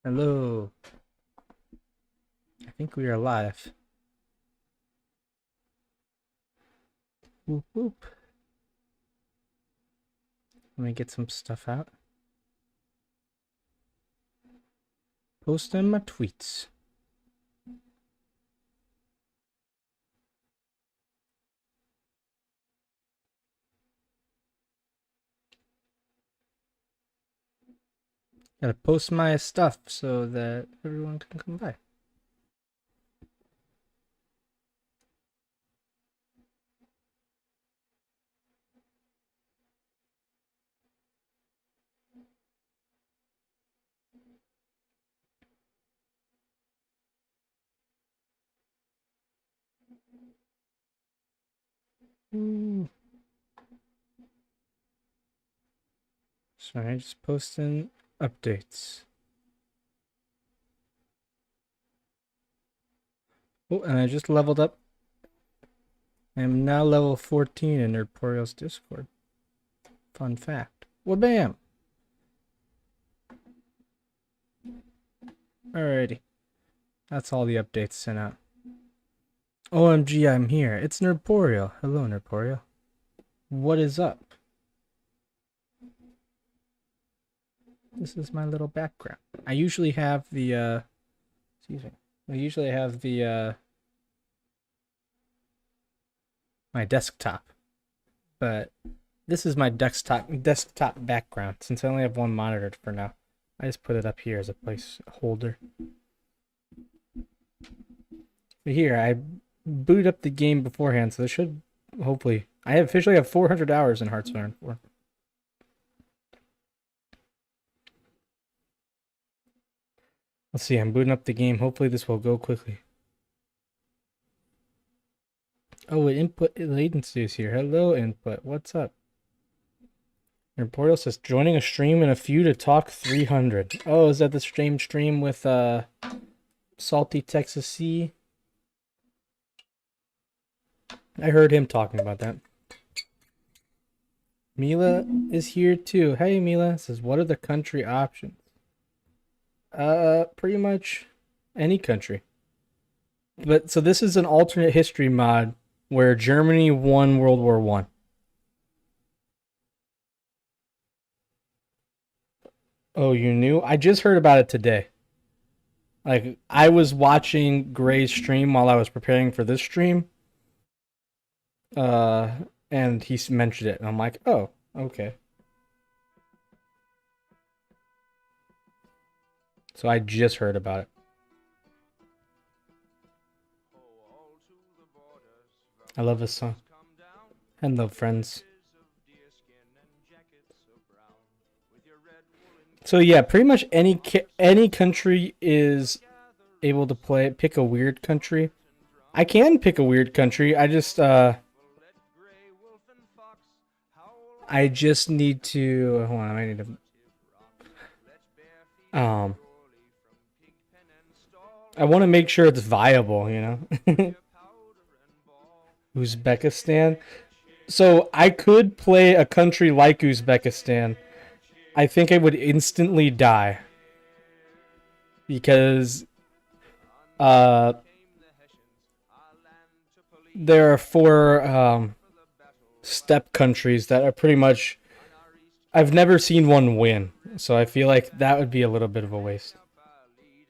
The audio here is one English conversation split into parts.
Hello. I think we are live. Whoop whoop. Let me get some stuff out. Post in my tweets. Gotta post my stuff so that everyone can come by. Ooh. Sorry, just posting updates. Oh, and I just leveled up. I am now level 14 in Nerdporial's Discord. Fun fact. Well, bam! Alrighty. That's all the updates sent out. OMG, I'm here. It's Nerdporial. Hello, Nerdporial. What is up? This is my little background. I usually have the, excuse me. I usually have the, my desktop. But this is my desktop background, since I only have one monitor for now. I just put it up here as a placeholder. But here, I booted up the game beforehand, so this should, hopefully... I officially have 400 hours in Hearthstone 4. Let's see, I'm booting up the game. Hopefully this will go quickly. Oh, input latency is here. Hello, input. What's up? Your portal says, joining a stream in a few to talk 300. Oh, is that the stream with Salty Texas Sea? I heard him talking about that. Mila is here too. Hey, Mila. Says, what are the country options? Pretty much any country. But so this is an alternate history mod where Germany won World War I. Oh, you knew? I just heard about it today. Like, I was watching Gray's stream while I was preparing for this stream. And he mentioned it, and I'm like, oh, okay. So I just heard about it. I love this song. Hello, friends. So yeah, pretty much any country is able to pick a weird country. I can pick a weird country. I just need to hold on. I need to I want to make sure it's viable, you know. Uzbekistan. So I could play a country like Uzbekistan. I think I would instantly die. Because there are 4 steppe countries that are pretty much... I've never seen one win, so I feel like that would be a little bit of a waste.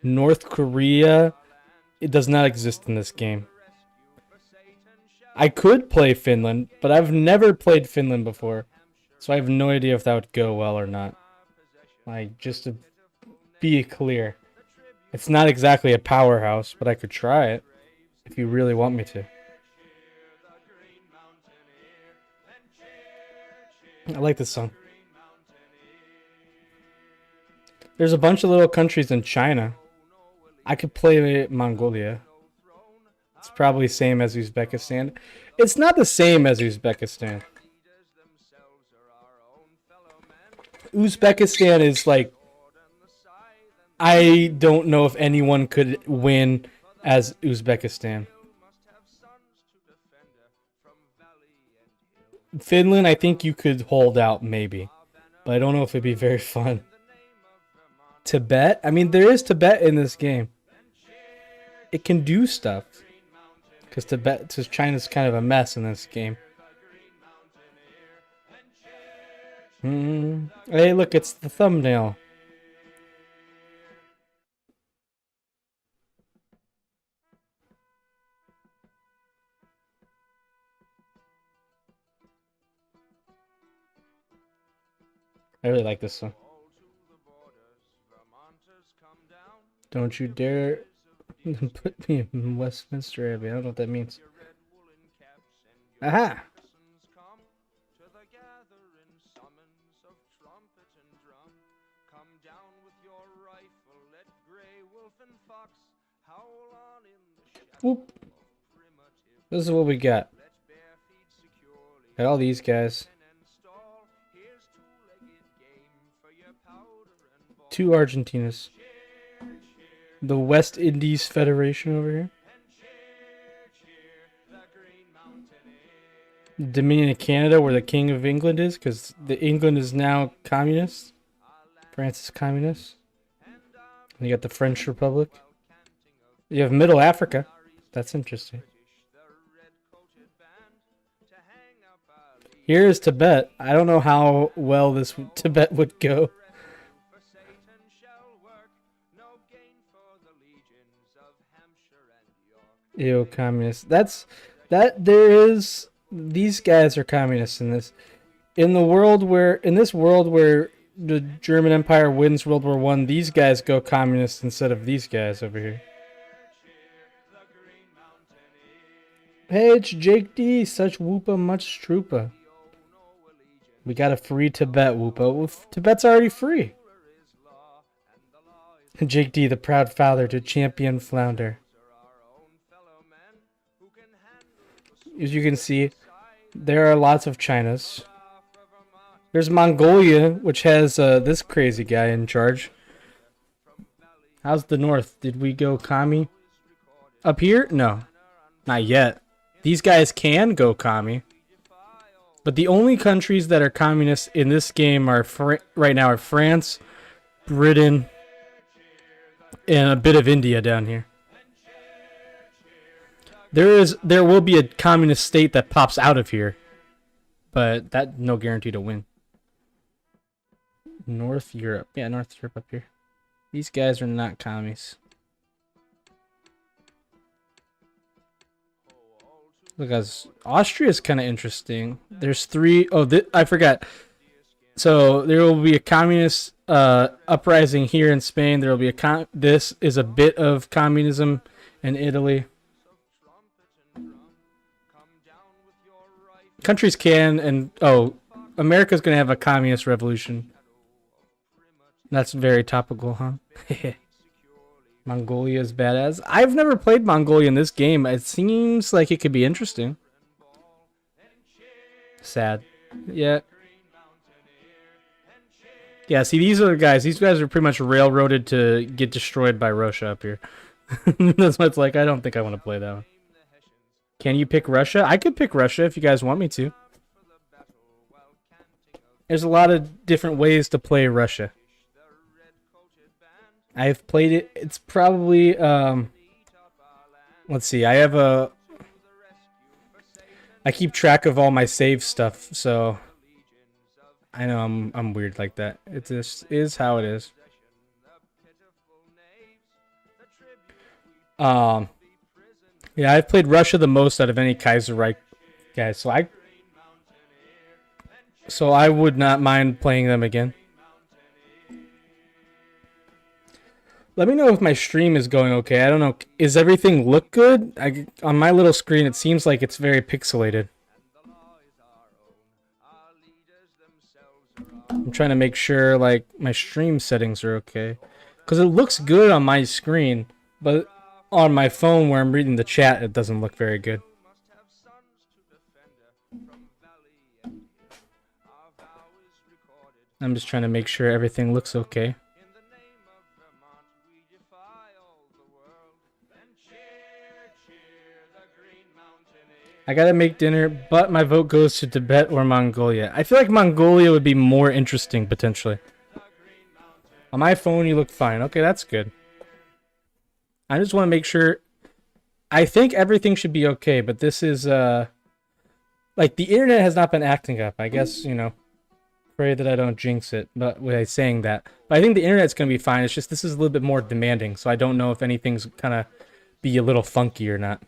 North Korea, it does not exist in this game. I could play Finland, but I've never played Finland before, so I have no idea if that would go well or not. Like, just to be clear, it's not exactly a powerhouse, but I could try it if you really want me to. I like this song. There's a bunch of little countries in China. I could play Mongolia. It's probably the same as Uzbekistan. It's not the same as Uzbekistan. Uzbekistan is like... I don't know if anyone could win as Uzbekistan. Finland, I think you could hold out, maybe. But I don't know if it'd be very fun. Tibet? I mean, there is Tibet in this game. It can do stuff. Because China's kind of a mess in this game. Hey, look, it's the thumbnail. I really like this one. Don't you dare put me in Westminster Abbey. I don't know what that means. Aha! Whoop. This is what we got. Got all these guys. 2 Argentinas. The West Indies Federation over here. Dominion of Canada, where the King of England is, because England is now communist. France is communist. And you got the French Republic. You have Middle Africa. That's interesting. Here is Tibet. I don't know how well this Tibet would go. Ew, communist. These guys are communists in this. In this world where the German Empire wins World War I, these guys go communist instead of these guys over here. Hey, it's Jake D. Such whoopa, much troopa. We got a free Tibet, whoopa. Well, Tibet's already free. Jake D, the proud father to champion flounder. As you can see, there are lots of Chinas. There's Mongolia, which has this crazy guy in charge. How's the north? Did we go commie? Up here? No. Not yet. These guys can go commie. But the only countries that are communist in this game are right now are France, Britain, and a bit of India down here. There will be a communist state that pops out of here, but that no guarantee to win. North Europe. Yeah, North Europe up here. These guys are not commies. Look, guys, Austria is kind of interesting. There's 3. Oh, I forgot. So there will be a communist uprising here in Spain. There will be this is a bit of communism in Italy. Countries can, and America's gonna have a communist revolution. That's very topical, huh? Mongolia is badass. I've never played Mongolia in this game. It seems like it could be interesting. Sad. Yeah. Yeah, see, these are the guys. These guys are pretty much railroaded to get destroyed by Russia up here. That's what it's like. I don't think I want to play that one. Can you pick Russia? I could pick Russia if you guys want me to. There's a lot of different ways to play Russia. I've played it. It's probably let's see. I keep track of all my save stuff, so I know I'm weird like that. It just is how it is. Yeah, I've played Russia the most out of any Kaiserreich guys, so I would not mind playing them again. Let me know if my stream is going okay. I don't know. Is everything look good? On my little screen, it seems like it's very pixelated. I'm trying to make sure like my stream settings are okay, because it looks good on my screen, but on my phone where I'm reading the chat, it doesn't look very good. I'm just trying to make sure everything looks okay. I gotta make dinner, but my vote goes to Tibet or Mongolia. I feel like Mongolia would be more interesting, potentially. On my phone, you look fine. Okay, that's good. I just want to make sure. I think everything should be okay, but this is, like, the internet has not been acting up. I guess, you know, pray that I don't jinx it, but with saying that. But I think the internet's going to be fine. It's just this is a little bit more demanding, so I don't know if anything's kind of be a little funky or not.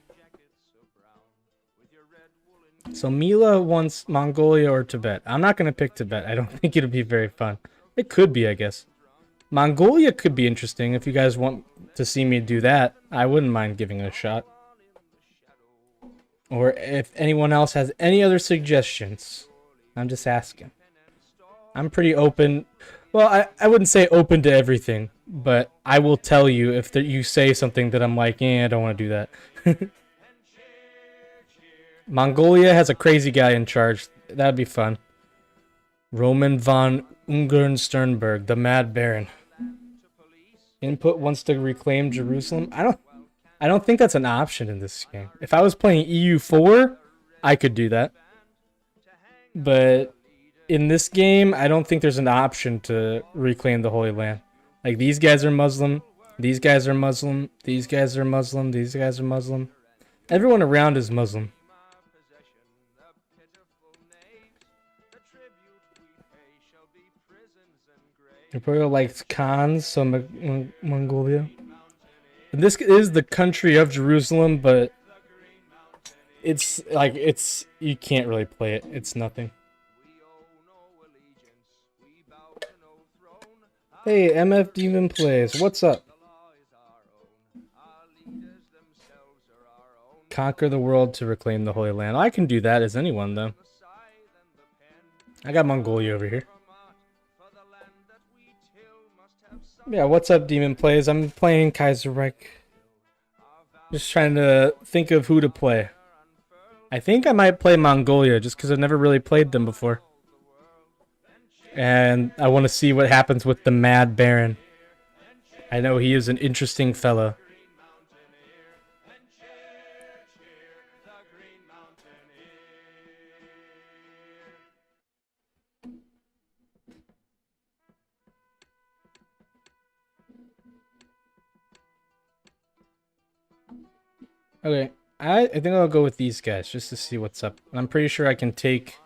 So Mila wants Mongolia or Tibet. I'm not going to pick Tibet. I don't think it'll be very fun. It could be, I guess. Mongolia could be interesting if you guys want to see me do that. I wouldn't mind giving it a shot. Or if anyone else has any other suggestions. I'm just asking. I'm pretty open. Well, I wouldn't say open to everything, but I will tell you if you say something that I'm like, I don't want to do that. Mongolia has a crazy guy in charge. That'd be fun. Roman von Unger Sternberg, the Mad Baron. Input wants to reclaim Jerusalem. I don't think that's an option in this game. If I was playing EU4, I could do that. But in this game, I don't think there's an option to reclaim the Holy Land. Like, these guys are Muslim, these guys are Muslim, these guys are Muslim, these guys are Muslim. Everyone around is Muslim. Imperial likes Khans, so Mongolia. And this is the country of Jerusalem, but it's like, you can't really play it. It's nothing. Hey, MF Demon Plays, what's up? Conquer the world to reclaim the Holy Land. I can do that as anyone, though. I got Mongolia over here. Yeah, what's up, Demon Plays? I'm playing Kaiserreich. Just trying to think of who to play. I think I might play Mongolia, just because I've never really played them before. And I want to see what happens with the Mad Baron. I know he is an interesting fellow. Okay, I think I'll go with these guys just to see what's up. And I'm pretty sure I can take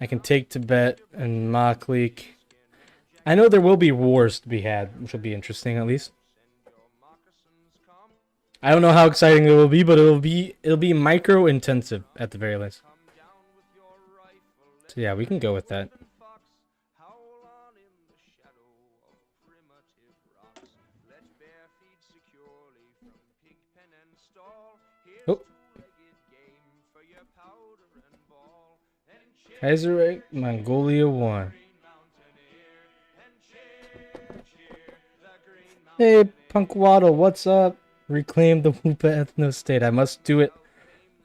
Tibet and Maklik. I know there will be wars to be had, which will be interesting at least. I don't know how exciting it will be, but it'll be micro intensive at the very least. So yeah, we can go with that. Oh. Kaiserreich, Mongolia 1. Hey, Punkwaddle, what's up? Reclaim the Woopa ethno state. I must do it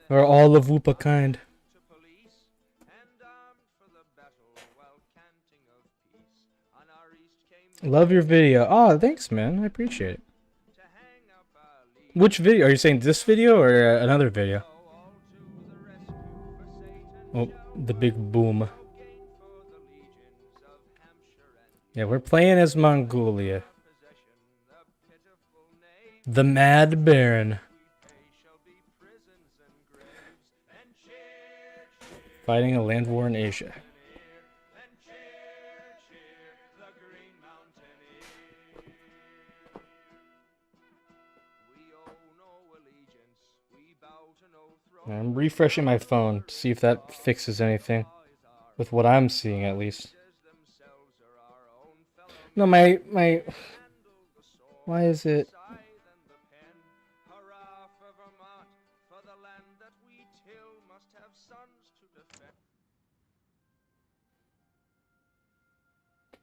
for all of Woopa kind. Love your video. Oh, thanks, man. I appreciate it. Which video? Are you saying this video or another video? Oh, the big boom. Yeah, we're playing as Mongolia. The Mad Baron. Fighting a land war in Asia. I'm refreshing my phone to see if that fixes anything. With what I'm seeing, at least. No, my... Why is it...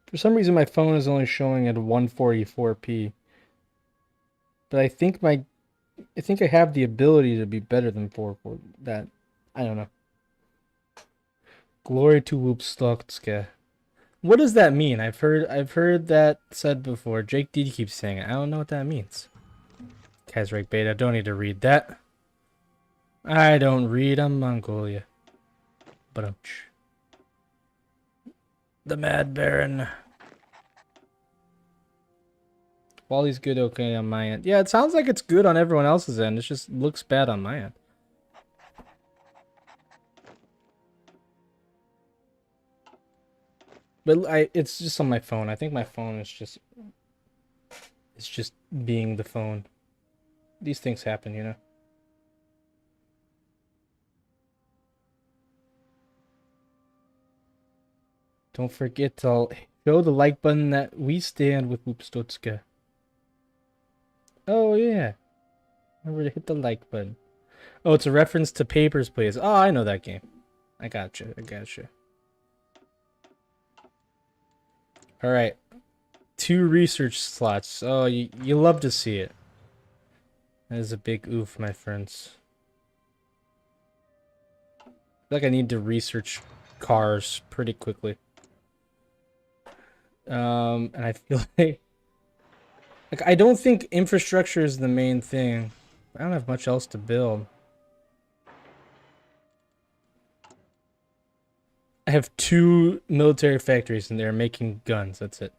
For some reason, my phone is only showing at 144p. But I think I have the ability to be better than 440. That, I don't know. Glory to Whoopstockska. What does that mean? I've heard that said before. Jake D keeps saying it. I don't know what that means. Kaiserreich Beta, don't need to read that. I don't read. I'm Mongolia. But the Mad Baron. Quality's good, okay on my end. Yeah, it sounds like it's good on everyone else's end. It just looks bad on my end. But it's just on my phone. I think my phone is just being the phone. These things happen, you know. Don't forget to show the like button that we stand with Upstotska. Oh yeah. Remember to hit the like button. Oh, it's a reference to Papers, Please. Oh, I know that game. I gotcha. Alright. 2 research slots. Oh, you love to see it. That is a big oof, my friends. I feel like I need to research cars pretty quickly. And I feel like I don't think infrastructure is the main thing. I don't have much else to build. I have 2 military factories and they're making guns. That's it.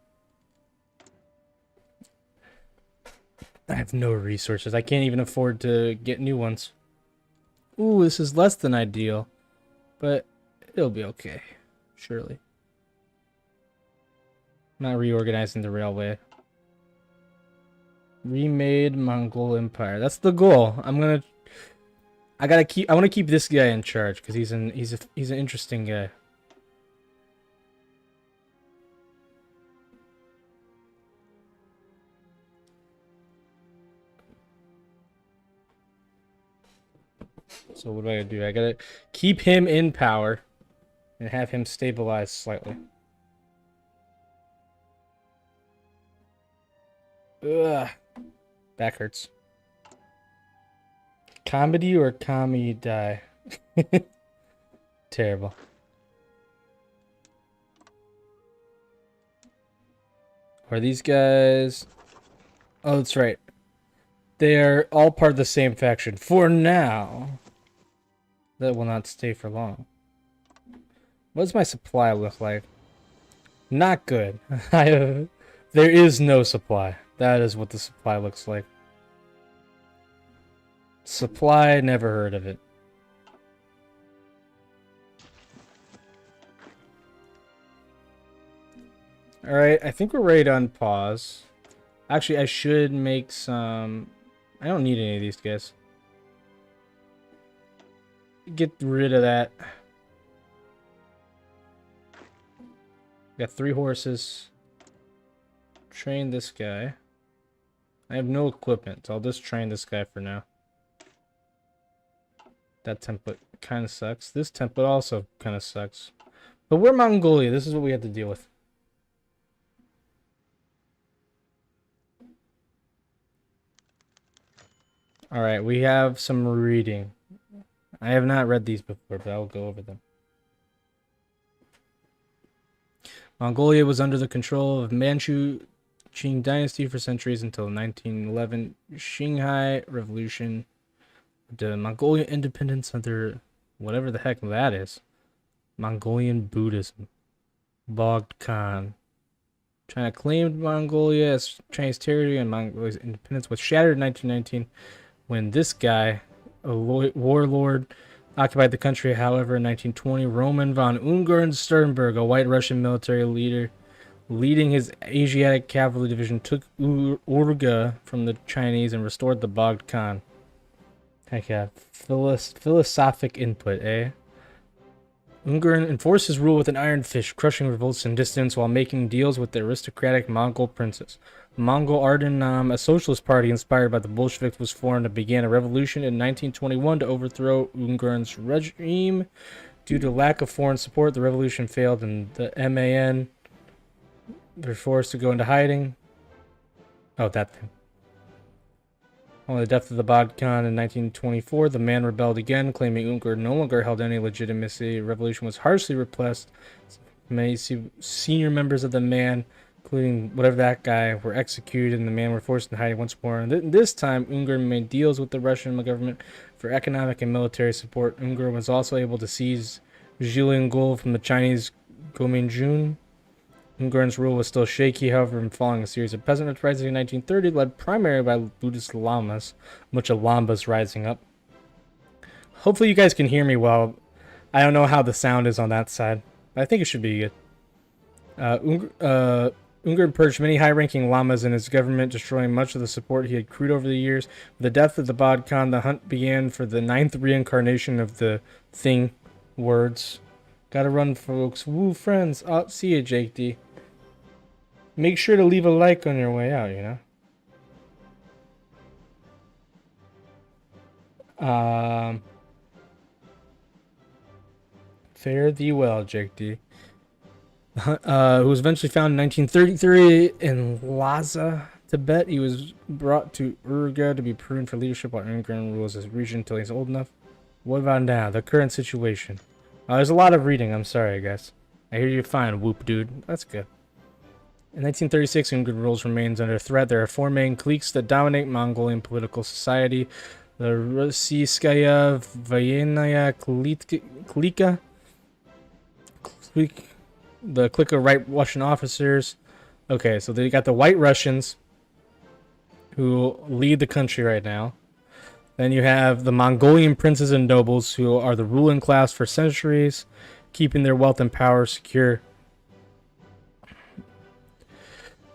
I have no resources. I can't even afford to get new ones. Ooh, this is less than ideal. But it'll be okay. Surely. Not reorganizing the railway. Remade Mongol Empire. That's the goal. I want to keep this guy in charge because he's an interesting guy. So what do I gotta do? I gotta keep him in power and have him stabilize slightly. Ugh. Back hurts. Comedy or commie die? Terrible. Are these guys... Oh, that's right. They are all part of the same faction. For now. That will not stay for long. What does my supply look like? Not good. There is no supply. That is what the supply looks like. Supply, never heard of it. Alright, I think we're ready to unpause. Actually, I should make some... I don't need any of these guys. Get rid of that. Got 3 horses. Train this guy. I have no equipment, so I'll just train this guy for now. That template kind of sucks. This template also kind of sucks. But we're Mongolia. This is what we have to deal with. Alright, we have some reading. I have not read these before, but I'll go over them. Mongolia was under the control of Manchu Qing dynasty for centuries until 1911 Shanghai Revolution. The Mongolian independence under whatever the heck that is. Mongolian Buddhism. Bogd Khan. China claimed Mongolia as Chinese territory, and Mongolia's independence was shattered in 1919 when this guy, a warlord, occupied the country. However, in 1920, Roman von Unger and Sternberg, a white Russian military leader, leading his Asiatic cavalry division, took Urga from the Chinese and restored the Bogd Khan. Heck yeah. Philosophic input, eh? Unger enforced his rule with an iron fist, crushing revolts in distance while making deals with the aristocratic Mongol princes. The Mongol Ardenam, a socialist party inspired by the Bolsheviks, was formed and began a revolution in 1921 to overthrow Ungern's regime. Due to lack of foreign support, the revolution failed and the MAN were forced to go into hiding. Oh, that thing. On the death of the Bogd Khan in 1924, the man rebelled again, claiming Unger no longer held any legitimacy. The revolution was harshly repressed. Many senior members of the man, including whatever that guy, were executed, and the man were forced into hiding once more. And this time, Unger made deals with the Russian government for economic and military support. Unger was also able to seize Zhiliangol from the Chinese Gominjun. Ungern's rule was still shaky, however, in following a series of peasant uprisings in 1930, led primarily by Buddhist lamas, much of Lambas rising up. Hopefully you guys can hear me well. I don't know how the sound is on that side. I think it should be good. Unger purged many high-ranking lamas in his government, destroying much of the support he had accrued over the years. With the death of the Balkan, the hunt began for the 9th reincarnation of the thing. Words. Gotta run, folks. Woo, friends. I'll see you, Jake D. Make sure to leave a like on your way out, you know? Fare thee well, Jake D. Who was eventually found in 1933 in Lhasa, Tibet. He was brought to Urga to be pruned for leadership while Ungern rules his region until he's old enough. What about now? The current situation. There's a lot of reading. I'm sorry, guys. I hear you're fine, whoop dude. That's good. In 1936, Ungern rules remains under threat. There are 4 main cliques that dominate Mongolian political society. The Rossiyskaya Voyenaya Klika. The clique of White Russian officers. Okay, so they got the White Russians who lead the country right now. Then you have the Mongolian princes and nobles who are the ruling class for centuries, keeping their wealth and power secure.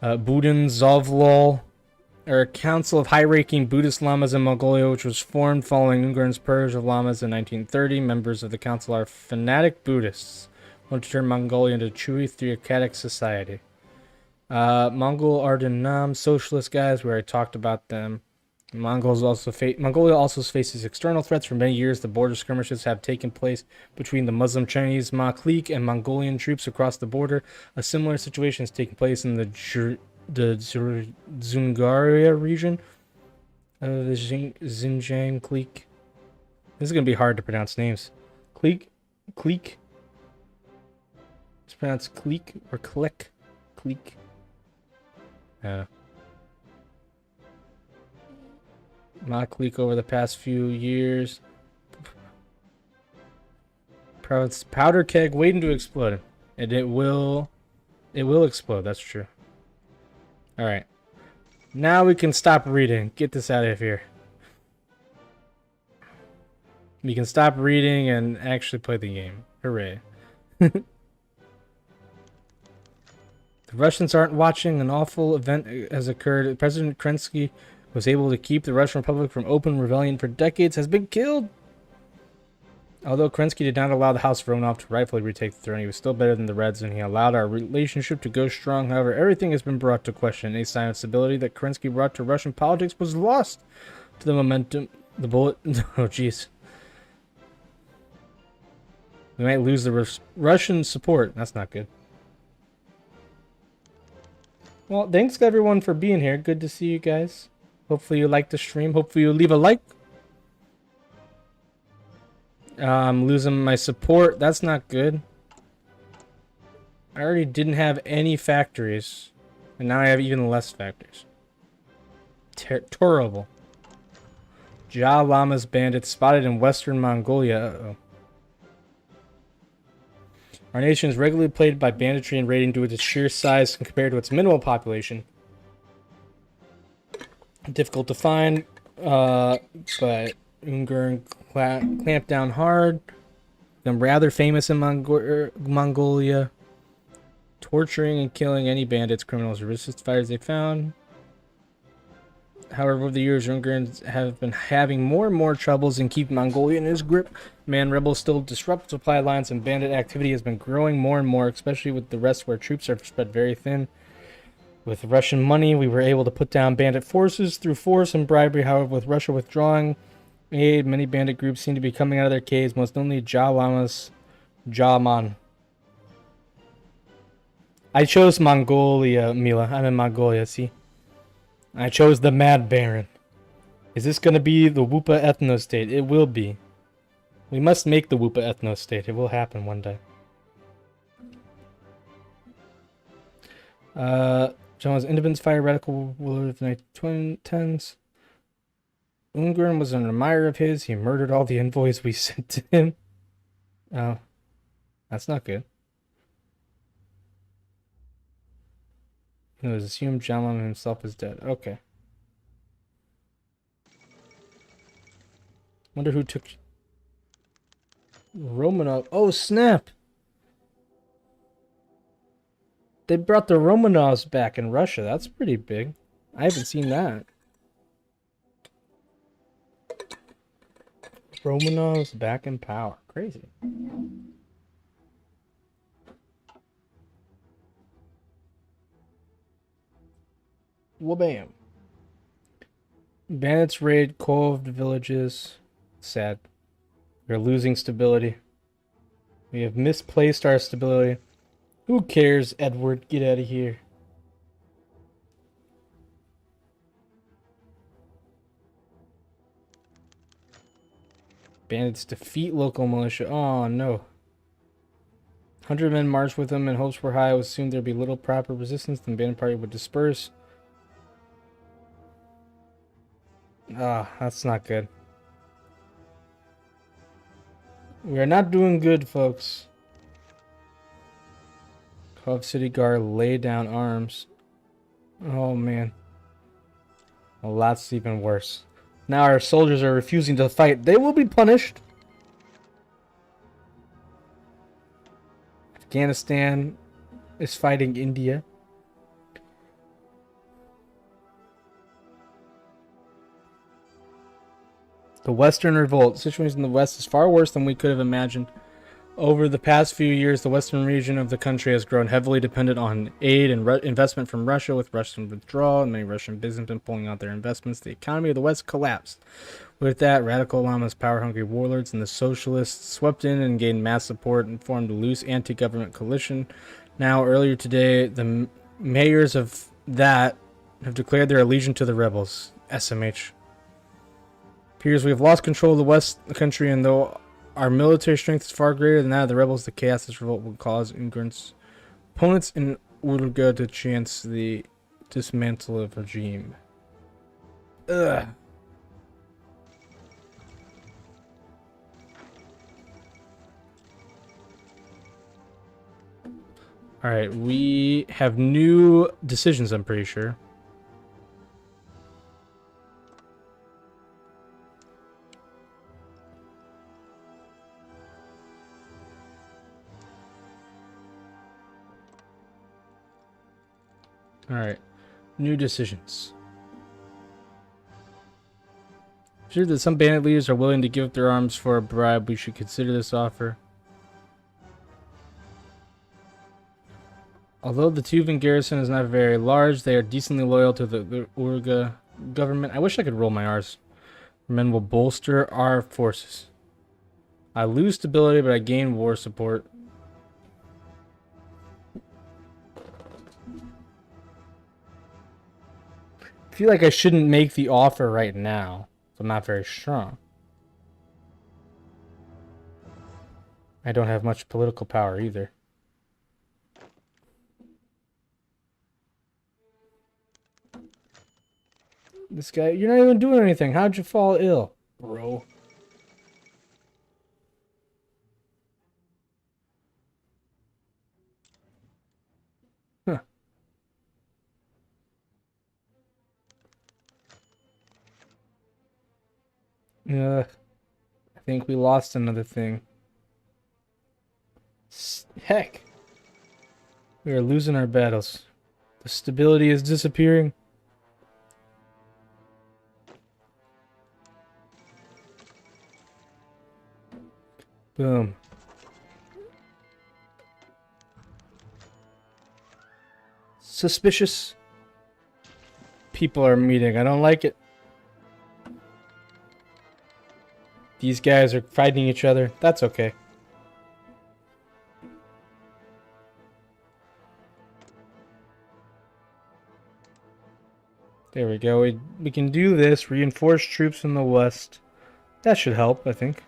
Budin Zovlol, or a council of high-ranking Buddhist lamas in Mongolia, which was formed following Ungern's purge of lamas in 1930. Members of the council are fanatic Buddhists, want to turn Mongolia into a truly theocratic society. Mongol Ardenam, socialist guys, where I talked about them. Mongolia also faces external threats. For many years, the border skirmishes have taken place between the Muslim Chinese Ma clique and Mongolian troops across the border. A similar situation has taken place in the Zungaria region of the Xinjiang clique. This is going to be hard to pronounce names. Clique? It's pronounced clique or click? Clique. Ma clique over the past few years. Powder keg waiting to explode. And it will explode, that's true. Alright. Now we can stop reading. Get this out of here. We can stop reading and actually play the game. Hooray. The Russians aren't watching. An awful event has occurred. President Kerensky was able to keep the Russian Republic from open rebellion for decades, has been killed. Although Kerensky did not allow the House of Romanov to rightfully retake the throne, he was still better than the Reds, and he allowed our relationship to go strong. However, everything has been brought to question. Any sign of stability that Kerensky brought to Russian politics was lost to the momentum. The bullet. Oh, jeez. We might lose the Russian support. That's not good. Well, thanks everyone for being here. Good to see you guys. Hopefully you like the stream. Hopefully you leave a like. I'm losing my support. That's not good. I already didn't have any factories. And now I have even less factories. Terrible. Ja Lama's bandits spotted in western Mongolia. Uh-oh. Our nation is regularly plagued by banditry and raiding due to its sheer size compared to its minimal population. Difficult to find, but Unger clamped down hard. Become rather famous in Mongolia, torturing and killing any bandits, criminals, or resist fighters they found. However, over the years, Ungers have been having more and more troubles in keeping Mongolia in his grip. Man rebels still disrupt supply lines, and bandit activity has been growing more and more, especially with the rest where troops are spread very thin. With Russian money, we were able to put down bandit forces through force and bribery. However, with Russia withdrawing aid, many bandit groups seem to be coming out of their caves, most notably Ja Lama's Jaman. I chose Mongolia, Mila. I'm in Mongolia, see? I chose the Mad Baron. Is this going to be the Whoopa ethno state? It will be. We must make the Whoopa ethno state. It will happen one day. John was independence fire radical ruler of the 1910s. Ungern was an admirer of his. He murdered all the envoys we sent to him. Oh, that's not good. It was assumed Jalom himself is dead. Okay. Wonder who took Romanov. Oh, snap! They brought the Romanovs back in Russia. That's pretty big. I haven't seen that. Romanovs back in power. Crazy. Wabam. Bandits raid Kov villages. Sad. We're losing stability. We have misplaced our stability. Who cares, Edward? Get out of here. Bandits defeat local militia. Oh, no. 100 men marched with them and hopes were high. It was assumed there'd be little proper resistance. The bandit party would disperse. Ah, that's not good. We are not doing good, folks. Kov City Guard lay down arms. Oh, man. Well, that's even worse. Now our soldiers are refusing to fight. They will be punished. Afghanistan is fighting India. The Western Revolt. The situation in the West is far worse than we could have imagined. Over the past few years, the western region of the country has grown heavily dependent on aid and investment from Russia. With Russian withdrawal and many Russian businessmen pulling out their investments, the economy of the West collapsed. With that, radical Islamist power-hungry warlords and the socialists swept in and gained mass support and formed a loose anti-government coalition. Now, earlier today, the mayors of that have declared their allegiance to the rebels. SMH. Appears we have lost control of the West country, and though our military strength is far greater than that of the rebels, the chaos this revolt will cause Unger's opponents in Urga to chance the dismantle of regime. Ugh. Alright, we have new decisions, I'm pretty sure. Alright, new decisions. Sure that some bandit leaders are willing to give up their arms for a bribe. We should consider this offer. Although the Tuvan garrison is not very large, they are decently loyal to the Urga government. I wish I could roll my R's. Men will bolster our forces. I lose stability, but I gain war support. I feel like I shouldn't make the offer right now. I'm not very strong. I don't have much political power either. This guy, you're not even doing anything. How'd you fall ill, bro? Huh. I think we lost another thing. Heck. We are losing our battles. The stability is disappearing. Boom. Suspicious people are meeting. I don't like it. These guys are fighting each other. That's okay. There we go. We can do this. Reinforce troops in the west. That should help, I think.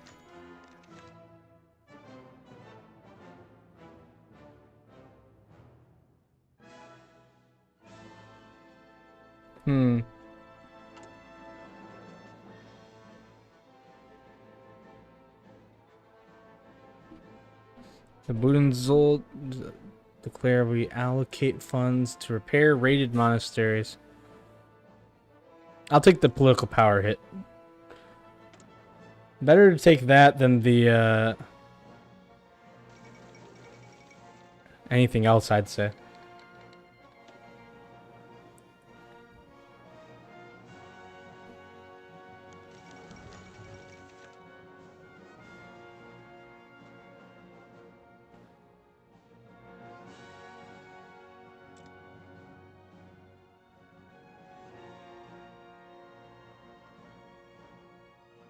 The Budenzold Declare we allocate funds to repair raided monasteries. I'll take the political power hit. Better to take that than the anything else, I'd say.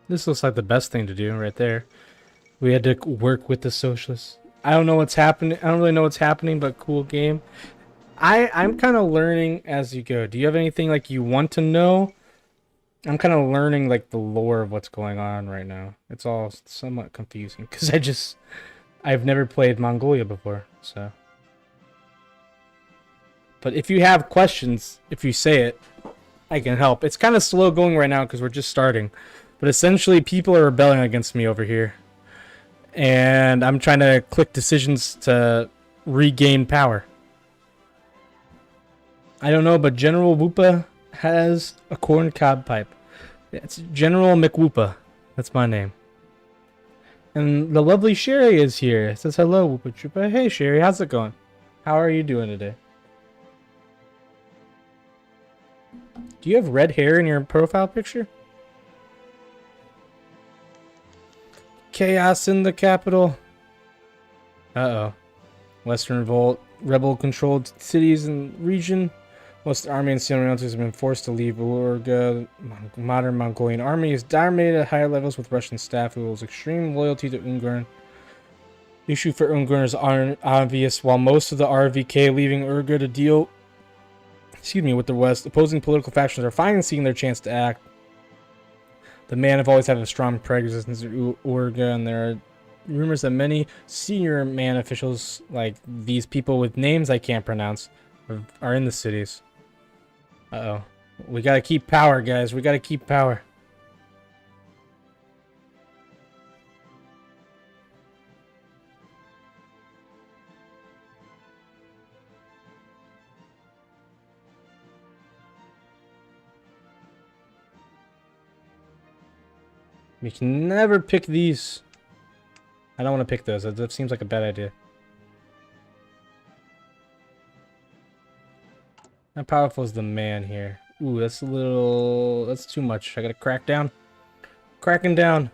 This looks like the best thing to do right there. We had to work with the socialists. I don't know what's happening. I don't really know what's happening, but cool game. I'm kind of learning as you go. Do you have anything like you want to know? I'm kind of learning like the lore of what's going on right now. It's all somewhat confusing because I've never played Mongolia before, so. But if you have questions, if you say it, I can help. It's kind of slow going right now because we're just starting. But essentially, people are rebelling against me over here. And I'm trying to click decisions to regain power. I don't know, but General Whoopa has a corn cob pipe. It's General McWhoopa. That's my name. And the lovely Sherry is here. It says, hello, Whoopa Troopa. Hey, Sherry, how's it going? How are you doing today? Do you have red hair in your profile picture? Chaos in the capital. Uh-oh. Western Revolt. Rebel-controlled cities and region. Most army and civilian relatives have been forced to leave Urga. Modern Mongolian army is dominated at higher levels with Russian staff who holds extreme loyalty to Unger. The issue for Unger is obvious. While most of the RVK leaving Urga to deal with the West, opposing political factions are finally seeing their chance to act. The man have always had a strong resistance to Urga, and there are rumors that many senior man officials, like these people with names I can't pronounce, are in the cities. Uh-oh. We gotta keep power, guys. We gotta keep power. We can never pick these. I don't want to pick those. That seems like a bad idea. How powerful is the man here? Ooh, that's a little... That's too much. I gotta crack down. Cracking down.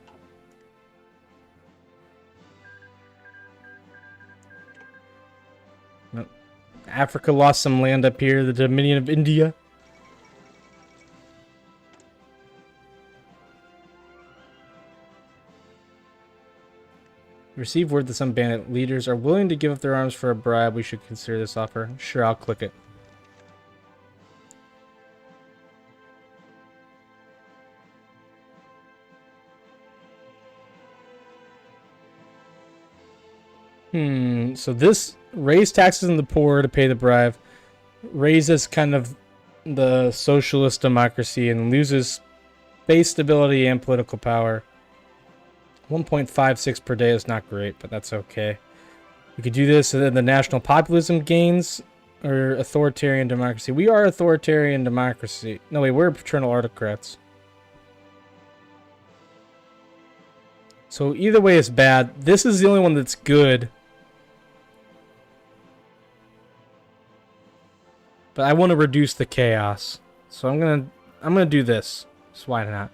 Nope. Africa lost some land up here. The Dominion of India. Receive word that some bandit leaders are willing to give up their arms for a bribe. We should consider this offer. Sure, I'll click it. So this raise taxes on the poor to pay the bribe, raises kind of the socialist democracy and loses base stability and political power. 1.56 per day is not great, but that's okay. We could do this, and then the national populism gains, or authoritarian democracy. We are authoritarian democracy. No, wait, we're paternal autocrats. So either way is bad. This is the only one that's good. But I want to reduce the chaos. So I'm gonna do this. So why not?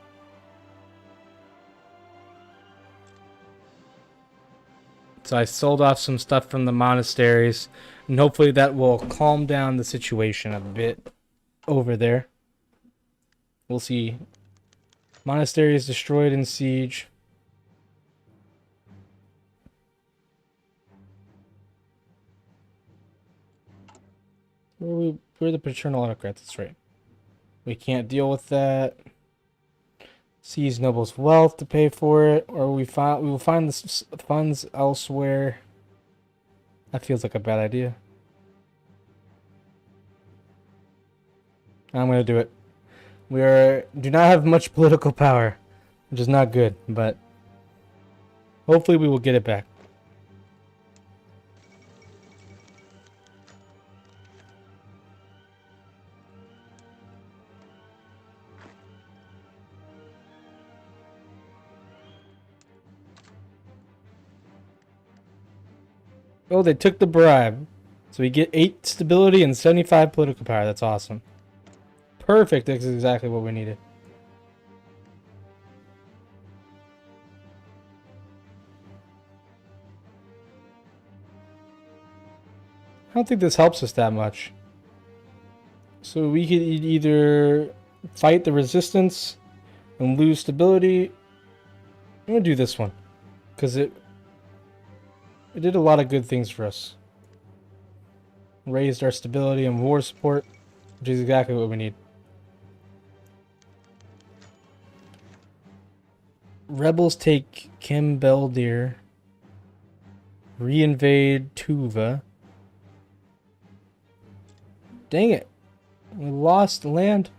So I sold off some stuff from the monasteries, and hopefully that will calm down the situation a bit over there. We'll see. Monastery is destroyed in siege. We're the paternal autocrats, that's right. We can't deal with that. Seize nobles' wealth to pay for it, or we will find the funds elsewhere. That feels like a bad idea. I'm gonna do it. We do not have much political power, which is not good, but hopefully we will get it back. Oh, they took the bribe. So we get 8 stability and 75 political power. That's awesome. Perfect. That's exactly what we needed. I don't think this helps us that much. So we could either fight the resistance and lose stability. I'm gonna do this one because it did a lot of good things for us. Raised our stability and war support, which is exactly what we need. Rebels take Kembeldir. Reinvade Tuva. Dang it. We lost land.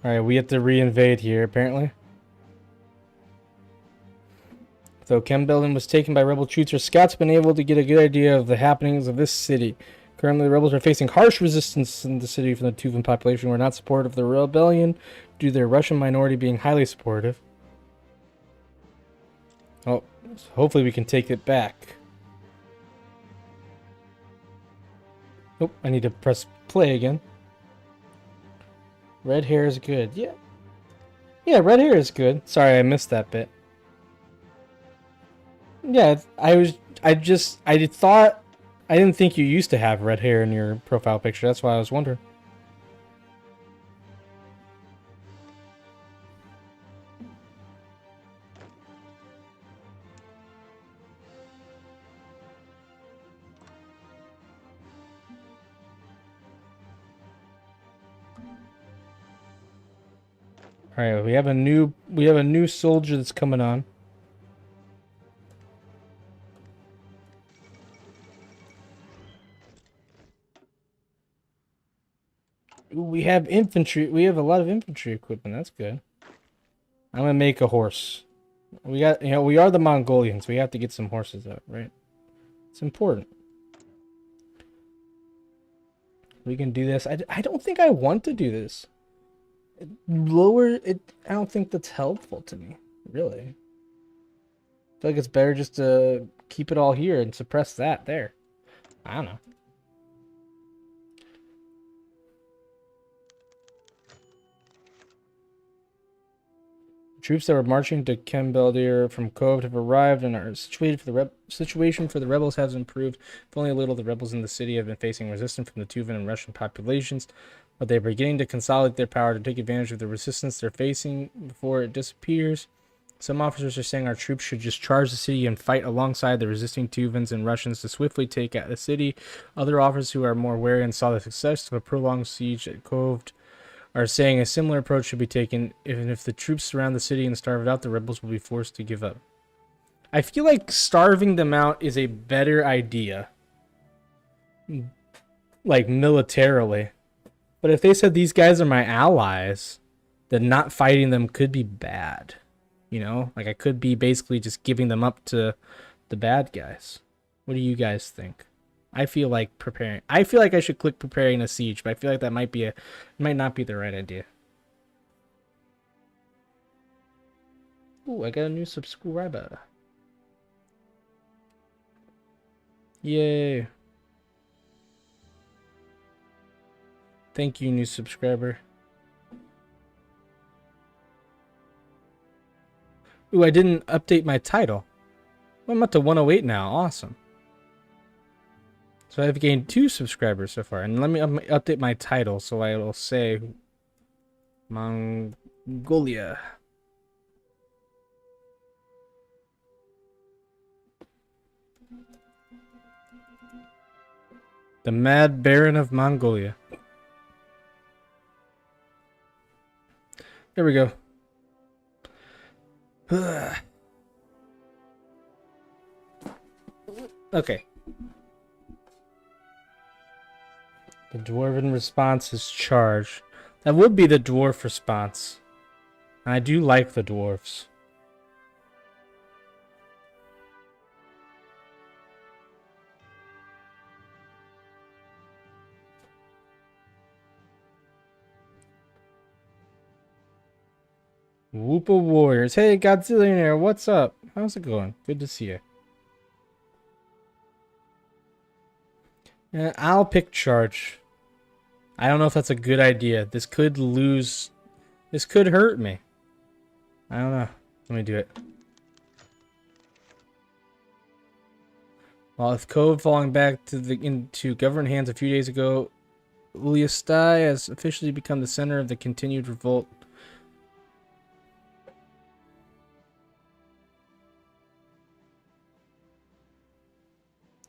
Alright, we have to reinvade here, apparently. Though Kembeldir was taken by rebel troops, our scouts have been able to get a good idea of the happenings of this city. Currently, the rebels are facing harsh resistance in the city from the Tuvan population, who are not supportive of the rebellion due to their Russian minority being highly supportive. Oh, so hopefully we can take it back. Oh, I need to press play again. Red hair is good. Yeah. Yeah, red hair is good. Sorry, I missed that bit. Yeah, I thought, I didn't think you used to have red hair in your profile picture. That's why I was wondering. All right, we have a new soldier that's coming on. Ooh, we have infantry. We have a lot of infantry equipment. That's good. I'm gonna make a horse. We got, we are the Mongolians. We have to get some horses out, right? It's important. We can do this. I don't think I want to do this. Lower it. I don't think that's helpful to me, really. I feel like it's better just to keep it all here and suppress that there. I don't know. Troops that were marching to Kembeldir from Kov have arrived and are situated for the situation for the rebels has improved. If only a little, the rebels in the city have been facing resistance from the Tuvan and Russian populations, but they are beginning to consolidate their power to take advantage of the resistance they're facing before it disappears. Some officers are saying our troops should just charge the city and fight alongside the resisting Tuvans and Russians to swiftly take out the city. Other officers who are more wary and saw the success of a prolonged siege at Kov are saying a similar approach should be taken. Even if the troops surround the city and starve it out, the rebels will be forced to give up. I feel like starving them out is a better idea, like militarily. But if they said these guys are my allies, then not fighting them could be bad. Like I could be basically just giving them up to the bad guys. What do you guys think? I feel like preparing. I feel like I should click preparing a siege, but I feel like that might not be the right idea. Ooh, I got a new subscriber. Yay. Thank you, new subscriber. Ooh, I didn't update my title. I'm up to 108 now. Awesome. So I've gained 2 subscribers so far. And let me update my title so I will say Mongolia. The Mad Baron of Mongolia. There we go. Okay. The dwarven response is charge. That would be the dwarf response. I do like the dwarves. Whoopa Warriors. Hey, Godzillionaire, what's up? How's it going? Good to see you. I'll pick charge. I don't know if that's a good idea. This could lose. This could hurt me. I don't know. Let me do it. While with code falling back into government hands a few days ago, Uliastai has officially become the center of the continued revolt.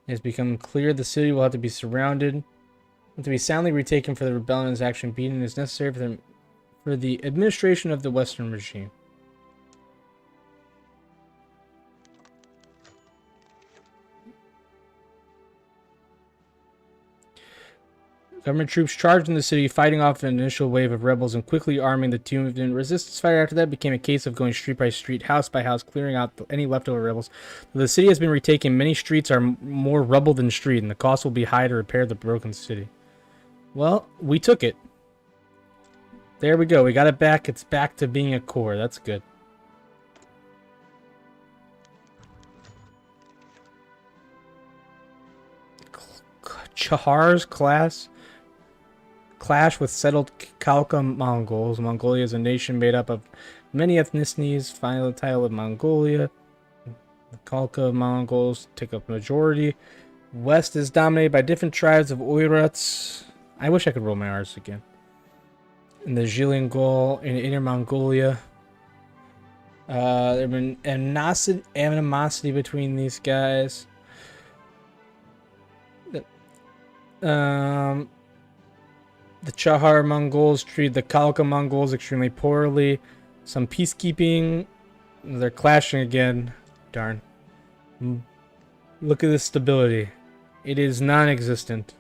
It has become clear the city will have to be surrounded, to be soundly retaken for the rebellion's action beaten is necessary for the administration of the Western regime. Government troops charged in the city, fighting off an initial wave of rebels and quickly arming the two movement. Resistance fire after that became a case of going street by street, house by house, clearing out any leftover rebels. Though the city has been retaken, many streets are more rubble than street, and the cost will be high to repair the broken city. Well, we took it. There we go. We got it back. It's back to being a core. That's good. Chahar's clash with settled Khalkha Mongols. Mongolia is a nation made up of many ethnicities. Final title of Mongolia. The Khalkha Mongols take up the majority. West is dominated by different tribes of Oirats. I wish I could roll my R's again. In the Zhilingol in Inner Mongolia. There have been animosity between these guys. The Chahar Mongols treat the Khalkha Mongols extremely poorly. Some peacekeeping. They're clashing again. Darn. Look at this stability. It is non-existent.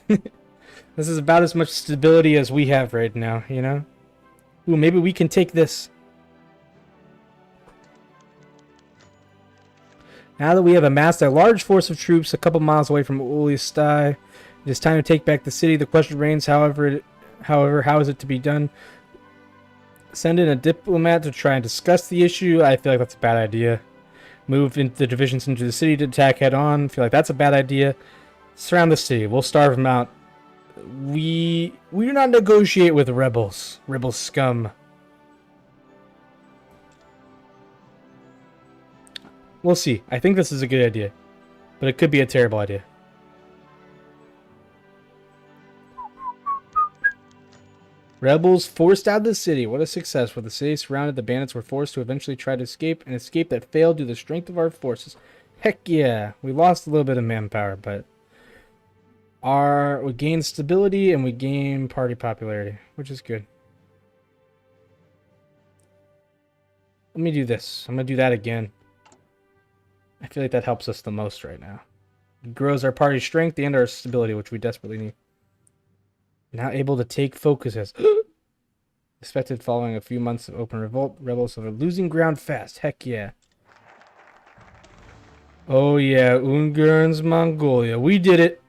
This is about as much stability as we have right now, you know? Ooh, maybe we can take this. Now that we have amassed a large force of troops a couple miles away from Uliastai, it is time to take back the city. The question remains, however, how is it to be done? Send in a diplomat to try and discuss the issue. I feel like that's a bad idea. Move into the divisions into the city to attack head on. I feel like that's a bad idea. Surround the city. We'll starve them out. We do not negotiate with rebels. Rebel scum. We'll see. I think this is a good idea. But it could be a terrible idea. Rebels forced out of the city. What a success. With the city surrounded, the bandits were forced to eventually try to escape. An escape that failed due to the strength of our forces. Heck yeah. We lost a little bit of manpower, but we gained stability and we gained party popularity, which is good. Let me do this. I'm going to do that again. I feel like that helps us the most right now. It grows our party strength and our stability, which we desperately need. Now able to take focus as expected following a few months of open revolt. Rebels are losing ground fast. Heck yeah. Oh yeah, Unger's Mongolia. We did it.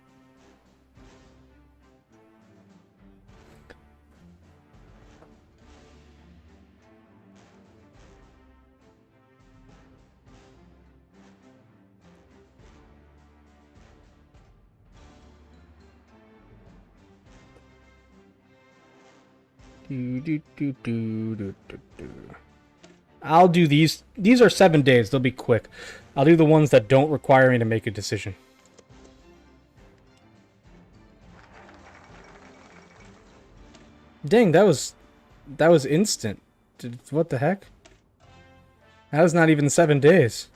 I'll do these. These are 7 days. They'll be quick. I'll do the ones that don't require me to make a decision. Dang, that was instant. What the heck? That was not even 7 days.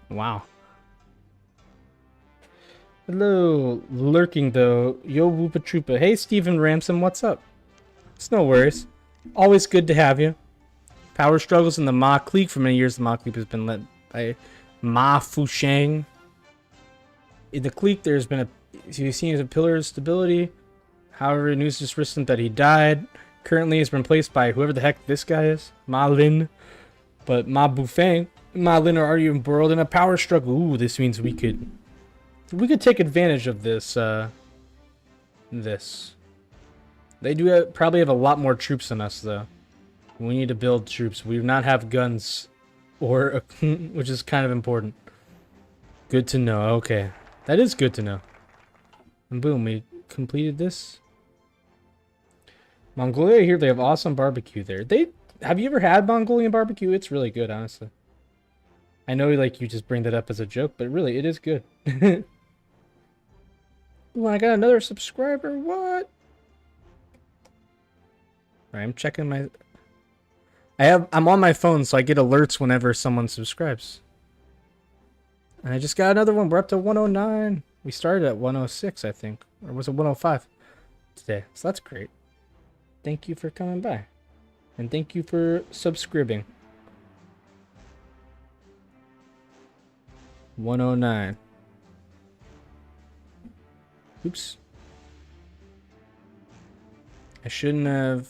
Wow. Hello, lurking though. Yo Woopa Troopa. Hey Stephen Ransom, what's up? It's no worries. Always good to have you. Power struggles in the Ma clique. For many years, the Ma clique has been led by Ma Fusheng. In the clique, there's been you've seen as a pillar of stability. However, news is recent that he died. Currently, he's been replaced by whoever the heck this guy is, Ma Lin. But Ma Bufang, Ma Lin are already embroiled in a power struggle. Ooh, this means we could take advantage of this. They do probably have a lot more troops than us, though. We need to build troops. We do not have guns, or which is kind of important. Good to know. Okay, that is good to know. And boom, we completed this. Mongolia here, they have awesome barbecue there. Have you ever had Mongolian barbecue? It's really good, honestly. I know, like, you just bring that up as a joke, but really, it is good. Ooh, I got another subscriber. What? Alright, I'm checking my... I'm on my phone, so I get alerts whenever someone subscribes. And I just got another one. We're up to 109. We started at 106, I think. Or was it 105 today? So that's great. Thank you for coming by. And thank you for subscribing. 109. Oops. I shouldn't have...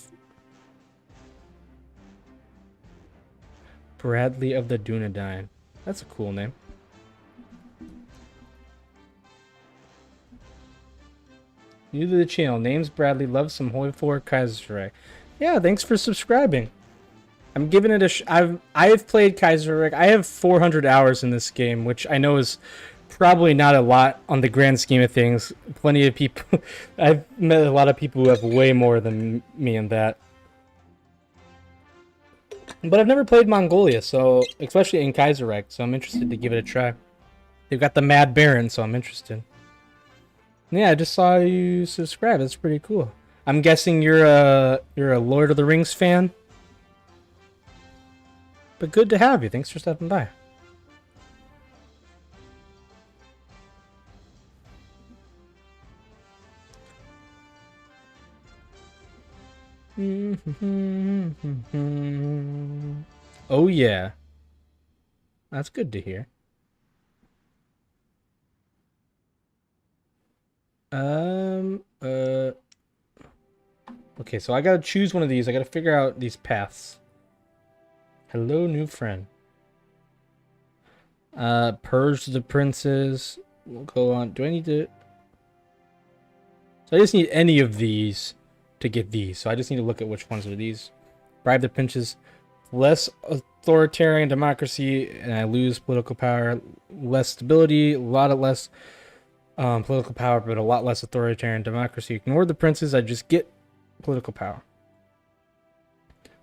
Bradley of the Dunedain. That's a cool name. New to the channel. Name's Bradley. Loves some HOI4 Kaiserreich. Yeah, thanks for subscribing. I'm giving it a I've played Kaiserreich. I have 400 hours in this game, which I know is probably not a lot on the grand scheme of things. Plenty of people... I've met a lot of people who have way more than me in that. But I've never played Mongolia, so especially in Kaiserreich, so I'm interested to give it a try. They've got the Mad Baron, so I'm interested. Yeah, I just saw you subscribe. That's pretty cool. I'm guessing you're a Lord of the Rings fan. But good to have you. Thanks for stopping by. Oh yeah. That's good to hear. Okay, so I gotta choose one of these. I gotta figure out these paths. Hello, new friend. Purge the princes. We'll go on. Do I need to... So I just need any of these to get these. So I just need to look at which ones are these. Bribe the princes. Less authoritarian democracy, and I lose political power. Less stability, a lot of less political power, but a lot less authoritarian democracy. Ignore the princes, I just get political power.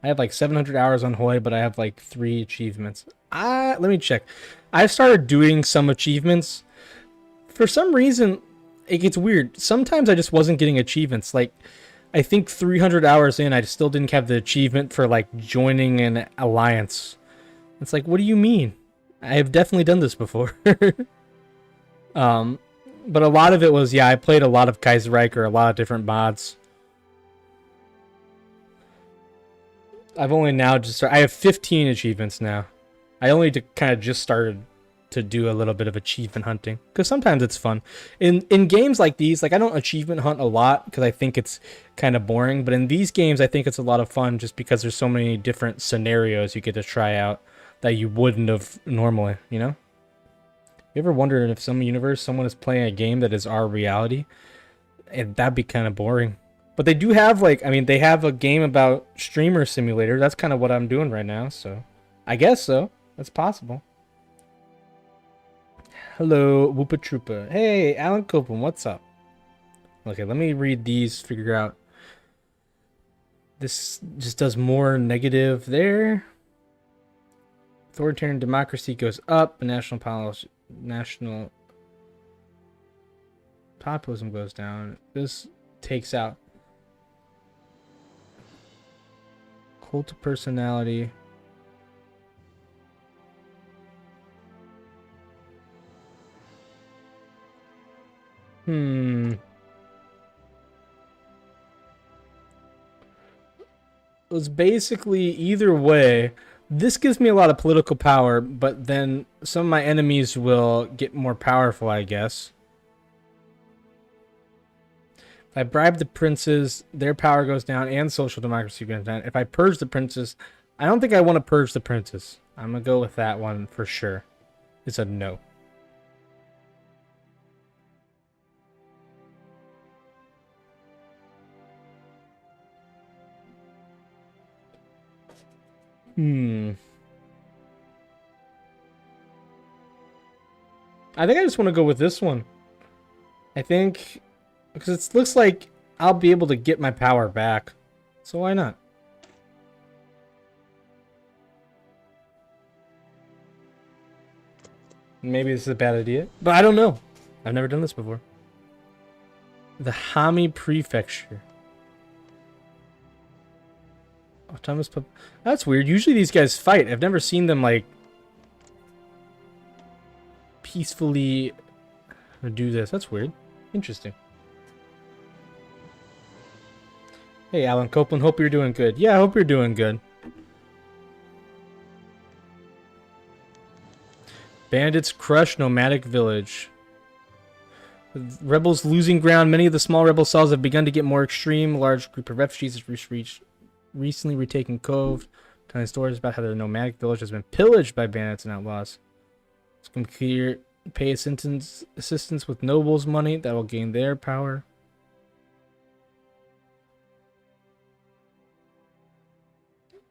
I have like 700 hours on HOI, but I have like 3 achievements. Let me check. I started doing some achievements. For some reason, it gets weird. Sometimes I just wasn't getting achievements. Like, I think 300 hours in, I still didn't have the achievement for like joining an alliance. It's like, what do you mean? I have definitely done this before. But a lot of it was, yeah, I played a lot of Kaiserreich or a lot of different mods. I've only now just started. I have 15 achievements now. I only kind of just started to do a little bit of achievement hunting because sometimes it's fun. In games like these, like I don't achievement hunt a lot because I think it's kind of boring. But in these games, I think it's a lot of fun just because there's so many different scenarios you get to try out that you wouldn't have normally, you know? You ever wondered if some universe someone is playing a game that is our reality? And that'd be kind of boring. But they do have, like, I mean, they have a game about streamer simulator. That's kind of what I'm doing right now, so I guess so. That's possible. Hello, Woopa Troopa. Hey, Alan Copeland, what's up? Okay, let me read these, figure out. This just does more negative there. Authoritarian democracy goes up, national populism goes down. This takes out cult of personality. It was basically either way. This gives me a lot of political power, but then some of my enemies will get more powerful, I guess. If I bribe the princes, their power goes down and social democracy goes down. If I purge the princes, I don't think I want to purge the princes. I'm going to go with that one for sure. It's a no. I think I just want to go with this one. I think because it looks like I'll be able to get my power back. So why not? Maybe this is a bad idea, but I don't know. I've never done this before. The Hami Prefecture. Autonomous pub. That's weird. Usually these guys fight. I've never seen them like peacefully do this. That's weird. Interesting. Hey, Alan Copeland. Hope you're doing good. Yeah, I hope you're doing good. Bandits crush nomadic village. Rebels losing ground. Many of the small rebel cells have begun to get more extreme. A large group of refugees has recently retaken Cove. Telling stories about how their nomadic village has been pillaged by bandits and outlaws. It's going to clear, pay assistance with nobles' money that will gain their power.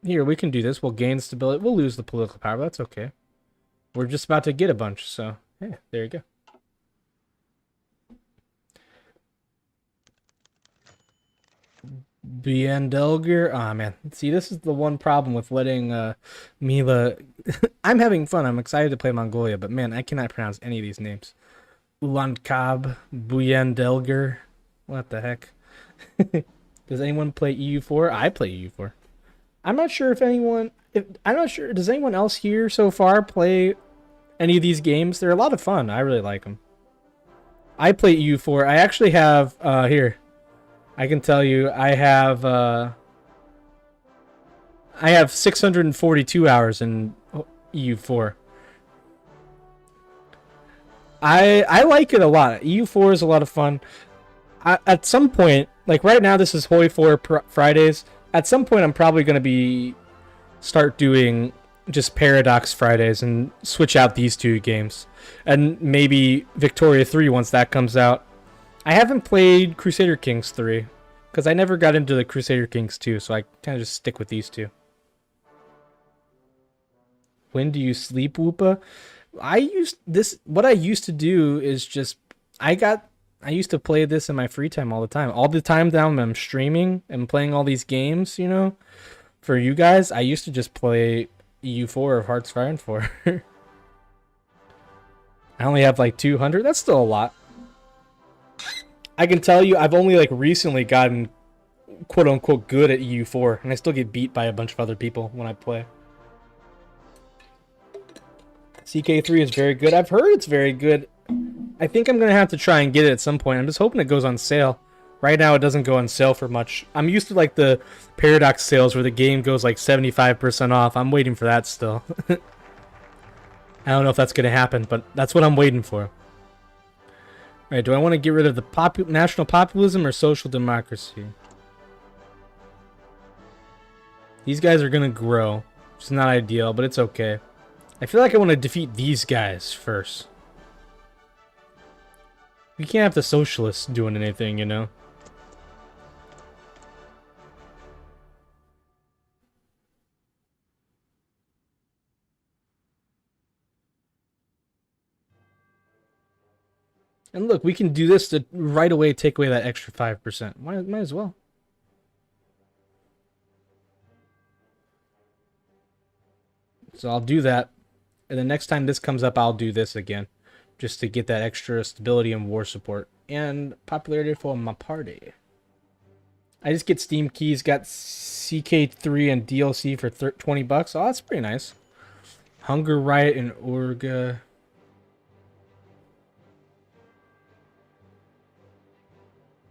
Here, we can do this. We'll gain stability. We'll lose the political power. That's okay. We're just about to get a bunch, so yeah, there you go. Biendelger. Ah, man. See, this is the one problem with letting Mila... I'm having fun. I'm excited to play Mongolia, but man, I cannot pronounce any of these names. Ulankab, Buyendelger. What the heck? Does anyone play EU4? I play EU4. I'm not sure if anyone... I'm not sure. Does anyone else here so far play any of these games? They're a lot of fun. I really like them. I play EU4. I actually have... here. I can tell you, I have 642 hours in EU4. I like it a lot. EU4 is a lot of fun. At some point, like right now, this is HOI4 Fridays. At some point, I'm probably going to start doing just Paradox Fridays and switch out these two games, and maybe Victoria 3 once that comes out. I haven't played Crusader Kings 3 because I never got into the Crusader Kings 2, so I kind of just stick with these two. When do you sleep, Whoopa? What I used to do is just I used to play this in my free time all the time. All the time down I'm streaming and playing all these games, you know, for you guys, I used to just play EU4 of Hearts Fire and 4. I only have like 200. That's still a lot. I can tell you I've only like recently gotten quote unquote good at EU4, and I still get beat by a bunch of other people when I play. CK3 is very good. I've heard it's very good. I think I'm going to have to try and get it at some point. I'm just hoping it goes on sale. Right now it doesn't go on sale for much. I'm used to like the Paradox sales where the game goes like 75% off. I'm waiting for that still. I don't know if that's going to happen, but that's what I'm waiting for. Alright, do I want to get rid of the national populism or social democracy? These guys are going to grow, which is not ideal, but it's okay. I feel like I want to defeat these guys first. We can't have the socialists doing anything, you know? And look, we can do this to right away take away that extra 5%. Might as well. So I'll do that. And the next time this comes up, I'll do this again. Just to get that extra stability and war support. And popularity for my party. I just get Steam keys, got CK3 and DLC for 20 bucks. Oh, that's pretty nice. Hunger Riot in Urga.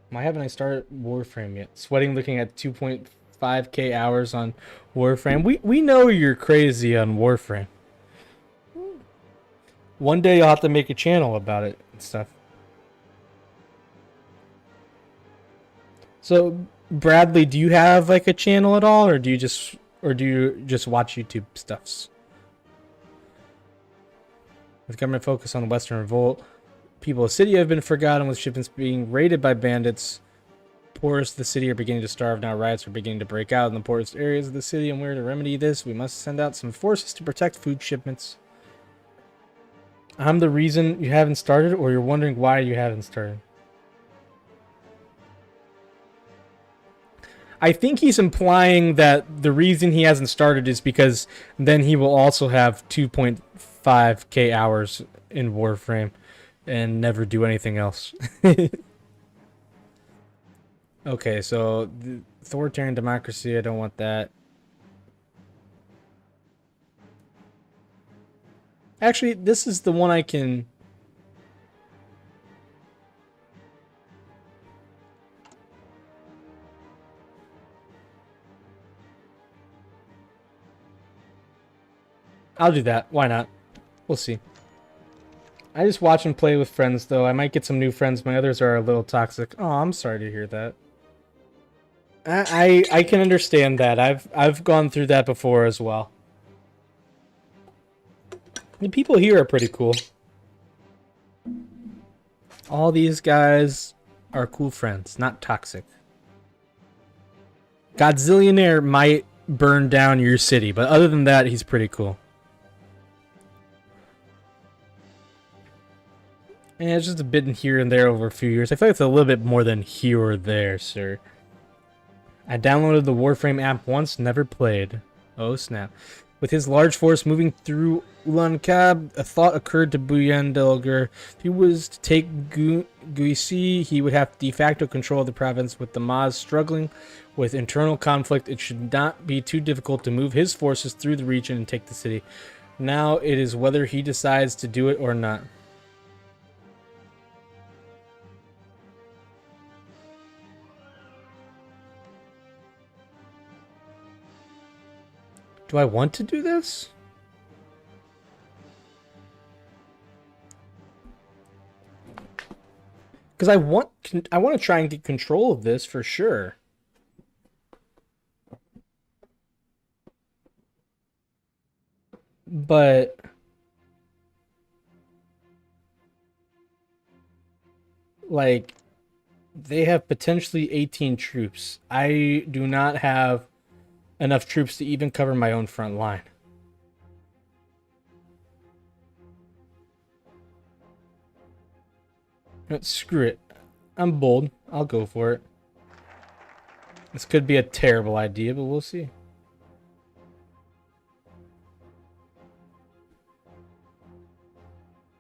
Why haven't I started Warframe yet? Sweating looking at 2.5k hours on Warframe. We know you're crazy on Warframe. One day you'll have to make a channel about it and stuff. So, Bradley, do you have like a channel at all, or do you just watch YouTube stuffs? With government focus on the Western Revolt, people of the city have been forgotten, with shipments being raided by bandits. poorest of the city are beginning to starve. Now riots are beginning to break out in the poorest areas of the city, and where to remedy this, we must send out some forces to protect food shipments. I'm the reason you haven't started, or you're wondering why you haven't started? I think he's implying that the reason he hasn't started is because then he will also have 2.5k hours in Warframe and never do anything else. Okay, so the authoritarian democracy, I don't want that. Actually, this is the one I can... I'll do that. Why not? We'll see. I just watch and play with friends, though. I might get some new friends. My others are a little toxic. Oh, I'm sorry to hear that. I can understand that. I've gone through that before as well. The people here are pretty cool. All these guys are cool friends, not toxic. Godzillionaire might burn down your city, but other than that, he's pretty cool. And it's just a bit here and there over a few years. I feel like it's a little bit more than here or there, sir. I downloaded the Warframe app once, never played. Oh snap. With his large force moving through Ulankab, a thought occurred to Buyandelger. If he was to take Guisi, he would have de facto control of the province. With the Maz struggling with internal conflict, it should not be too difficult to move his forces through the region and take the city. Now it is whether he decides to do it or not. Do I want to do this? Because I want to try and get control of this for sure. But like they have potentially 18 troops. I do not have enough troops to even cover my own front line. Screw it. I'm bold. I'll go for it. This could be a terrible idea, but we'll see.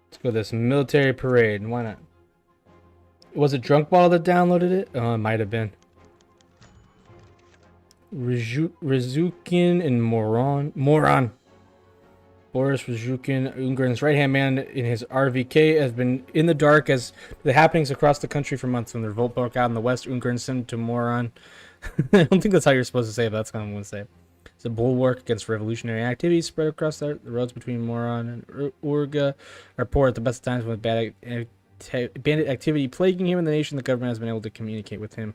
Let's go this military parade. Why not? Was it Drunk Ball that downloaded it? Oh, it might have been. Rizukin and Moron. Boris Rizukin, Unger's right-hand man in his RVK, has been in the dark as the happenings across the country for months. When the revolt broke out in the west, Unger sent to Moron. I don't think that's how you're supposed to say it, but that's kind of what I'm going to say. It's a bulwark against revolutionary activities spread across the roads between Moron and Urga are poor at the best times with bandit activity plaguing him and the nation. The government has been able to communicate with him.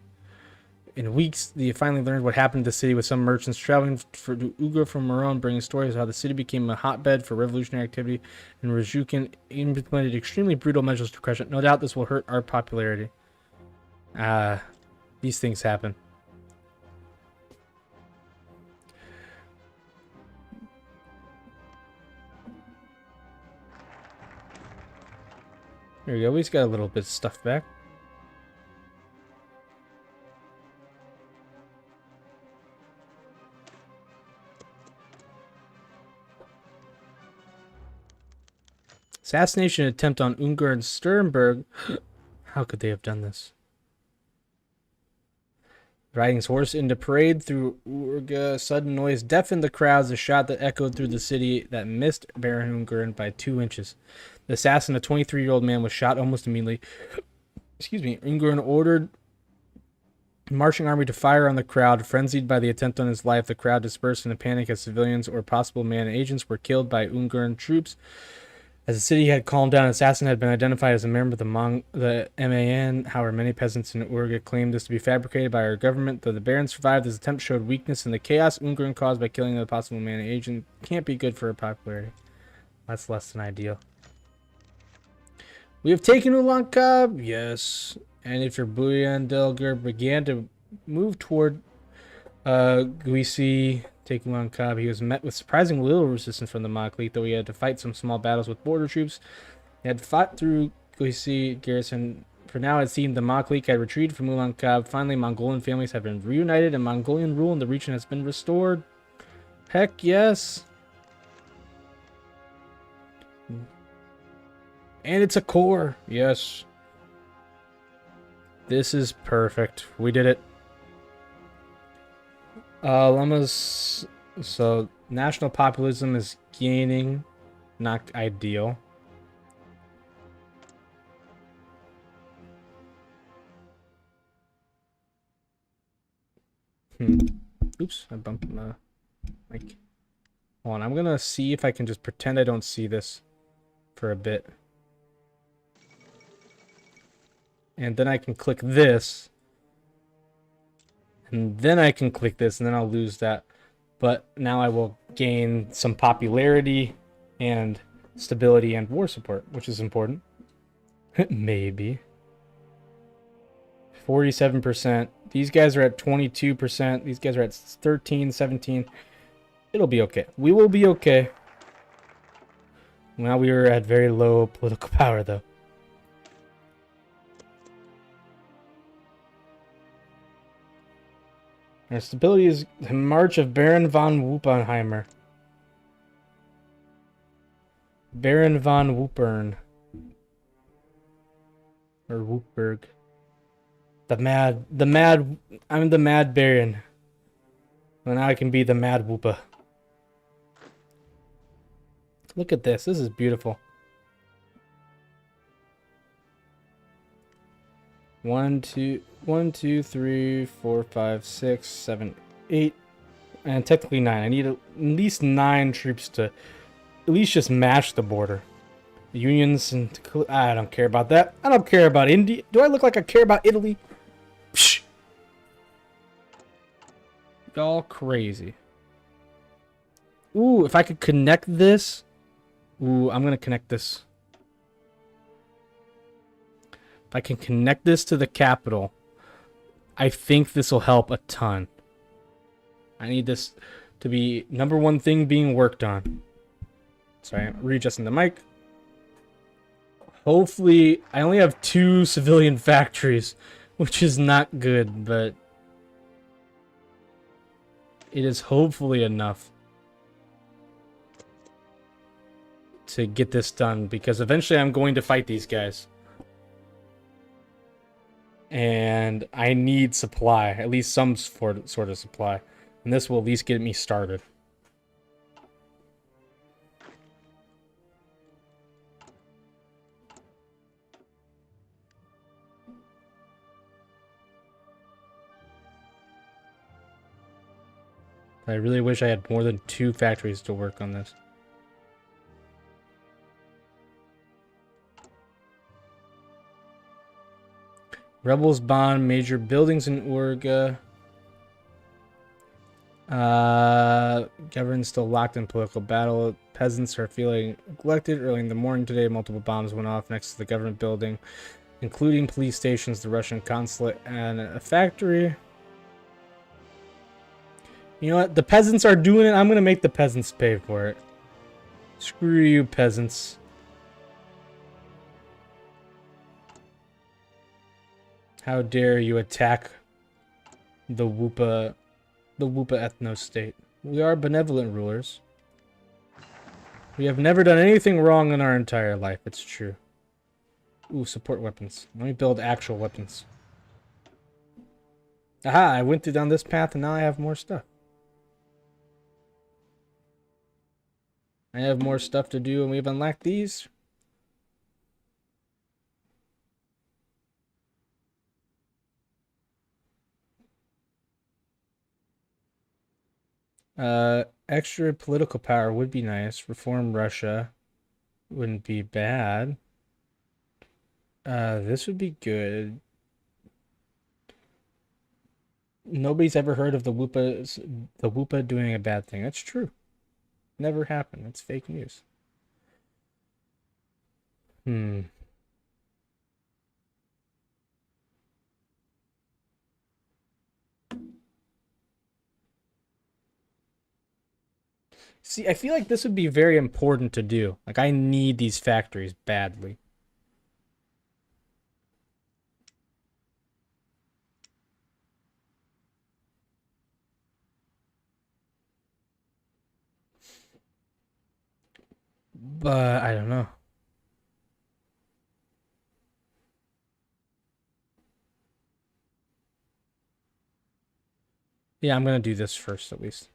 In weeks, they finally learned what happened to the city, with some merchants traveling for Unger from Moron, bringing stories of how the city became a hotbed for revolutionary activity, and Rajukin implemented extremely brutal measures to crush it. No doubt this will hurt our popularity. These things happen. There we go. We just got a little bit of stuff back. Assassination attempt on Unger and Sternberg. How could they have done this? Riding his horse into parade through Urga, sudden noise deafened the crowds. A shot that echoed through the city that missed Baron Unger by 2 inches. The assassin, a 23-year-old man, was shot almost immediately. Excuse me. Unger ordered the marching army to fire on the crowd. Frenzied by the attempt on his life, the crowd dispersed in a panic as civilians or possible man agents were killed by Ungaran troops. As the city had calmed down, an assassin had been identified as a member of the MAN. However, many peasants in Urga claimed this to be fabricated by our government. Though the Baron survived, this attempt showed weakness in the chaos Ungaran caused by killing the possible man agent. Can't be good for a popularity. That's less than ideal. We have taken Ulankab. Yes. And if your Buyandelger began to move toward Guisi, taking on Cobb, he was met with surprisingly little resistance from the Mongol, though he had to fight some small battles with border troops. He had fought through Guisi garrison. For now, it seemed the Mongol had retreated from Ulankab. Finally, Mongolian families have been reunited and Mongolian rule in the region has been restored. Heck yes! And it's a core. Yes. This is perfect. We did it. Llamas. So, national populism is gaining. Not ideal. Oops, I bumped my mic. Hold on, I'm gonna see if I can just pretend I don't see this for a bit. And then I can click this. And then I can click this, and then I'll lose that. But now I will gain some popularity and stability and war support, which is important. Maybe. 47%. These guys are at 22%. These guys are at 13, 17. It'll be okay. We will be okay. Now we are at very low political power, though. Our stability is the march of Baron von Wuppenheimer. Baron von Wupern. Or Wupperg. I'm the Mad Baron. Well, now I can be the Mad Woopa. Look at this. This is beautiful. 1, 2, 3, 4, 5, 6, 7, 8, and technically 9. I need at least 9 troops to at least just match the border. Unions and I don't care about that. I don't care about India. Do I look like I care about Italy? Psh. Y'all crazy. Ooh, if I could connect this. Ooh, I'm gonna connect this. If I can connect this to the capital, I think this will help a ton. I need this to be #1 thing being worked on. Sorry, I'm readjusting the mic. Hopefully, I only have 2 civilian factories, which is not good, but it is hopefully enough to get this done, because eventually I'm going to fight these guys. And I need supply, at least some sort of supply. And this will at least get me started. I really wish I had more than 2 factories to work on this. Rebels bomb major buildings in Urga. Government still locked in political battle. Peasants are feeling neglected. Early in the morning today, multiple bombs went off next to the government building, including police stations, the Russian consulate, and a factory. You know what? The peasants are doing it. I'm going to make the peasants pay for it. Screw you, peasants. How dare you attack the Woopa ethno-state. We are benevolent rulers. We have never done anything wrong in our entire life. It's true. Ooh, support weapons. Let me build actual weapons. Aha, I went down this path and now I have more stuff. I have more stuff to do and we've unlocked these. Extra political power would be nice. Reform Russia wouldn't be bad. This would be good. Nobody's ever heard of the Woopa doing a bad thing. That's true. Never happened. That's fake news. See, I feel like this would be very important to do. Like, I need these factories badly. But I don't know. Yeah, I'm gonna do this first at least.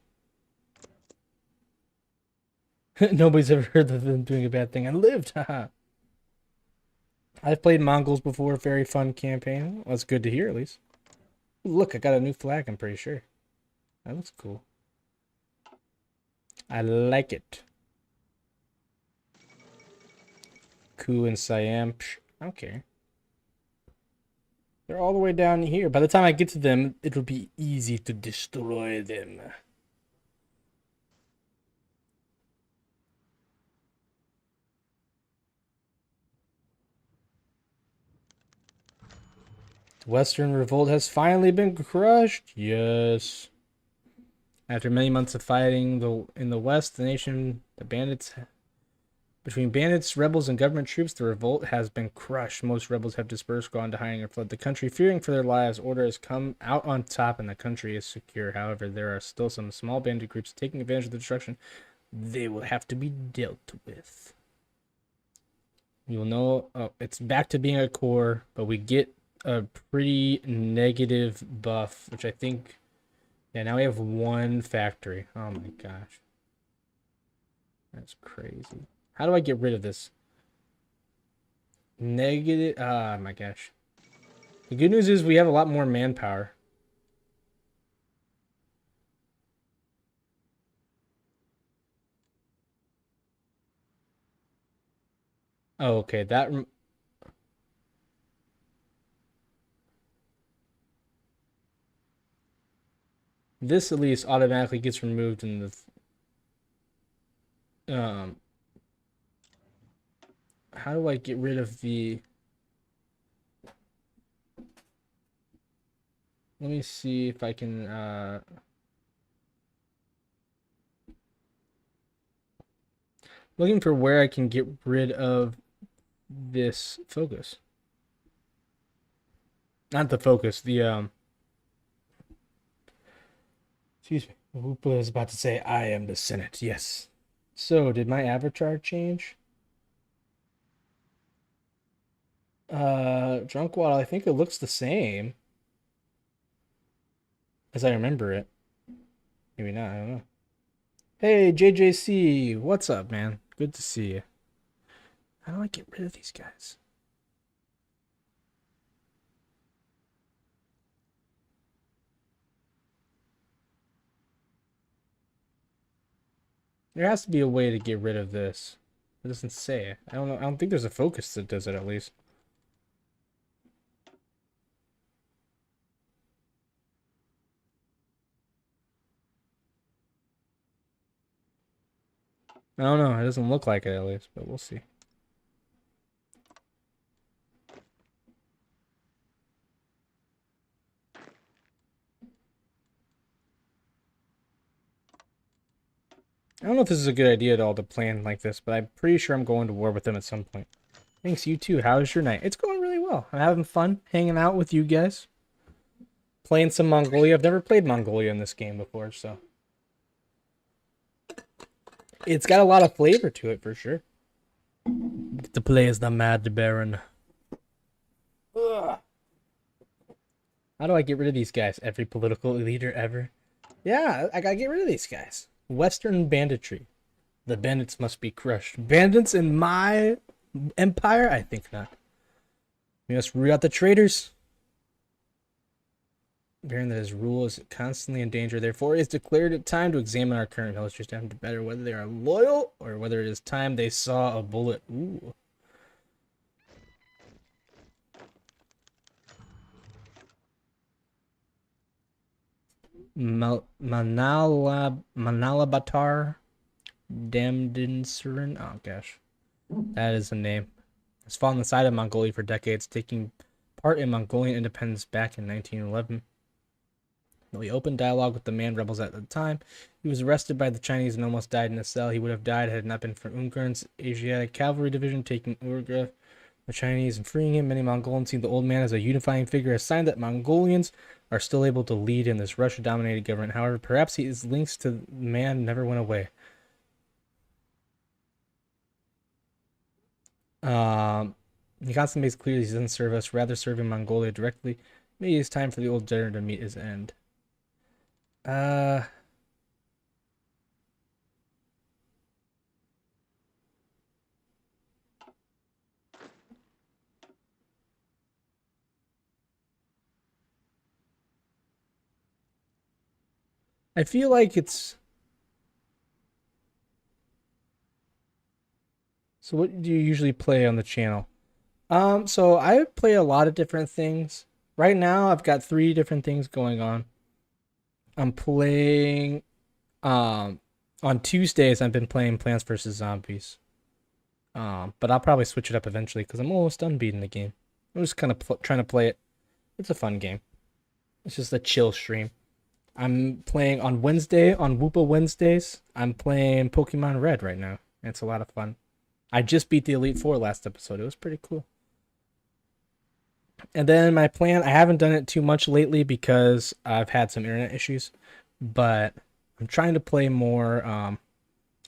Nobody's ever heard of them doing a bad thing. I lived, haha. I've played Mongols before. Very fun campaign. Well, that's good to hear, at least. Look, I got a new flag, I'm pretty sure. That looks cool. I like it. Ku and Siam. Psh, I don't care. They're all the way down here. By the time I get to them, it'll be easy to destroy them. The Western Revolt has finally been crushed. Yes. After many months of fighting in the West, between bandits, rebels, and government troops, the revolt has been crushed. Most rebels have dispersed, gone to hiding, or fled the country, fearing for their lives. Order has come out on top, and the country is secure. However, there are still some small bandit groups taking advantage of the destruction. They will have to be dealt with. You will know. Oh, it's back to being a core, but we get a pretty negative buff, which I think. Yeah, now we have one factory. Oh my gosh. That's crazy. How do I get rid of this? Negative. Ah, my gosh. The good news is we have a lot more manpower. Oh, okay. This at least automatically gets removed in the how do I get rid of the let me see if I can looking for where I can get rid of this focus. Not the focus, the excuse me. Whoopa is about to say I am the Senate. Yes. So, did my avatar change? Drunk Waddle, I think it looks the same as I remember it. Maybe not, I don't know. Hey, JJC, what's up, man? Good to see you. How do I get rid of these guys? There has to be a way to get rid of this. It doesn't say it. I don't know. I don't think there's a focus that does it, at least. I don't know. It doesn't look like it, at least, but we'll see. I don't know if this is a good idea at all to plan like this, but I'm pretty sure I'm going to war with them at some point. Thanks, you too. How's your night? It's going really well. I'm having fun hanging out with you guys. Playing some Mongolia. I've never played Mongolia in this game before, so. It's got a lot of flavor to it, for sure. Get to play as the Mad Baron. Ugh. How do I get rid of these guys? Every political leader ever? Yeah, I gotta get rid of these guys. Western banditry. The bandits must be crushed. Bandits in my empire? I think not. We must root out the traitors. Baron that his rule is constantly in danger, therefore it is declared it time to examine our current villagers to better whether they are loyal or whether it is time they saw a bullet. Ooh. Manalabatar Damdinsurin. Oh gosh, that is a name. Has fought on the side of Mongolia for decades, taking part in Mongolian independence back in 1911. Though he opened dialogue with the Man rebels at the time, he was arrested by the Chinese and almost died in a cell. He would have died had it not been for Unger's Asiatic Cavalry Division taking Unger, the Chinese, and freeing him. Many Mongolians see the old man as a unifying figure, a sign that Mongolians are still able to lead in this Russia-dominated government. However, perhaps his links to the man never went away. He constantly makes clear he doesn't serve us, rather serving Mongolia directly. Maybe it's time for the old general to meet his end. I feel like it's... So what do you usually play on the channel? So I play a lot of different things. Right now, I've got 3 different things going on. I'm playing, on Tuesdays, I've been playing Plants vs. Zombies. But I'll probably switch it up eventually because I'm almost done beating the game. I'm just kind of trying to play it. It's a fun game. It's just a chill stream. I'm playing on Wednesday, on Whoopa Wednesdays. I'm playing Pokemon Red right now. It's a lot of fun. I just beat the Elite Four last episode. It was pretty cool. And then my plan, I haven't done it too much lately because I've had some internet issues, but I'm trying to play more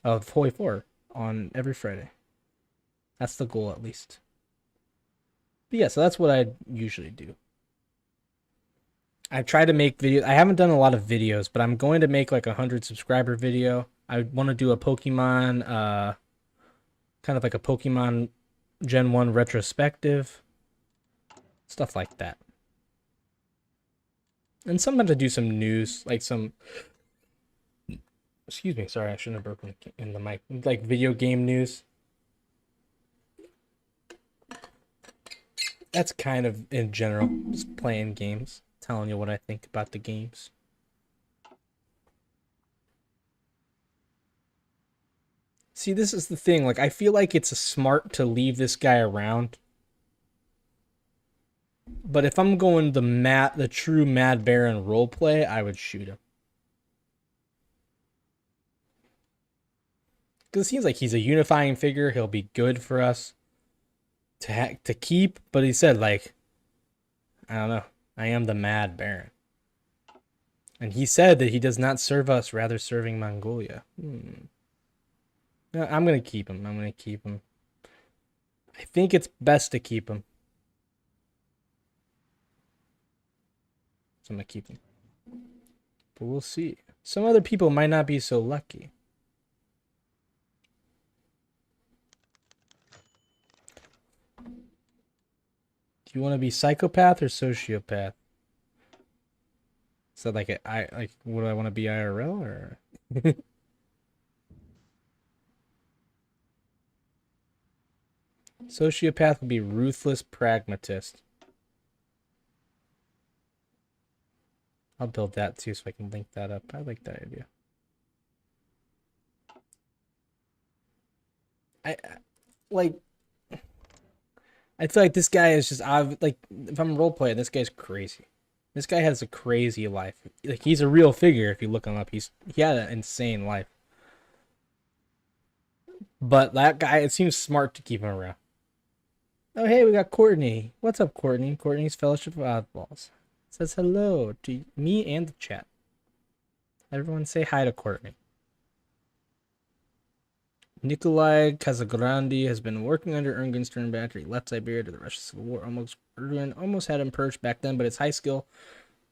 of HOI4 on every Friday. That's the goal, at least. But yeah, so that's what I usually do. I try to make videos. I haven't done a lot of videos, but I'm going to make like a 100 subscriber video. I want to do a Pokemon, kind of like a Pokemon Gen 1 retrospective. Stuff like that. And sometimes I do some news, like some... Excuse me, sorry, I shouldn't have broken in the mic. Like video game news. That's kind of in general, just playing games, telling you what I think about the games. See, this is the thing, like I feel like it's smart to leave this guy around. But if I'm going the true Mad Baron roleplay, I would shoot him. Because it seems like he's a unifying figure. He'll be good for us to keep. But he said, like, I don't know. I am the Mad Baron. And he said that he does not serve us, rather serving Mongolia. No, I'm going to keep him. I think it's best to keep him. So I'm going to keep him. But we'll see. Some other people might not be so lucky. Do you want to be psychopath or sociopath? Is that like would I want to be IRL or? Sociopath would be ruthless pragmatist. I'll build that too so I can link that up. I like that idea. I feel like this guy is just like if I'm role playing, this guy's crazy. This guy has a crazy life. Like he's a real figure if you look him up. He had an insane life. But that guy, it seems smart to keep him around. Oh hey, we got Courtney. What's up, Courtney? Courtney's Fellowship of Oddballs. Says hello to me and the chat. Everyone say hi to Courtney. Nikolai Casagrande has been working under Ungen Sternberg after he left Siberia to the Russian Civil War. Almost had him purged back then, but his high skill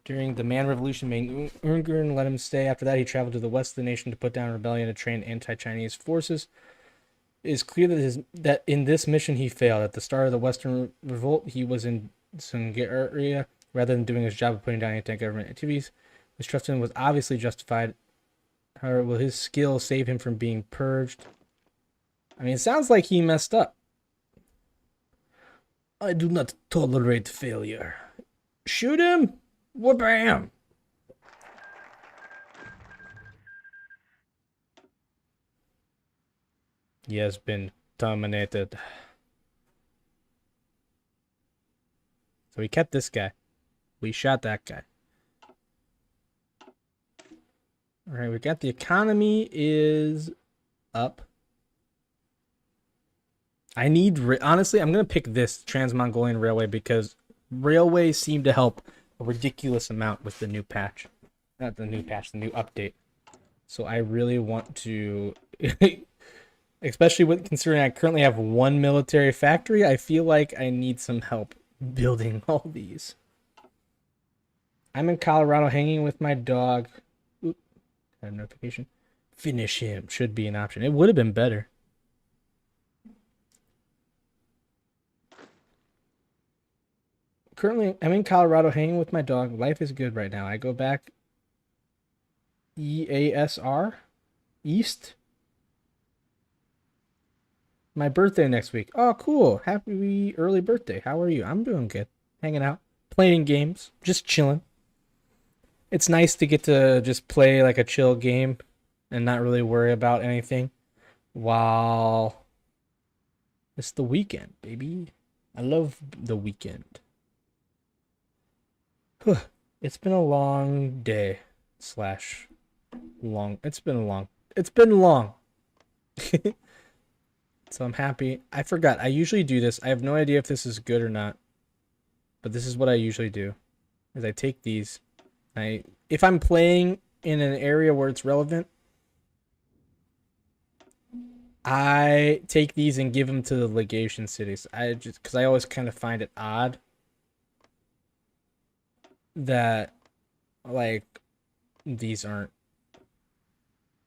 during the Man Revolution made Ungen let him stay. After that, he traveled to the west of the nation to put down a rebellion and train anti-Chinese forces. It is clear that in this mission he failed. At the start of the Western Revolt, he was in Sungaria rather than doing his job of putting down anti-government activities. His trust in him was obviously justified. However, will his skill save him from being purged? I mean, it sounds like he messed up. I do not tolerate failure. Shoot him! Wha-bam! He has been terminated. So we kept this guy. We shot that guy. All right, we got the economy is up. I need, honestly, I'm going to pick this Trans-Mongolian Railway because railways seem to help a ridiculous amount with the new patch. Not the new patch, the new update. So I really want to, especially with considering I currently have one military factory, I feel like I need some help building all these. I'm in Colorado hanging with my dog. Oop, got a notification. Finish him should be an option. It would have been better. Currently, I'm in Colorado hanging with my dog. Life is good right now. I go back EASR East. My birthday next week. Oh, cool. Happy early birthday. How are you? I'm doing good. Hanging out, playing games, just chilling. It's nice to get to just play like a chill game and not really worry about anything while it's the weekend, baby. I love the weekend. It's been a long day slash long. It's been long. It's been long. So I'm happy. I forgot. I usually do this. I have no idea if this is good or not, but this is what I usually do. Is I take these. If I'm playing in an area where it's relevant, I take these and give them to the legation cities. Because I always kind of find it odd that like these aren't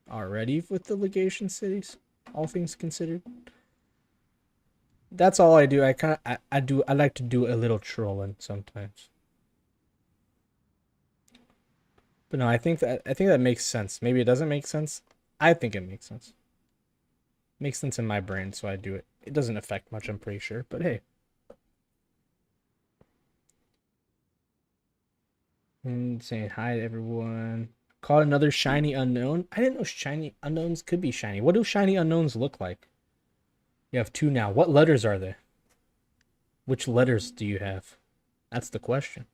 already with the legation cities, all things considered. That's all I do. I like to do a little trolling sometimes. But no, I think that makes sense. Maybe it doesn't make sense. I think it makes sense. Makes sense in my brain, so I do it. It doesn't affect much, I'm pretty sure. But hey. And saying hi to everyone. Caught another shiny unknown. I didn't know shiny unknowns could be shiny. What do shiny unknowns look like? You have two now. What letters are they? Which letters do you have? That's the question.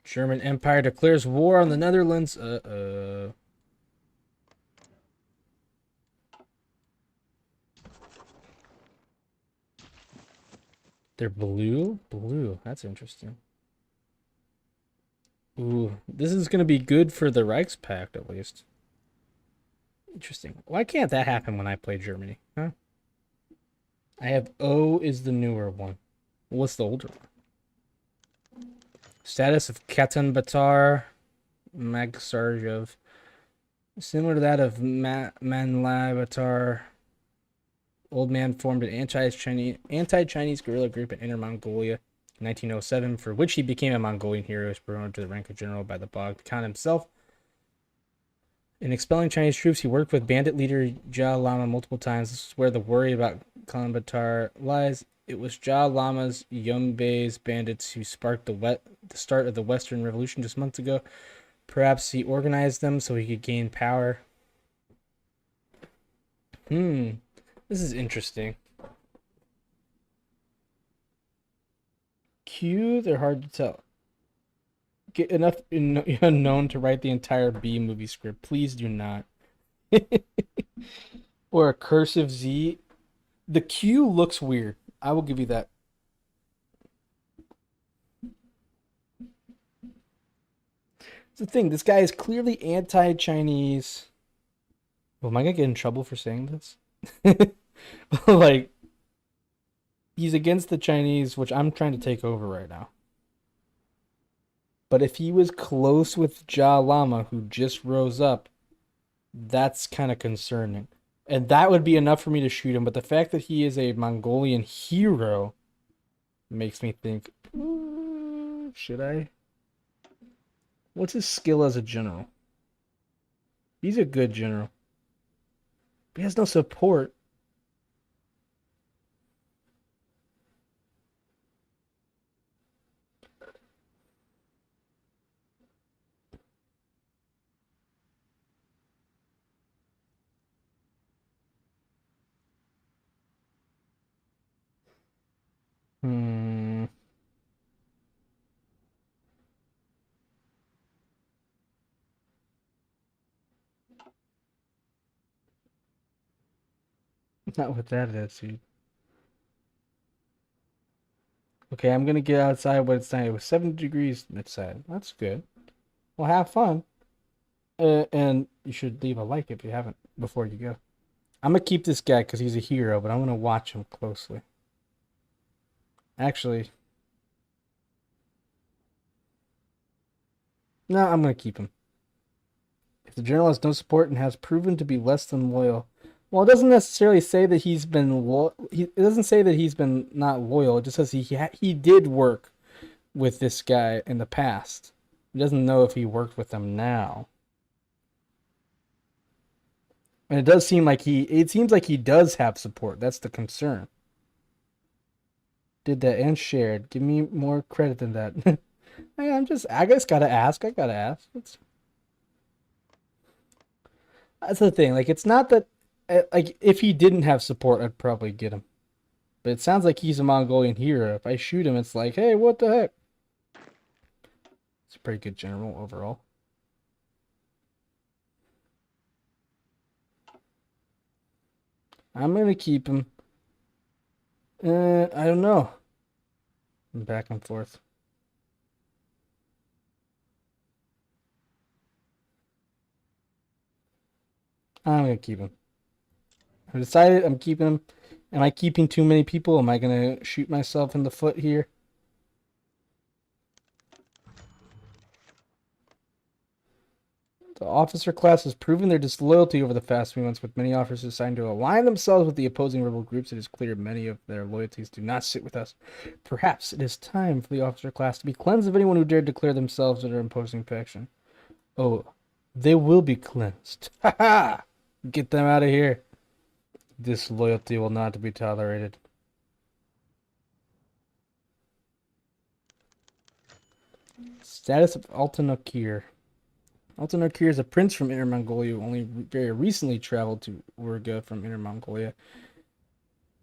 German Empire declares war on the Netherlands. They're blue? Blue. That's interesting. Ooh, this is going to be good for the Reichspact, at least. Interesting. Why can't that happen when I play Germany? Huh? I have O is the newer one. What's the older one? Status of Katan Batar Magsarjov. Similar to that of Manlai Batar. Old man formed an anti-Chinese guerrilla group in Inner Mongolia in 1907, for which he became a Mongolian hero. He was promoted to the rank of general by the Bogd Khan himself. In expelling Chinese troops, he worked with bandit leader Jia Lama multiple times. This is where the worry about Khan Batar lies. It was Jia Lama's Yumbei's bandits who sparked the start of the Western Revolution just months ago. Perhaps he organized them so he could gain power. This is interesting. Q, they're hard to tell. Get enough unknown to write the entire B movie script. Please do not. Or a cursive Z. The Q looks weird. I will give you that. It's the thing. This guy is clearly anti-Chinese. Well, am I gonna get in trouble for saying this? Like, he's against the Chinese, which I'm trying to take over right now. But if he was close with Jia Lama, who just rose up, that's kind of concerning. And that would be enough for me to shoot him. But the fact that he is a Mongolian hero makes me think, should I? What's his skill as a general? He's a good general. But he has no support. Hmm. Not with that attitude. Okay, I'm gonna get outside when it's night. It was 70 degrees outside. That's good. Well, have fun. And you should leave a like if you haven't before you go. I'm gonna keep this guy because he's a hero, but I'm gonna watch him closely. Actually, no, I'm gonna keep him. If the general has no support and has proven to be less than loyal, well, it doesn't necessarily say that he's been it doesn't say that he's been not loyal. It just says he did work with this guy in the past. He doesn't know if he worked with them now. And it seems like he does have support. That's the concern. Did that and shared. Give me more credit than that. I just gotta ask. That's the thing. Like, it's not that, like, if he didn't have support, I'd probably get him. But it sounds like he's a Mongolian hero. If I shoot him, it's like, hey, what the heck? It's a pretty good general overall. I'm gonna keep him. I don't know. I'm back and forth. I'm gonna keep him. I decided I'm keeping him. Am I keeping too many people? Am I gonna shoot myself in the foot here? The officer class has proven their disloyalty over the past few months, with many officers assigned to align themselves with the opposing rebel groups. It is clear many of their loyalties do not sit with us. Perhaps it is time for the officer class to be cleansed of anyone who dared declare themselves under opposing faction. Oh, they will be cleansed. Ha ha! Get them out of here. Disloyalty will not be tolerated. Status of Altanakir. Altanakir is a prince from Inner Mongolia who only very recently traveled to Urga from Inner Mongolia.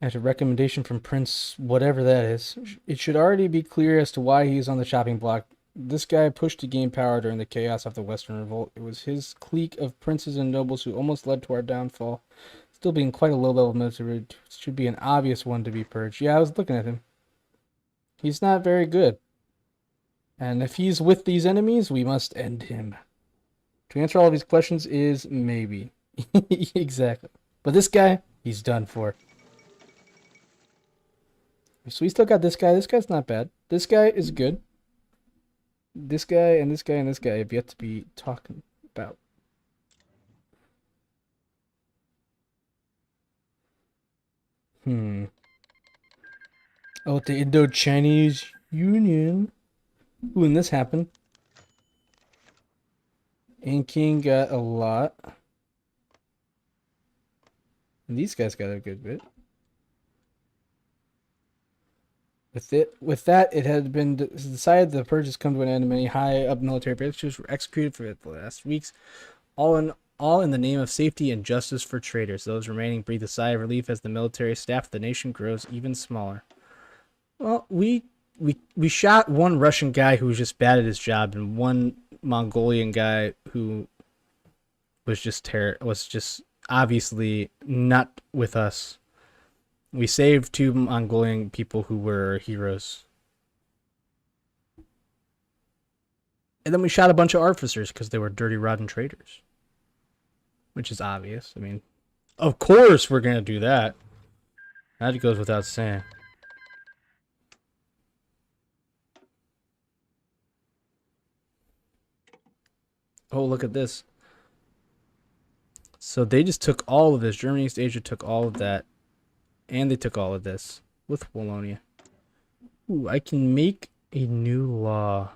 After recommendation from Prince whatever that is, it should already be clear as to why he is on the chopping block. This guy pushed to gain power during the chaos of the Western Revolt. It was his clique of princes and nobles who almost led to our downfall. Still being quite a low-level military, should be an obvious one to be purged. Yeah, I was looking at him. He's not very good. And if he's with these enemies, we must end him. To answer all of these questions is maybe. Exactly. But this guy, he's done for. So we still got this guy. This guy's not bad. This guy is good. This guy and this guy and this guy have yet to be talking about. Oh, the Indo-Chinese Union. When this happened. And King got a lot. And these guys got a good bit. With that, it had been decided the purge has come to an end, and many high-up military officials were executed for the last weeks, all in the name of safety and justice for traitors. Those remaining breathe a sigh of relief as the military staff of the nation grows even smaller. Well, we shot one Russian guy who was just bad at his job, and one Mongolian guy who was just obviously not with us. We saved two Mongolian people who were heroes. And then we shot a bunch of officers because they were dirty, rotten traitors. Which is obvious. I mean, of course we're going to do that. That goes without saying. Oh, look at this. So they just took all of this. Germany, East Asia took all of that. And they took all of this with Wallonia. Ooh, I can make a new law.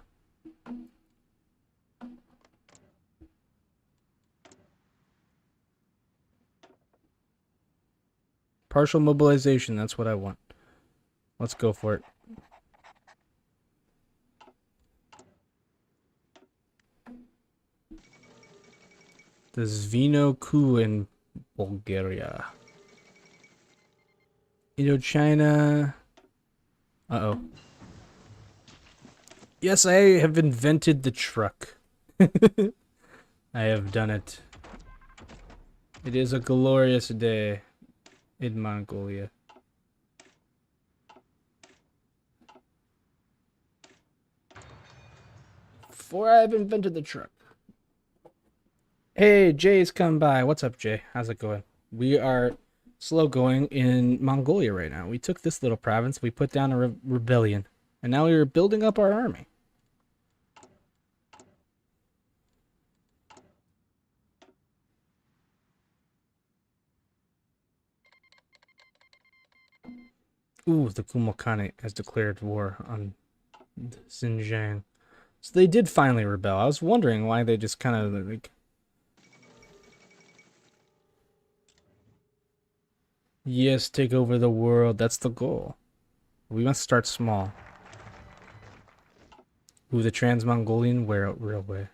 Partial mobilization, that's what I want. Let's go for it. The Zvino coup in Bulgaria. Indochina. Uh-oh. Yes, I have invented the truck. I have done it. It is a glorious day. in Mongolia. Before I've invented the truck. Hey, Jay's come by. What's up, Jay? How's it going? We are slow going in Mongolia right now. We took this little province, we put down a rebellion, and now we're building up our army. Ooh, the Kumokhane has declared war on Xinjiang. So they did finally rebel. I was wondering why they just kind of like... Yes, take over the world. That's the goal. We must start small. Ooh, the Trans-Mongolian Railway.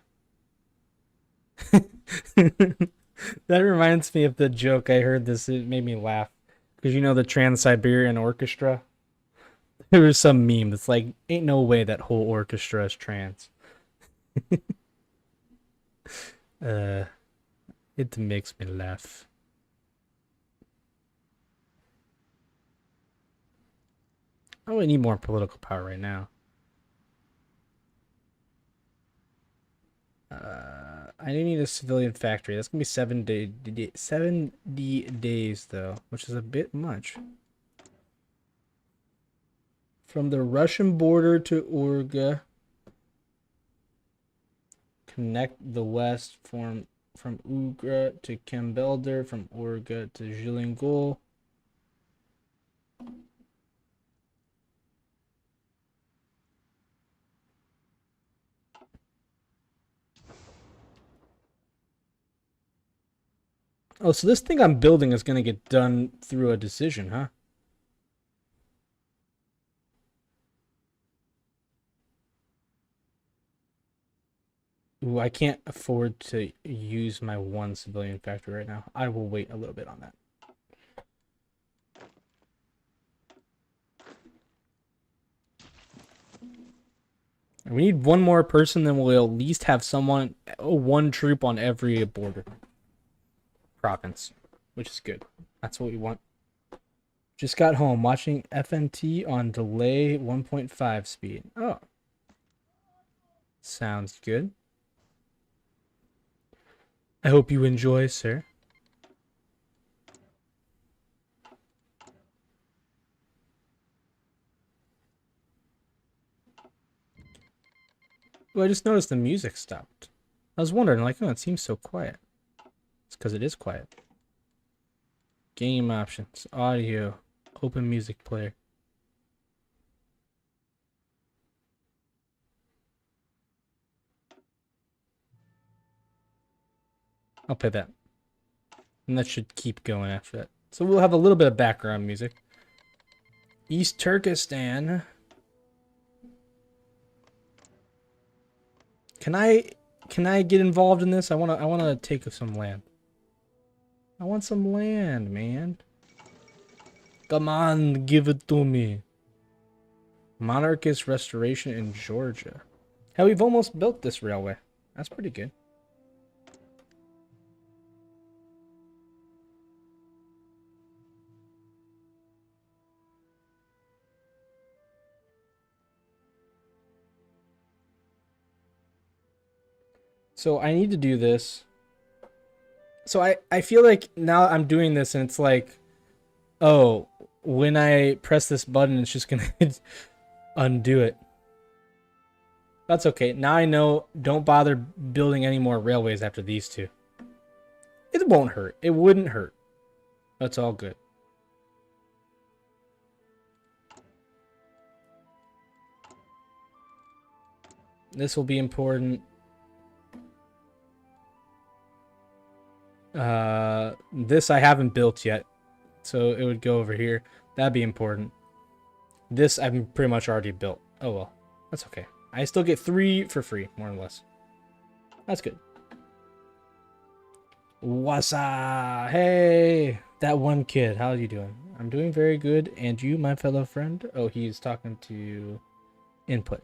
That reminds me of the joke I heard this. It made me laugh. Because you know the Trans-Siberian Orchestra? There was some meme that's like, ain't no way that whole orchestra is trans. It makes me laugh. Oh, I need more political power right now. I need a civilian factory. That's gonna be 70 days though, which is a bit much. From the Russian border to Urga, connect the west from Unger to Kembelder, from Urga to Zhilingol. Oh, so this thing I'm building is going to get done through a decision, huh? Ooh, I can't afford to use my one civilian factory right now. I will wait a little bit on that. We need one more person, then we'll at least have one troop on every border province, which is good. That's what we want. Just got home watching FNT on delay 1.5 speed. Oh. Sounds good. I hope you enjoy, sir. Well, I just noticed the music stopped. I was wondering, like, oh, it seems so quiet. It's because it is quiet. Game options, audio, open music player. I'll play that. And that should keep going after that. So we'll have a little bit of background music. East Turkestan. Can I get involved in this? I wanna take some land. I want some land, man. Come on, give it to me. Monarchist restoration in Georgia. Hell, we've almost built this railway. That's pretty good. So I need to do this. So I feel like now I'm doing this and it's like, oh, when I press this button, it's just gonna undo it. That's okay. Now I know, don't bother building any more railways after these two. It won't hurt. It wouldn't hurt. That's all good. This will be important. This I haven't built yet, so it would go over here. That'd be important. This I've pretty much already built. Oh well, that's okay. I still get 3 for free, more or less. That's good. Wassa! Hey! That one kid, how are you doing? I'm doing very good, and you, my fellow friend? Oh, he's talking to input.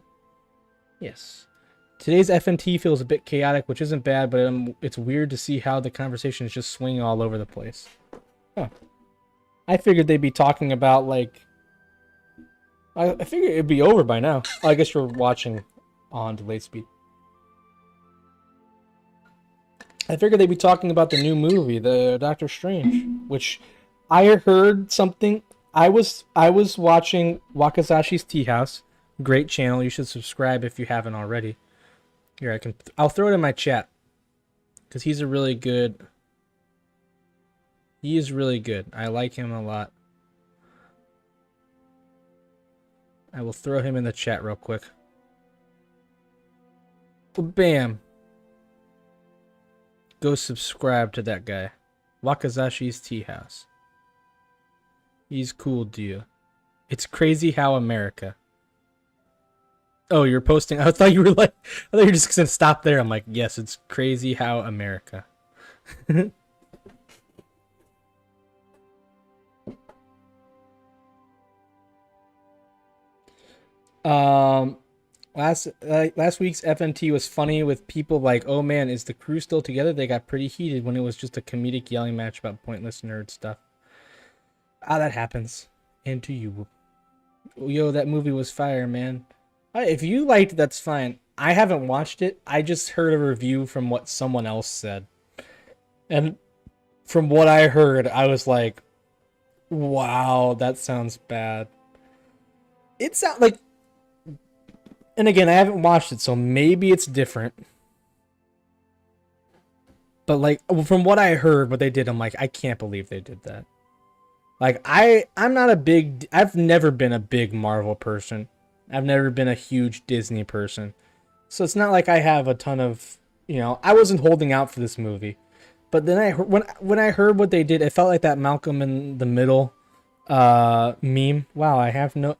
Yes. Today's FNT feels a bit chaotic, which isn't bad, but it's weird to see how the conversation is just swinging all over the place. Oh. I figured they'd be talking about like. I figured it'd be over by now. Oh, I guess you're watching on delayed speed. I figured they'd be talking about the new movie, the Doctor Strange, which I heard something. I was watching Wakazashi's Tea House, great channel. You should subscribe if you haven't already. Here I'll throw it in my chat because he's a really good. He is really good. I like him a lot. I will throw him in the chat real quick. Bam. Go subscribe to that guy. Wakazashi's Tea House. He's cool, dude. It's crazy how America. Oh, you're posting. I thought you were like, I thought you were just gonna stop there. I'm like, yes, it's crazy how America. Last week's FNT was funny with people like, oh man, is the crew still together? They got pretty heated when it was just a comedic yelling match about pointless nerd stuff. Ah, that happens. And to you. Yo, that movie was fire, man. If you liked it, that's fine. I haven't watched it. I just heard a review from what someone else said. And from what I heard, I was like, wow, that sounds bad. It sounds like... And again, I haven't watched it, so maybe it's different. But like, from what I heard, what they did, I'm like, I can't believe they did that. Like, I'm not a big... I've never been a big Marvel person. I've never been a huge Disney person. So it's not like I have a ton of... You know, I wasn't holding out for this movie. But then when I heard what they did, it felt like that Malcolm in the Middle meme. Wow, I have no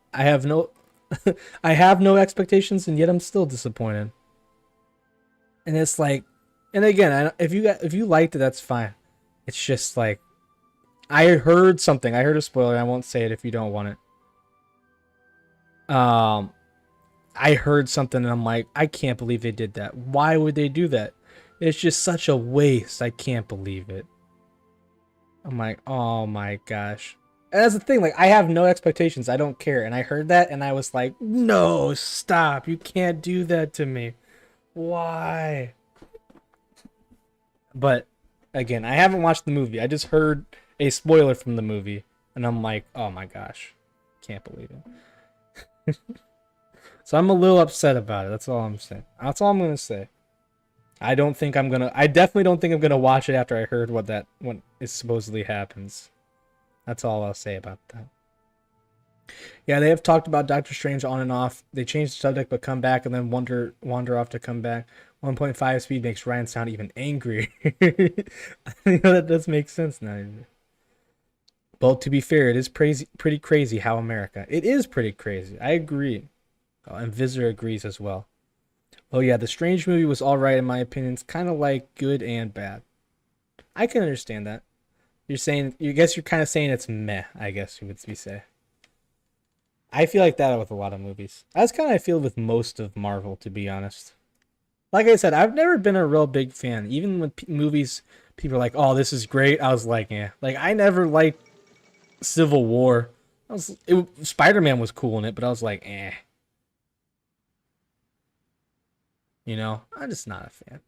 I have no expectations, and yet I'm still disappointed. And it's like, and again, if you liked it, that's fine. It's just like, I heard something. I heard a spoiler. I won't say it if you don't want it. I heard something, and I'm like, I can't believe they did that. Why would they do that? It's just such a waste. I can't believe it. I'm like, oh my gosh. And that's the thing, like, I have no expectations. I don't care. And I heard that, and I was like, no, stop. You can't do that to me. Why? But, again, I haven't watched the movie. I just heard a spoiler from the movie, and I'm like, oh my gosh. Can't believe it. So I'm a little upset about it. That's all I'm saying. That's all I'm going to say. I definitely don't think I'm going to watch it after I heard what is supposedly happens. That's all I'll say about that. Yeah, they have talked about Doctor Strange on and off. They change the subject but come back and then wander off to come back. 1.5 speed makes Ryan sound even angry. That does make sense now. But to be fair, it is pretty crazy how America. It is pretty crazy. I agree. Oh, and Visitor agrees as well. Oh yeah, the Strange movie was alright in my opinion. It's kind of like good and bad. I can understand that. I guess you're kind of saying it's meh, I guess you would say. I feel like that with a lot of movies. That's kind of how I feel with most of Marvel, to be honest. Like I said, I've never been a real big fan. Even when movies, people are like, oh, this is great. I was like, eh. Like, I never liked Civil War. Spider-Man was cool in it, but I was like, eh. You know, I'm just not a fan.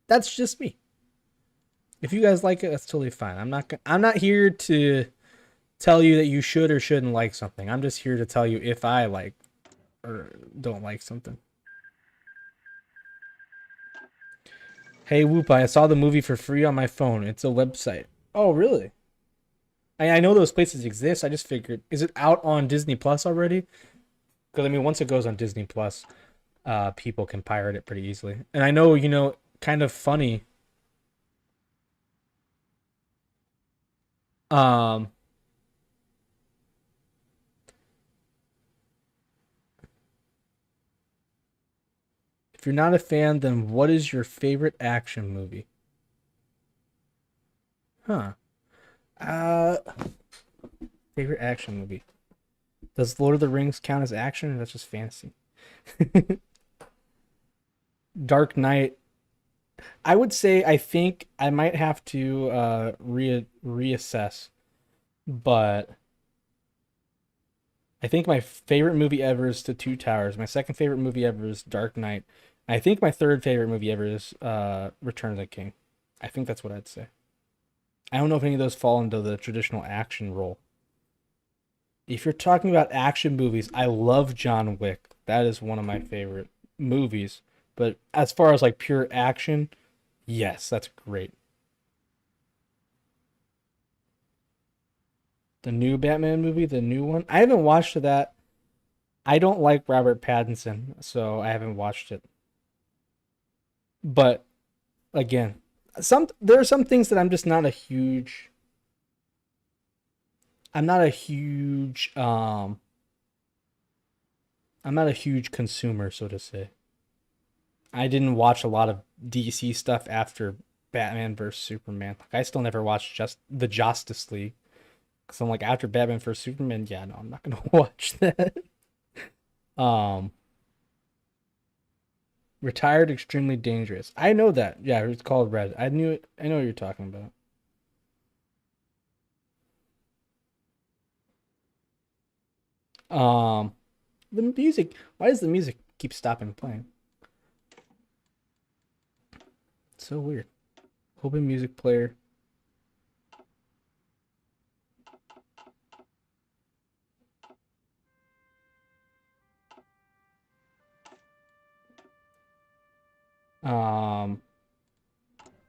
That's just me. If you guys like it, that's totally fine. I'm not here to tell you that you should or shouldn't like something. I'm just here to tell you if I like or don't like something. Hey Whoop, I saw the movie for free on my phone. It's a website. Oh, really? I know those places exist. I just figured, is it out on Disney Plus already? Because I mean, once it goes on Disney Plus, people can pirate it pretty easily. And I know, kind of funny. If you're not a fan, then what is your favorite action movie? Huh. Favorite action movie. Does Lord of the Rings count as action, or that's just fantasy? Dark Knight. I would say I think I might have to reassess. But I think my favorite movie ever is The Two Towers. My second favorite movie ever is Dark Knight. I think my third favorite movie ever is Return of the King. I think that's what I'd say. I don't know if any of those fall into the traditional action role. If you're talking about action movies, I love John Wick. That is one of my favorite movies. But as far as like pure action, yes, that's great. The new Batman movie, the new one, I haven't watched that. I don't like Robert Pattinson, so I haven't watched it. But again, there are some things that I'm not a huge I'm not a huge consumer, so to say. I didn't watch a lot of DC stuff after Batman vs Superman. Like I still never watched just the Justice League. Cause I'm like after Batman vs Superman, yeah, no, I'm not gonna watch that. Um, Retired Extremely Dangerous. I know that. Yeah, it's called Red. I knew it. I know what you're talking about. Um, the music. Why does the music keep stopping playing? It's so weird. Open music player. Um,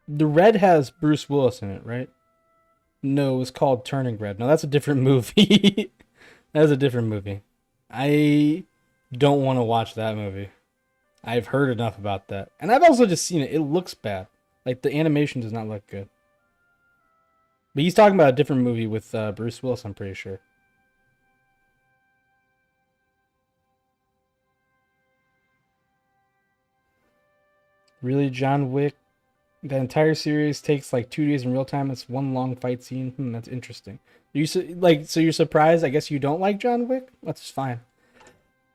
the Red has Bruce Willis in it, right? No, it was called Turning Red. No, that's a different movie. That's a different movie. I don't want to watch that movie. I've heard enough about that. And I've also just seen it. It looks bad. Like the animation does not look good. But he's talking about a different movie with Bruce Willis, I'm pretty sure. Really, John Wick? The entire series takes like 2 days in real time. It's one long fight scene. That's interesting. So you're surprised? I guess you don't like John Wick. That's fine.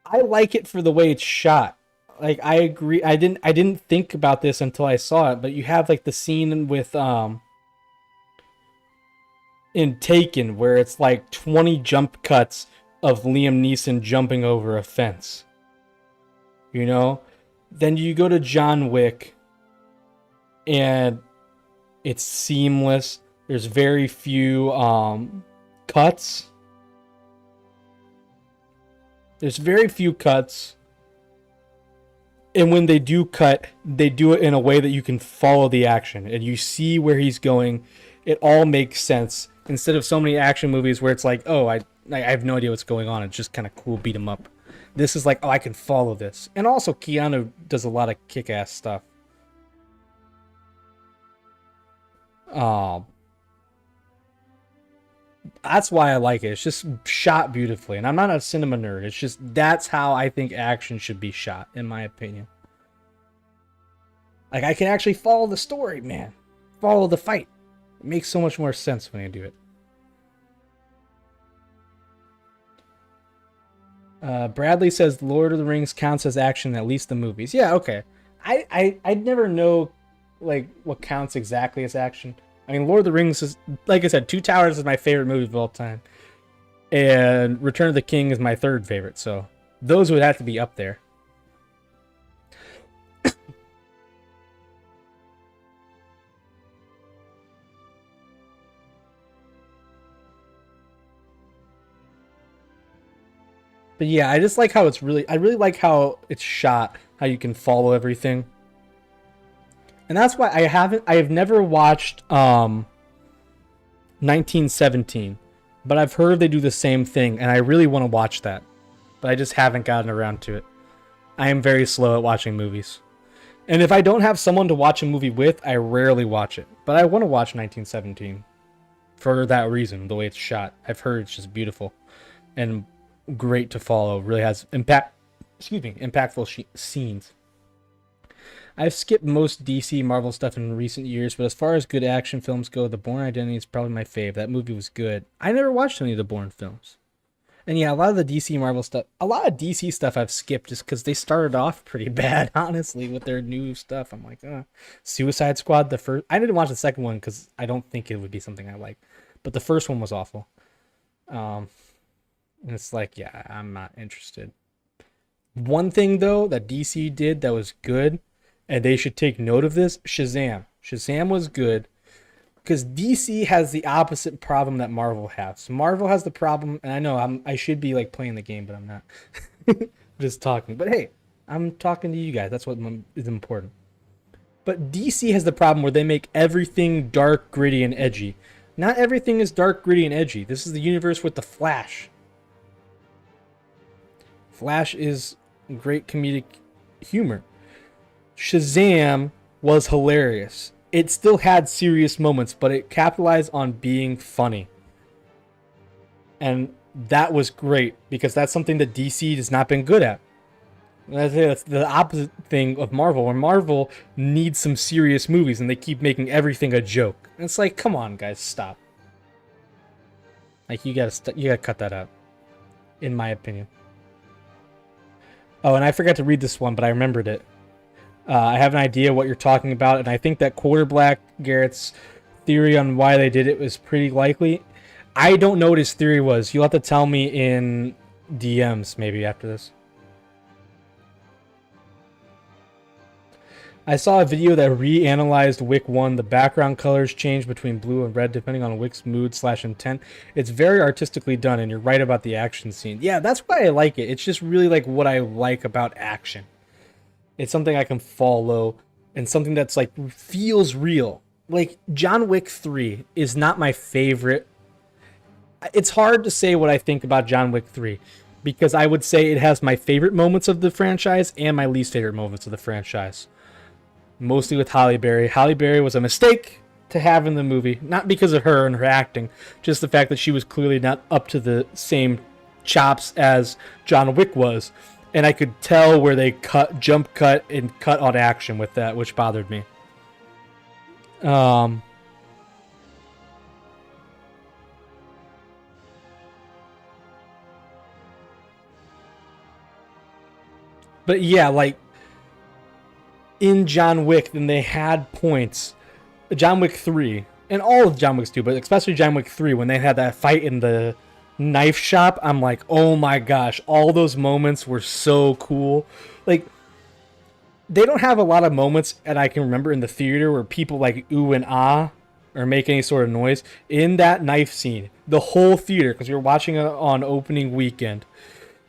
I like it for the way it's shot. Like I agree. I didn't think about this until I saw it. But you have like the scene with in Taken where it's like 20 jump cuts of Liam Neeson jumping over a fence. You know? Then you go to John Wick and it's seamless. There's very few cuts. There's very few cuts. And when they do cut, they do it in a way that you can follow the action and you see where he's going. It all makes sense instead of so many action movies where it's like, oh, I have no idea what's going on. It's just kind of cool, beat 'em up. This is like, oh, I can follow this. And also, Keanu does a lot of kick-ass stuff. Um, that's why I like it. It's just shot beautifully. And I'm not a cinema nerd. It's just that's how I think action should be shot, in my opinion. Like, I can actually follow the story, man. Follow the fight. It makes so much more sense when I do it. Bradley says Lord of the Rings counts as action, at least the movies. Yeah, okay. I'd never know like what counts exactly as action. I mean, Lord of the Rings is, like I said, Two Towers is my favorite movie of all time, and Return of the King is my third favorite. So those would have to be up there. But yeah, I just like how I really like how it's shot, how you can follow everything. And that's why I have never watched 1917, but I've heard they do the same thing and I really want to watch that. But I just haven't gotten around to it. I am very slow at watching movies. And if I don't have someone to watch a movie with, I rarely watch it. But I want to watch 1917 for that reason, the way it's shot. I've heard it's just beautiful and great to follow. Really has impactful scenes. I've skipped most DC Marvel stuff in recent years, but as far as good action films go, The Bourne Identity is probably my fave. That movie was good. I never watched any of the Bourne films. And yeah, a lot of the DC Marvel stuff, a lot of DC stuff I've skipped just because they started off pretty bad, honestly, with their new stuff. I'm like, Suicide Squad, the first. I didn't watch the second one because I don't think it would be something I like. But the first one was awful. And it's like, yeah, I'm not interested. One thing though that DC did that was good, and they should take note of this: Shazam. Shazam was good because DC has the opposite problem that Marvel has. Marvel has the problem, and I know I should be like playing the game, but I'm not. Just talking. But hey, I'm talking to you guys. That's what is important. But DC has the problem where they make everything dark, gritty, and edgy. Not everything is dark, gritty, and edgy. This is the universe with the Flash. Flash is great comedic humor. Shazam was hilarious. It still had serious moments, but it capitalized on being funny. And that was great because that's something that DC has not been good at. That's the opposite thing of Marvel, where Marvel needs some serious movies and they keep making everything a joke. And it's like, come on, guys, stop. Like, you gotta cut that out, in my opinion. Oh, and I forgot to read this one, but I remembered it. I have an idea what you're talking about, and I think that Quarterblack Garrett's theory on why they did it was pretty likely. I don't know what his theory was. You'll have to tell me in DMs maybe after this. I saw a video that reanalyzed Wick 1. The background colors change between blue and red depending on Wick's mood/intent. It's very artistically done, and you're right about the action scene. Yeah, that's why I like it. It's just really like what I like about action. It's something I can follow and something that's like feels real. Like John Wick 3 is not my favorite. It's hard to say what I think about John Wick 3 because I would say it has my favorite moments of the franchise and my least favorite moments of the franchise. Mostly with Halle Berry. Halle Berry was a mistake to have in the movie, not because of her and her acting, just the fact that she was clearly not up to the same chops as John Wick was. And I could tell where they jump cut and cut on action with that, which bothered me. But yeah, like in John Wick, then they had points. John Wick 3, and all of John Wick's 2, but especially John Wick 3, when they had that fight in the knife shop, I'm like, oh my gosh, all those moments were so cool. Like, they don't have a lot of moments, and I can remember in the theater where people like ooh and ah or make any sort of noise. In that knife scene, the whole theater, because we were watching it on opening weekend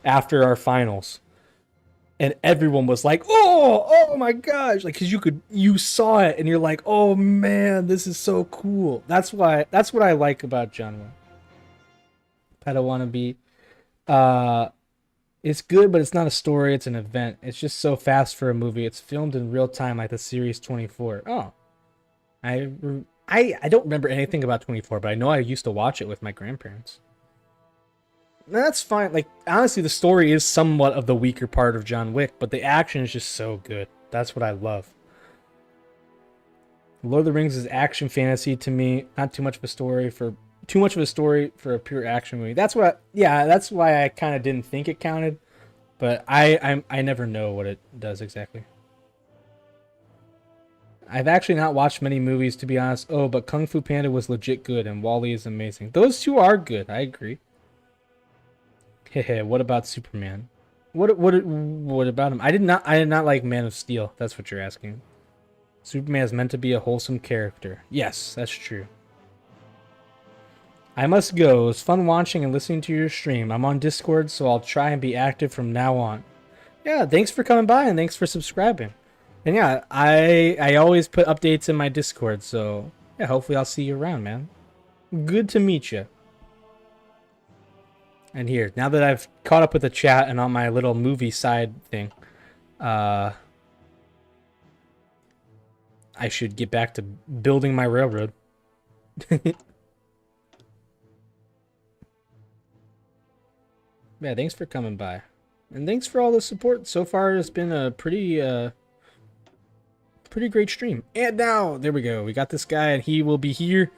after our finals, and everyone was like, oh my gosh, like, because you saw it and you're like, oh man, this is so cool. That's what I like about John Wick. Padawannabe. It's good, but it's not a story, it's an event. It's just so fast for a movie. It's filmed in real time like the series 24. Oh. I don't remember anything about 24, but I know I used to watch it with my grandparents. That's fine. Like, honestly, the story is somewhat of the weaker part of John Wick, but the action is just so good. That's what I love. Lord of the Rings is action fantasy to me. Not too much of a story for a pure action movie. That's why I kind of didn't think it counted, but I never know what it does exactly. I've actually not watched many movies, to be honest. Oh, but Kung Fu Panda was legit good, and WALL-E is amazing. Those two are good. I agree. Hehe. What about Superman? What about him? I did not like Man of Steel. That's what you're asking. Superman is meant to be a wholesome character. Yes, that's true. I must go. It was fun watching and listening to your stream. I'm on Discord, so I'll try and be active from now on. Yeah, thanks for coming by and thanks for subscribing. And yeah, I always put updates in my Discord, so yeah, hopefully I'll see you around, man. Good to meet you. And here, now that I've caught up with the chat and on my little movie side thing, I should get back to building my railroad. Yeah, thanks for coming by. And thanks for all the support. So far, it's been a pretty great stream. And now, there we go. We got this guy, and he will be here.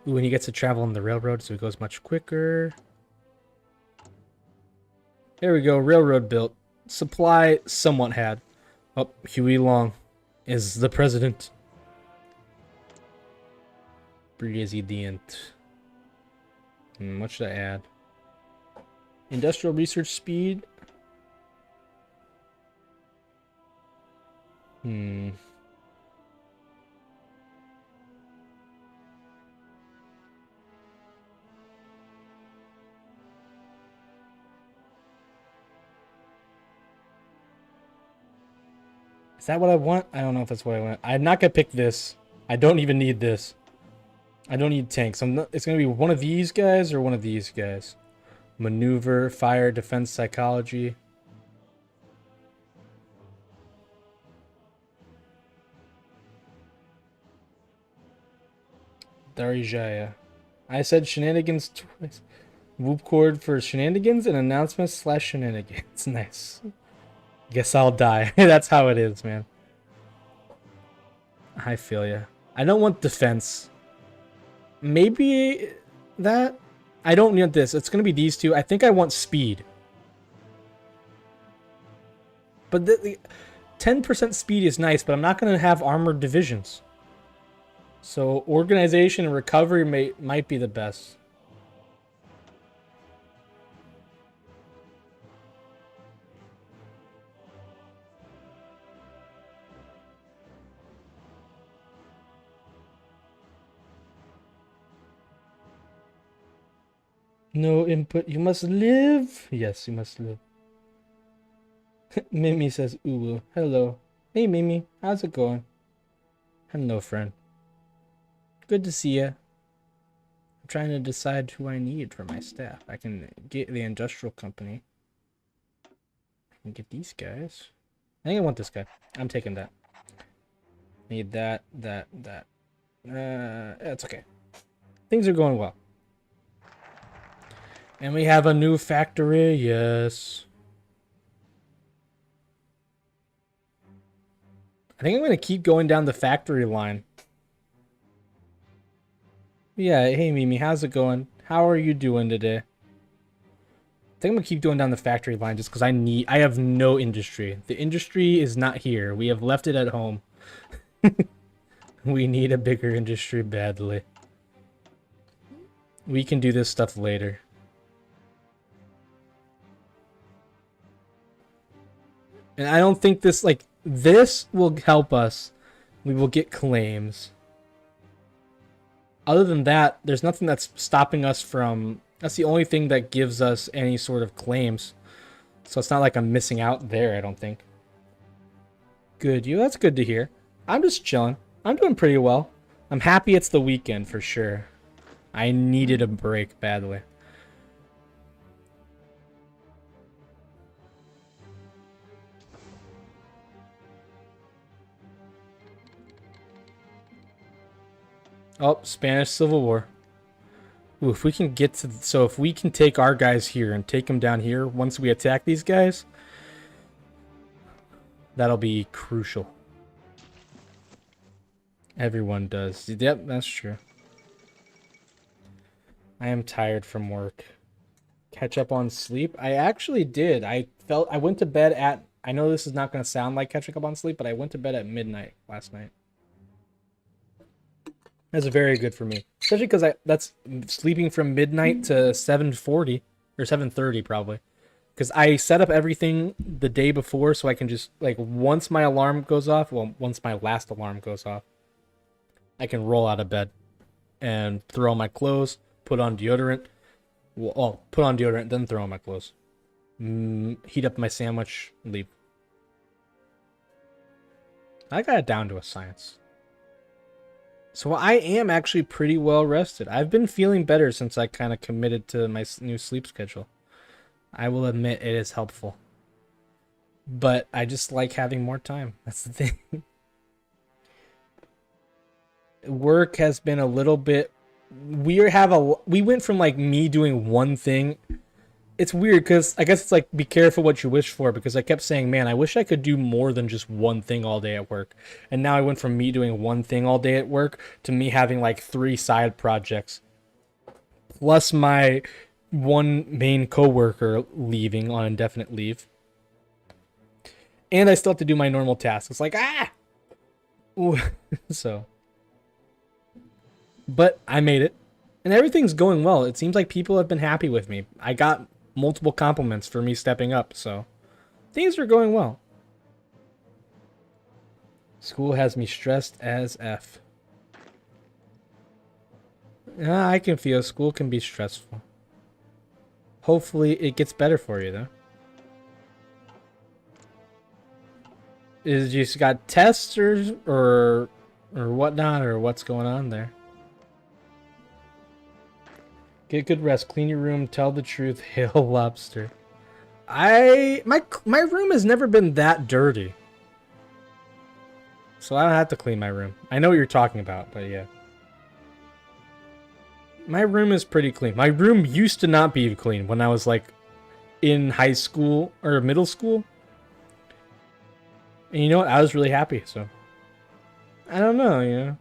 Ooh, and he gets to travel on the railroad, so it goes much quicker. There we go. Railroad built. Supply somewhat had. Oh, Huey Long is the president. President. What should I add? Industrial research speed. Is that what I want? I don't know if that's what I want. I'm not gonna pick this. I don't even need this. I don't need tanks. It's gonna be one of these guys or one of these guys. Maneuver, fire, defense, psychology. Darijaya. I said shenanigans twice. Whoop cord for shenanigans and announcements / shenanigans. Nice. Guess I'll die. That's how it is, man. I feel ya. I don't want defense. Maybe that. I don't want this. It's gonna be these two. I think I want speed. But the 10% speed is nice, but I'm not gonna have armored divisions. So organization and recovery might be the best. No input. You must live. Yes, you must live. Mimi says, ooh, hello. Hey, Mimi. How's it going? Hello, friend. Good to see ya. I'm trying to decide who I need for my staff. I can get the industrial company. I can get these guys. I think I want this guy. I'm taking that. Need that. It's okay. Things are going well. And we have a new factory, yes. I think I'm going to keep going down the factory line. Yeah, hey Mimi, how's it going? How are you doing today? I think I'm going to keep going down the factory line just because I have no industry. The industry is not here. We have left it at home. We need a bigger industry badly. We can do this stuff later. And I don't think this will help us. We will get claims. Other than that, there's nothing that's stopping us from... That's the only thing that gives us any sort of claims. So it's not like I'm missing out there, I don't think. Good, that's good to hear. I'm just chilling. I'm doing pretty well. I'm happy it's the weekend for sure. I needed a break badly. Oh, Spanish Civil War. Ooh, if we can get to... So if we can take our guys here and take them down here once we attack these guys, that'll be crucial. Everyone does. Yep, that's true. I am tired from work. Catch up on sleep? I actually did. I went to bed at... I know this is not going to sound like catching up on sleep, but I went to bed at midnight last night. That's very good for me, especially because that's sleeping from midnight to 7:40 or 7:30 probably, because I set up everything the day before so I can just once my alarm goes off, once my last alarm goes off, I can roll out of bed and throw on my clothes, put on deodorant, put on deodorant, then throw on my clothes, heat up my sandwich, leave. I got it down to a science. So I am actually pretty well rested. I've been feeling better since I kind of committed to my new sleep schedule. I will admit it is helpful. But I just like having more time. That's the thing. Work has been a little bit... We went from me doing one thing... It's weird because I guess it's be careful what you wish for, because I kept saying, man, I wish I could do more than just one thing all day at work. And now I went from me doing one thing all day at work to me having 3 side projects. Plus my one main coworker leaving on indefinite leave. And I still have to do my normal tasks. It's Ooh. So. But I made it. And everything's going well. It seems like people have been happy with me. I got multiple compliments for me stepping up, so things are going well. School has me stressed as F. Yeah, I can feel school can be stressful. Hopefully it gets better for you, though. Is you just got tests or whatnot, or what's going on there? Get good rest, clean your room, tell the truth, hail lobster. My room has never been that dirty. So I don't have to clean my room. I know what you're talking about, but yeah. My room is pretty clean. My room used to not be clean when I was like in high school or middle school. And you know what? I was really happy, so I don't know, you know.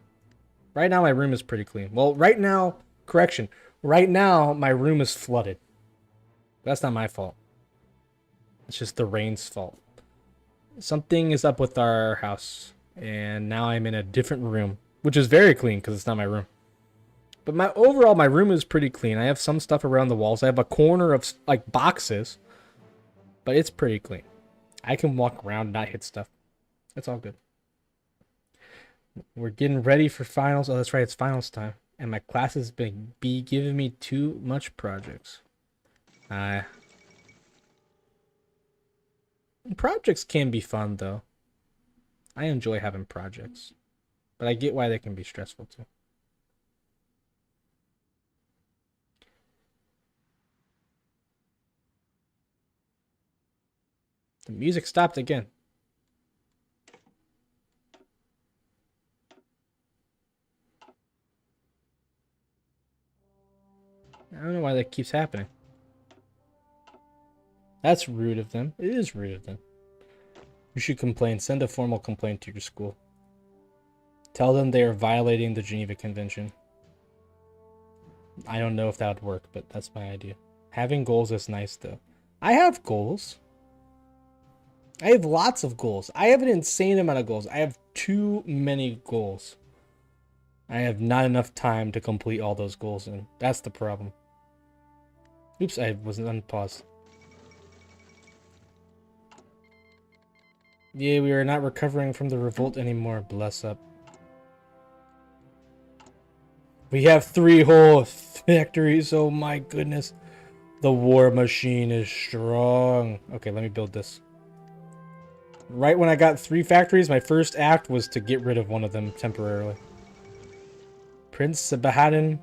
Right now my room is pretty clean. Well, right now, correction. Right now my room is flooded. That's not my fault. It's just the rain's fault. Something is up with our house, and now I'm in a different room, which is very clean because it's not my room. But my room is pretty clean. I have some stuff around the walls. I have a corner of like boxes, but it's pretty clean. I can walk around and not hit stuff. It's all good. We're getting ready for finals. Oh, that's right. It's finals time. And my class has been giving me too much projects. Projects can be fun, though. I enjoy having projects. But I get why they can be stressful, too. The music stopped again. I don't know why that keeps happening. That's rude of them. It is rude of them. You should complain. Send a formal complaint to your school. Tell them they are violating the Geneva Convention. I don't know if that would work, but that's my idea. Having goals is nice, though. I have goals. I have lots of goals. I have an insane amount of goals. I have too many goals. I have not enough time to complete all those goals, and that's the problem. Oops, I wasn't unpaused. Yeah, we are not recovering from the revolt anymore. Bless up. We have 3 whole factories. Oh my goodness. The war machine is strong. Okay, let me build this. Right when I got 3 factories, my first act was to get rid of one of them temporarily. Prince Sabahaddin.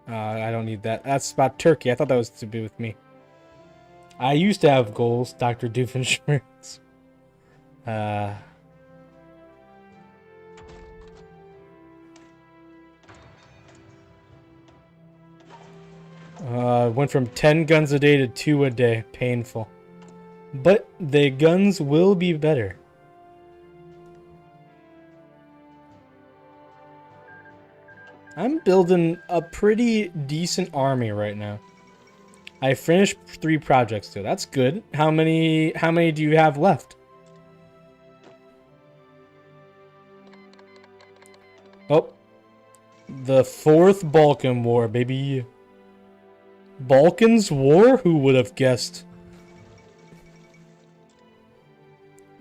I don't need that. That's about Turkey. I thought that was to be with me. I used to have goals, Dr. Doofenshmirtz. Went from 10 guns a day to 2 a day. Painful. But the guns will be better. I'm building a pretty decent army right now. I finished 3 projects too. That's good. How many do you have left? Oh. The 4th Balkan War, baby. Balkans War? Who would have guessed?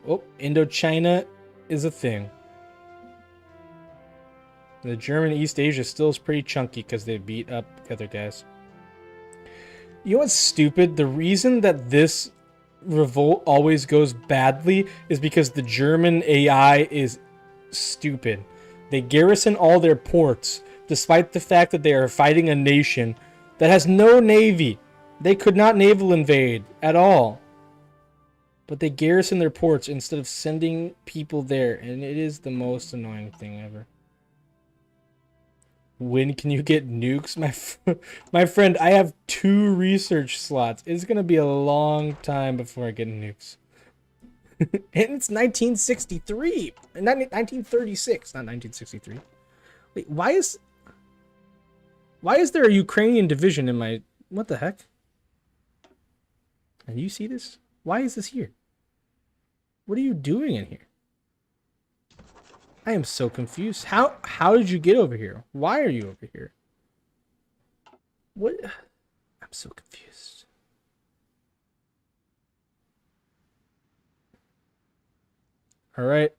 Oh, Indochina is a thing. The German East Asia still is pretty chunky because they beat up other guys. You know what's stupid? The reason that this revolt always goes badly is because the German AI is stupid. They garrison all their ports, despite the fact that they are fighting a nation that has no navy. They could not naval invade at all. But they garrison their ports instead of sending people there, and it is the most annoying thing ever. When can you get nukes? My friend, I have 2 research slots. It's going to be a long time before I get nukes. And it's 1963. 1936, not 1963. Wait, why is there a Ukrainian division in my... What the heck? Can you see this? Why is this here? What are you doing in here? I am so confused. How did you get over here? Why are you over here? What? I'm so confused. All right.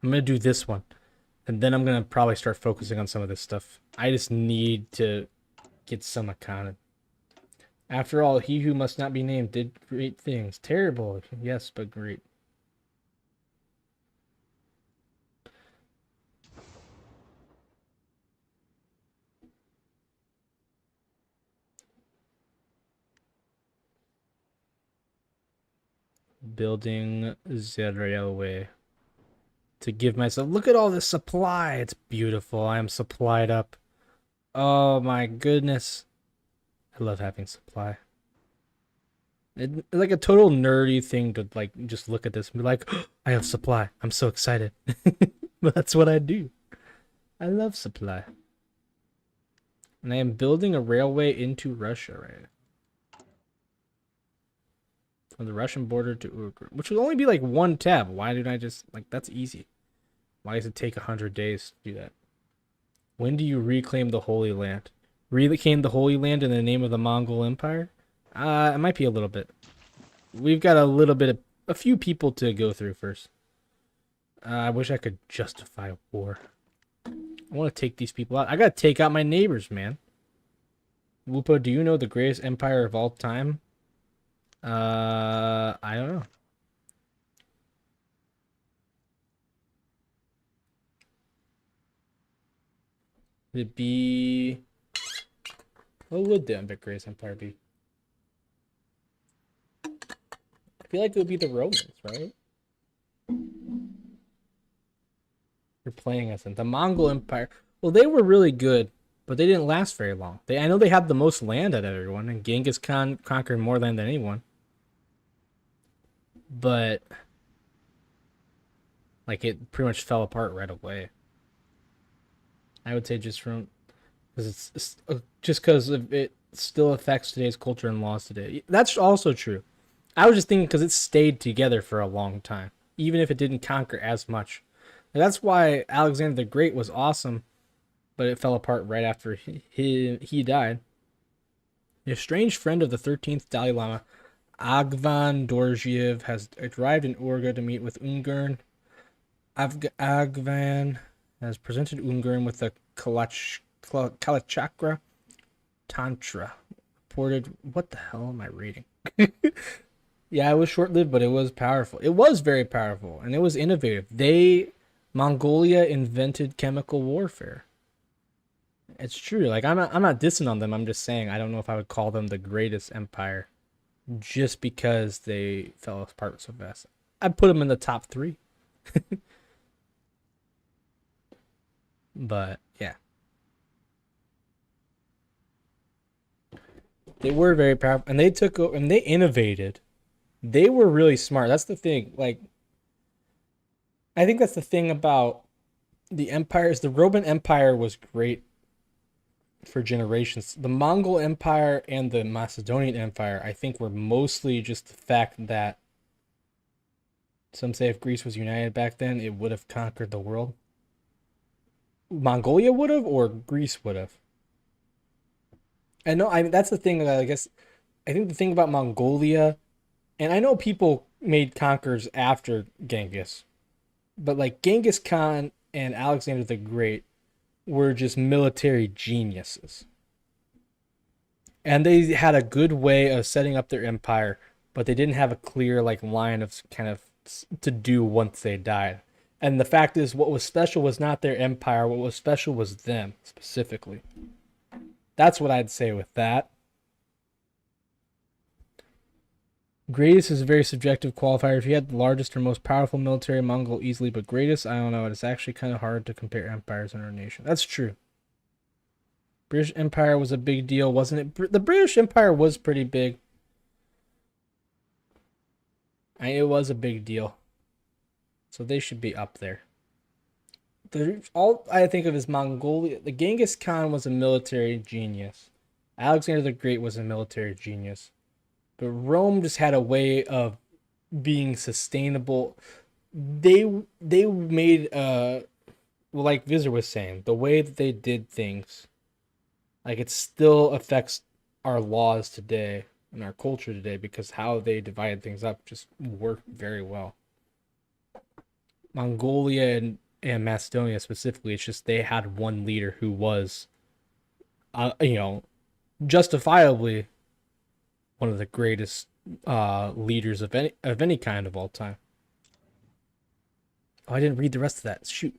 I'm going to do this one. And then I'm going to probably start focusing on some of this stuff. I just need to get some accounted. After all, he who must not be named did great things. Terrible, yes, but great. Building the railway. To give myself... Look at all this supply. It's beautiful. I am supplied up. Oh my goodness. I love having supply. It's like a total nerdy thing to like just look at this and be like, oh, I have supply. I'm so excited. But that's what I do. I love supply. And I am building a railway into Russia right from the Russian border to Unger, which would only be like one tab. Why didn't I just like that's easy? Why does it take 100 days to do that? When do you reclaim the Holy Land? Reclaim the Holy Land in the name of the Mongol Empire? It might be a little bit. We've got a little bit of a few people to go through first. I wish I could justify war. I want to take these people out. I gotta take out my neighbors, man. Lupo, do you know the greatest empire of all time? I don't know. It'd be... What would the greatest empire be? I feel like it would be the Romans, right? You're playing us in the Mongol Empire. Well, they were really good, but they didn't last very long. I know they had the most land out of everyone, and Genghis Khan conquered more land than anyone. But like it pretty much fell apart right away. I would say just from because it's just because it still affects today's culture and laws today. That's also true. I was just thinking because it stayed together for a long time, even if it didn't conquer as much. And that's why Alexander the Great was awesome, but it fell apart right after he died. A estranged friend of the 13th Dalai Lama, Agvan Dorjiev, has arrived in Urga to meet with Unger. Agvan has presented Unger with the Kalachakra Tantra. Reported, what the hell am I reading? Yeah, it was short-lived, but it was powerful. It was very powerful, and it was innovative. Mongolia invented chemical warfare. It's true. Like I'm not dissing on them. I'm just saying I don't know if I would call them the greatest empire just because they fell apart so fast. I'd put them in the top 3. But yeah. They were very powerful and they took and they innovated. They were really smart. That's the thing. Like I think that's the thing about the empires. The Roman Empire was great for generations. The Mongol Empire and the Macedonian Empire, I think, were mostly just the fact that some say if Greece was united back then, it would have conquered the world. Mongolia would have, or Greece would have. And no, I mean that's the thing that I guess I think the thing about Mongolia, and I know people made conquerors after Genghis, but like Genghis Khan and Alexander the Great were just military geniuses. And they had a good way of setting up their empire, but they didn't have a clear like line of kind of to do once they died. And the fact is what was special was not their empire, what was special was them specifically. That's what I'd say with that. Greatest is a very subjective qualifier. If you had the largest or most powerful military, Mongol easily, but greatest, I don't know. It's actually kind of hard to compare empires in our nation. That's true. British Empire was a big deal, wasn't it? The British Empire was pretty big. It was a big deal. So they should be up there. All I think of is Mongolia. The Genghis Khan was a military genius. Alexander the Great was a military genius. But Rome just had a way of being sustainable. they made well, like Vizir was saying, the way that they did things, like it still affects our laws today and our culture today because how they divided things up just worked very well. Mongolia and Macedonia specifically, it's just they had one leader who was, you know, justifiably one of the greatest leaders of any kind of all time. Oh, I didn't read the rest of that. Shoot.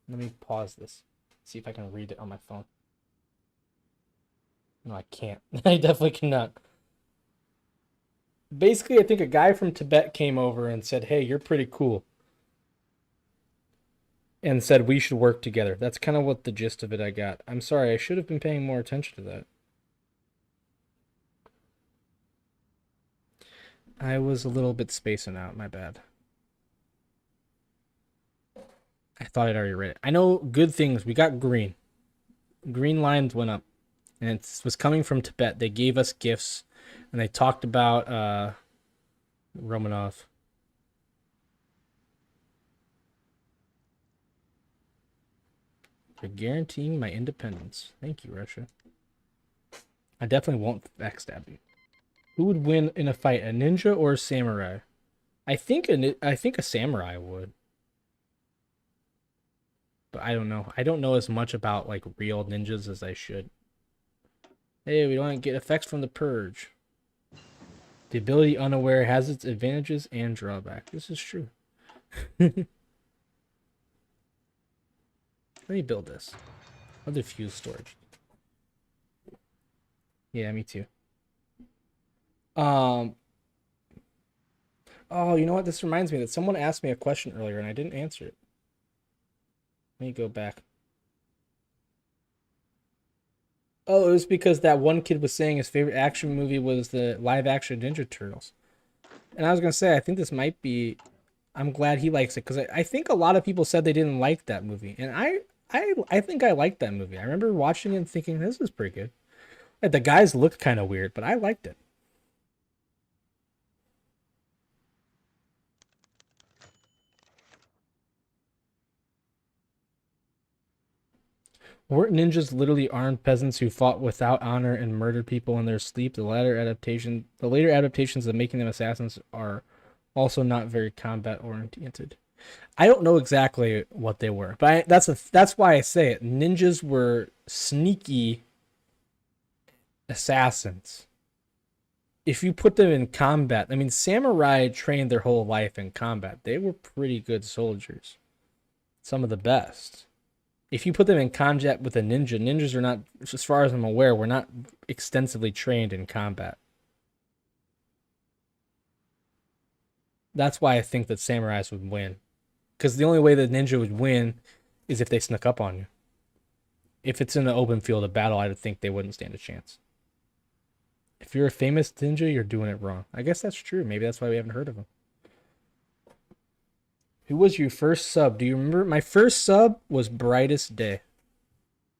Let me pause this. See if I can read it on my phone. No, I can't. I definitely cannot. Basically, I think a guy from Tibet came over and said, "Hey, you're pretty cool." And said we should work together. That's kind of what the gist of it I got. I'm sorry, I should have been paying more attention to that. I was a little bit spacing out, my bad. I thought I'd already read it. I know good things. We got green. Green lines went up. And it was coming from Tibet. They gave us gifts. And they talked about Romanov. You're guaranteeing my independence. Thank you, Russia. I definitely won't backstab you. Who would win in a fight, a ninja or a samurai? I think a samurai would. But I don't know. I don't know as much about like real ninjas as I should. Hey, we don't get effects from the purge. The ability unaware has its advantages and drawbacks. This is true. Let me build this. Other fuse storage. Yeah, me too. Oh, you know what? This reminds me that someone asked me a question earlier and I didn't answer it. Let me go back. Oh, it was because that one kid was saying his favorite action movie was the live action Ninja Turtles. And I was going to say, I think this might be... I'm glad he likes it because I think a lot of people said they didn't like that movie. And I think I liked that movie. I remember watching it and thinking, this is pretty good. Like, the guys looked kind of weird, but I liked it. Weren't ninjas literally armed peasants who fought without honor and murdered people in their sleep? The later adaptations of making them assassins are also not very combat oriented. I don't know exactly what they were, but that's why I say it. Ninjas were sneaky assassins. If you put them in combat, I mean, samurai trained their whole life in combat. They were pretty good soldiers, some of the best. If you put them in combat with a ninja, ninjas are not, as far as I'm aware, were not extensively trained in combat. That's why I think that samurais would win. Because the only way the ninja would win is if they snuck up on you. If it's in the open field of battle, I would think they wouldn't stand a chance. If you're a famous ninja, you're doing it wrong. I guess that's true. Maybe that's why we haven't heard of him. Who was your first sub? Do you remember? My first sub was Brightest Day.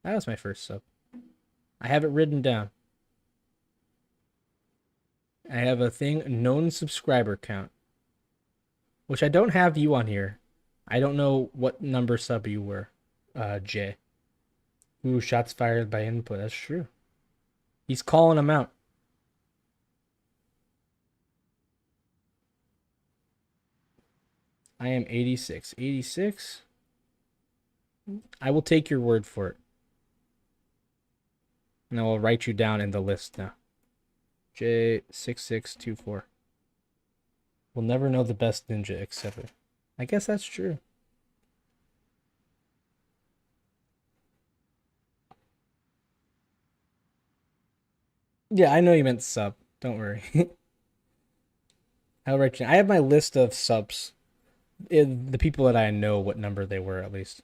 That was my first sub. I have it written down. I have a thing, known subscriber count. Which I don't have you on here. I don't know what number sub you were, Jay. Ooh, shots fired by input. That's true. He's calling them out. I am 86. 86? I will take your word for it. And I will write you down in the list now. J6624. We'll never know the best ninja, etc. I guess that's true. Yeah, I know you meant sub. Don't worry. I'll write you. I have my list of subs. The people that I know what number they were at least.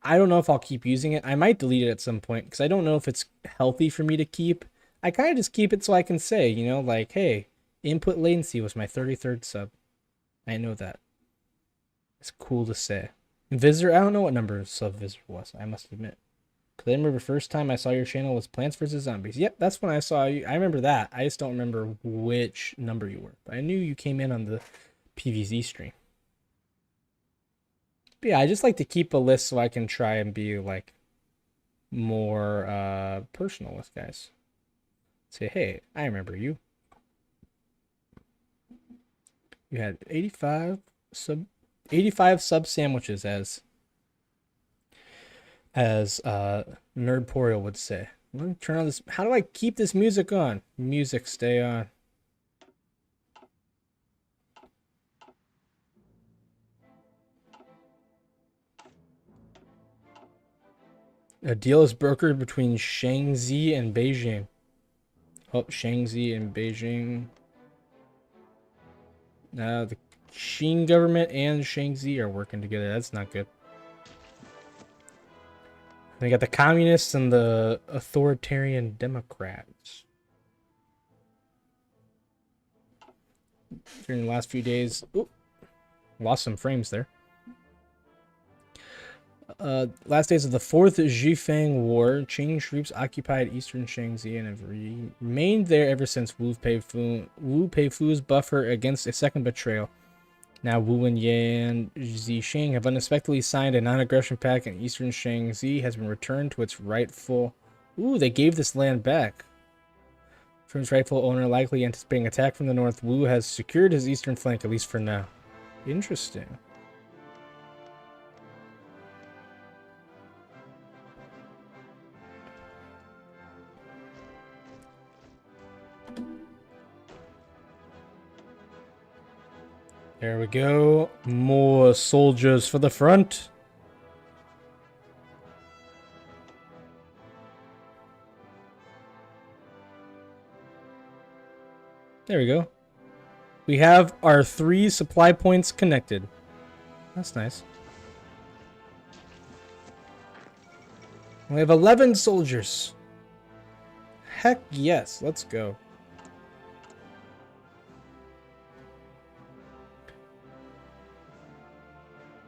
I don't know if I'll keep using it. I might delete it at some point because I don't know if it's healthy for me to keep. I kind of just keep it so I can say, you know, like, hey, input latency was my 33rd sub. I know that. It's cool to say. Visitor, I don't know what number sub visitor was, I must admit. Because I remember the first time I saw your channel was Plants vs. Zombies. Yep, that's when I saw you. I remember that. I just don't remember which number you were. But I knew you came in on the PVZ stream. But yeah, I just like to keep a list so I can try and be like more personal with guys. Say, hey, I remember you. You had 85 sub sandwiches as Nerdporial would say. Let me turn on this. How do I keep this music on? Music, stay on. A deal is brokered between Shaanxi and Beijing. Oh, Shaanxi and Beijing. Now the Qing government and Shaanxi are working together. That's not good. They got the communists and the authoritarian Democrats. During the last few days, ooh, lost some frames there. Last days of the Fourth Zhifeng War, Qing troops occupied eastern Shaanxi and have remained there ever since Wu Peifu's buffer against a second betrayal. Now Wu and Yan Zixing have unexpectedly signed a non-aggression pact, and eastern Shaanxi has been returned to its rightful... Ooh, they gave this land back. From its rightful owner, likely anticipating attack from the north, Wu has secured his eastern flank, at least for now. Interesting. There we go. More soldiers for the front. There we go. We have our 3 supply points connected. That's nice. We have 11 soldiers. Heck yes, let's go.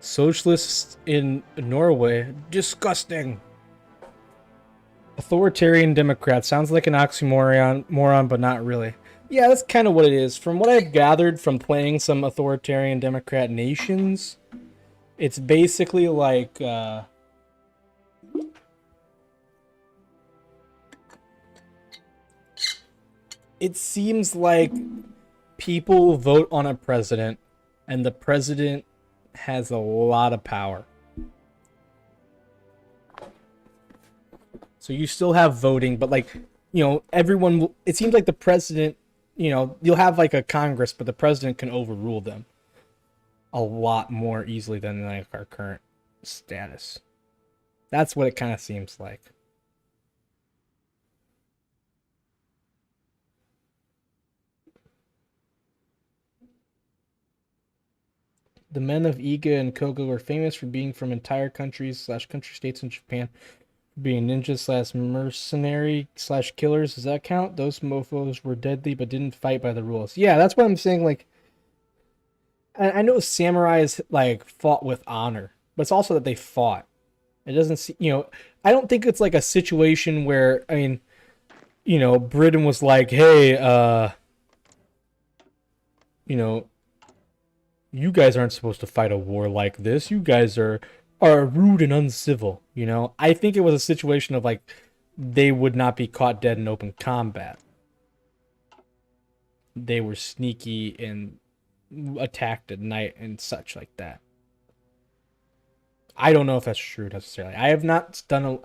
Socialists in Norway. Disgusting. Authoritarian Democrat. Sounds like an oxymoron, but not really. Yeah, that's kind of what it is. From what I've gathered from playing some authoritarian Democrat nations, it's basically like... it seems like people vote on a president, and the president has a lot of power. So you still have voting, but like, you know, everyone will, it seems like the president, you know, you'll have like a Congress, but the president can overrule them a lot more easily than like our current status. That's what it kind of seems like. The men of Iga and Kogo are famous for being from entire countries / country states in Japan, being ninjas / mercenary / killers. Does that count? Those mofos were deadly but didn't fight by the rules. Yeah, that's what I'm saying. Like, I know samurais like fought with honor, but it's also that they fought. It doesn't see, you know, I don't think it's like a situation where, I mean, you know, Britain was like, hey, you know, you guys aren't supposed to fight a war like this. You guys are rude and uncivil, you know? I think it was a situation of like, they would not be caught dead in open combat. They were sneaky and attacked at night and such like that. I don't know if that's true necessarily. I have not done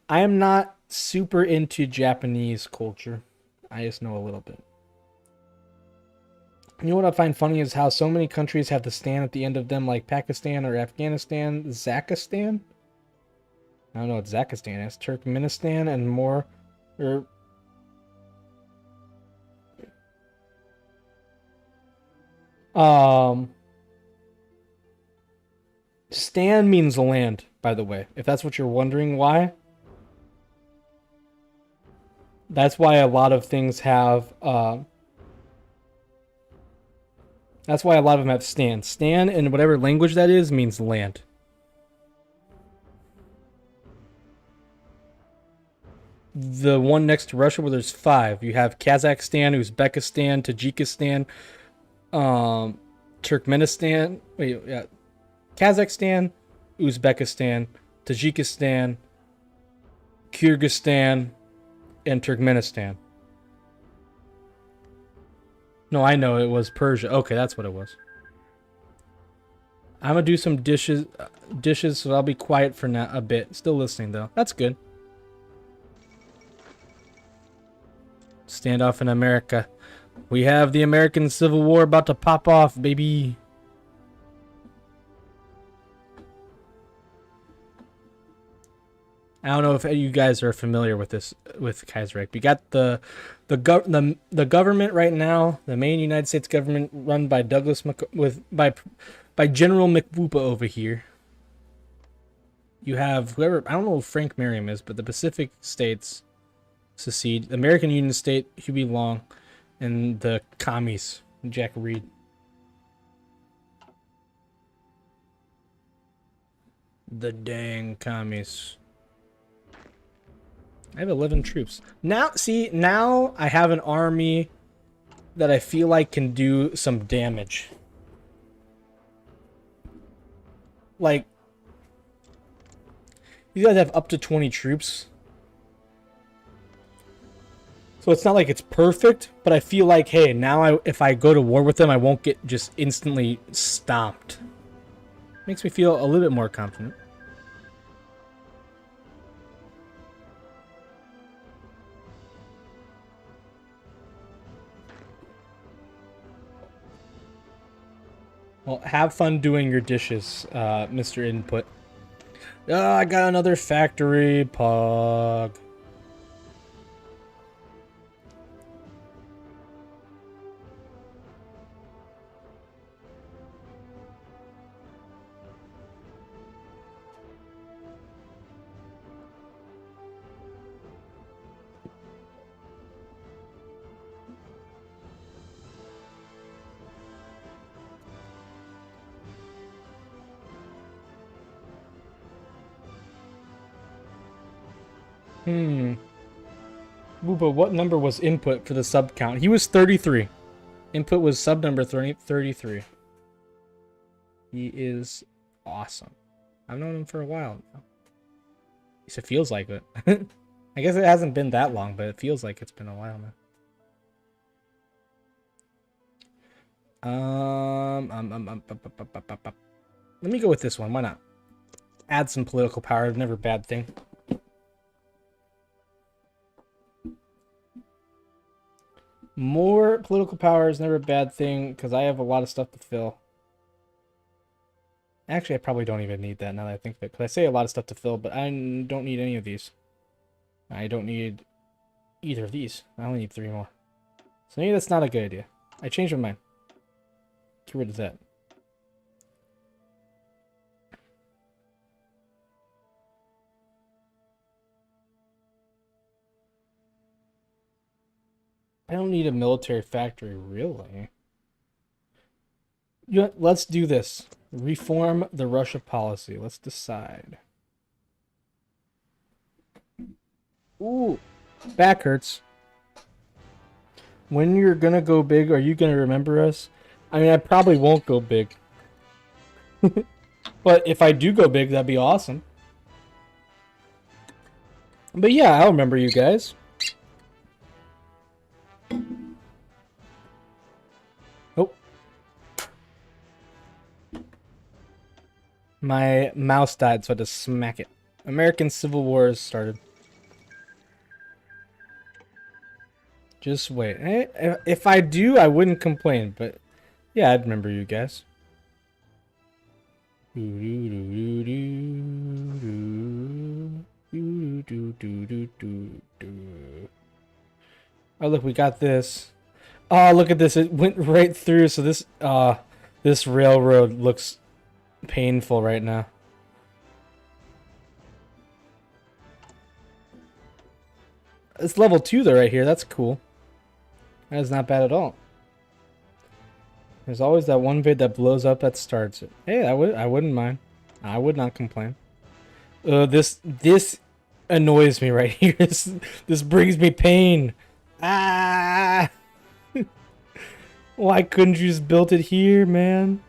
I am not super into Japanese culture. I just know a little bit. You know what I find funny is how so many countries have the Stan at the end of them, like Pakistan or Afghanistan, Zakistan. I don't know what Zakistan is. Turkmenistan and more. Stan means land, by the way. If that's what you're wondering why. That's why a lot of things have that's why a lot of them have Stan. Stan, in whatever language that is, means land. the one next to Russia where there's 5. You have Kazakhstan, Uzbekistan, Tajikistan, Turkmenistan. Wait, yeah, Kazakhstan, Uzbekistan, Tajikistan, Kyrgyzstan, and Turkmenistan. No, I know it was Persia. Okay, that's what it was. I'm gonna do some dishes, so I'll be quiet for now a bit. Still listening though. That's good. Standoff in America. We have the American Civil War about to pop off, baby. I don't know if you guys are familiar with this, with Kaiserreich. We got the government right now, the main United States government run by by General McWhoopa over here. You have whoever, I don't know who Frank Merriam is, but the Pacific states secede. The American Union State, Huey Long, and the commies, Jack Reed. The dang commies. I have 11 troops. Now, see, now I have an army that I feel like can do some damage. Like, you guys have up to 20 troops. So it's not like it's perfect, but I feel like, hey, now if I go to war with them, I won't get just instantly stomped. Makes me feel a little bit more confident. Well, have fun doing your dishes, Mr. Input. I got another factory, Pog. But what number was Input for the sub count? He was 33. Input was sub number 33. He is awesome. I've known him for a while now. At least it feels like it. I guess it hasn't been that long, but it feels like it's been a while now. Let me go with this one. Why not? Add some political power. Never a bad thing. More political power is never a bad thing because I have a lot of stuff to fill. Actually, I probably don't even need that now that I think of it, because I say a lot of stuff to fill, but I don't need any of these. I don't need either of these. I only need 3 more. So maybe that's not a good idea. I changed my mind. Get rid of that. I don't need a military factory, really. You know, let's do this. Reform the Russia policy. Let's decide. Ooh, back hurts. When you're gonna go big, are you gonna remember us? I mean, I probably won't go big. But if I do go big, that'd be awesome. But yeah, I'll remember you guys. Oh. My mouse died, so I had to smack it. American Civil War has started. Just wait. If I do, I wouldn't complain, but yeah, I'd remember you guys. Oh, look, we got this. Oh, look at this. It went right through, so this railroad looks painful right now. It's level 2 though right here. That's cool. That is not bad at all. There's always that one vid that blows up that starts it. Hey, I wouldn't mind. I would not complain. This annoys me right here. This brings me pain. Ah! Why couldn't you just build it here, man?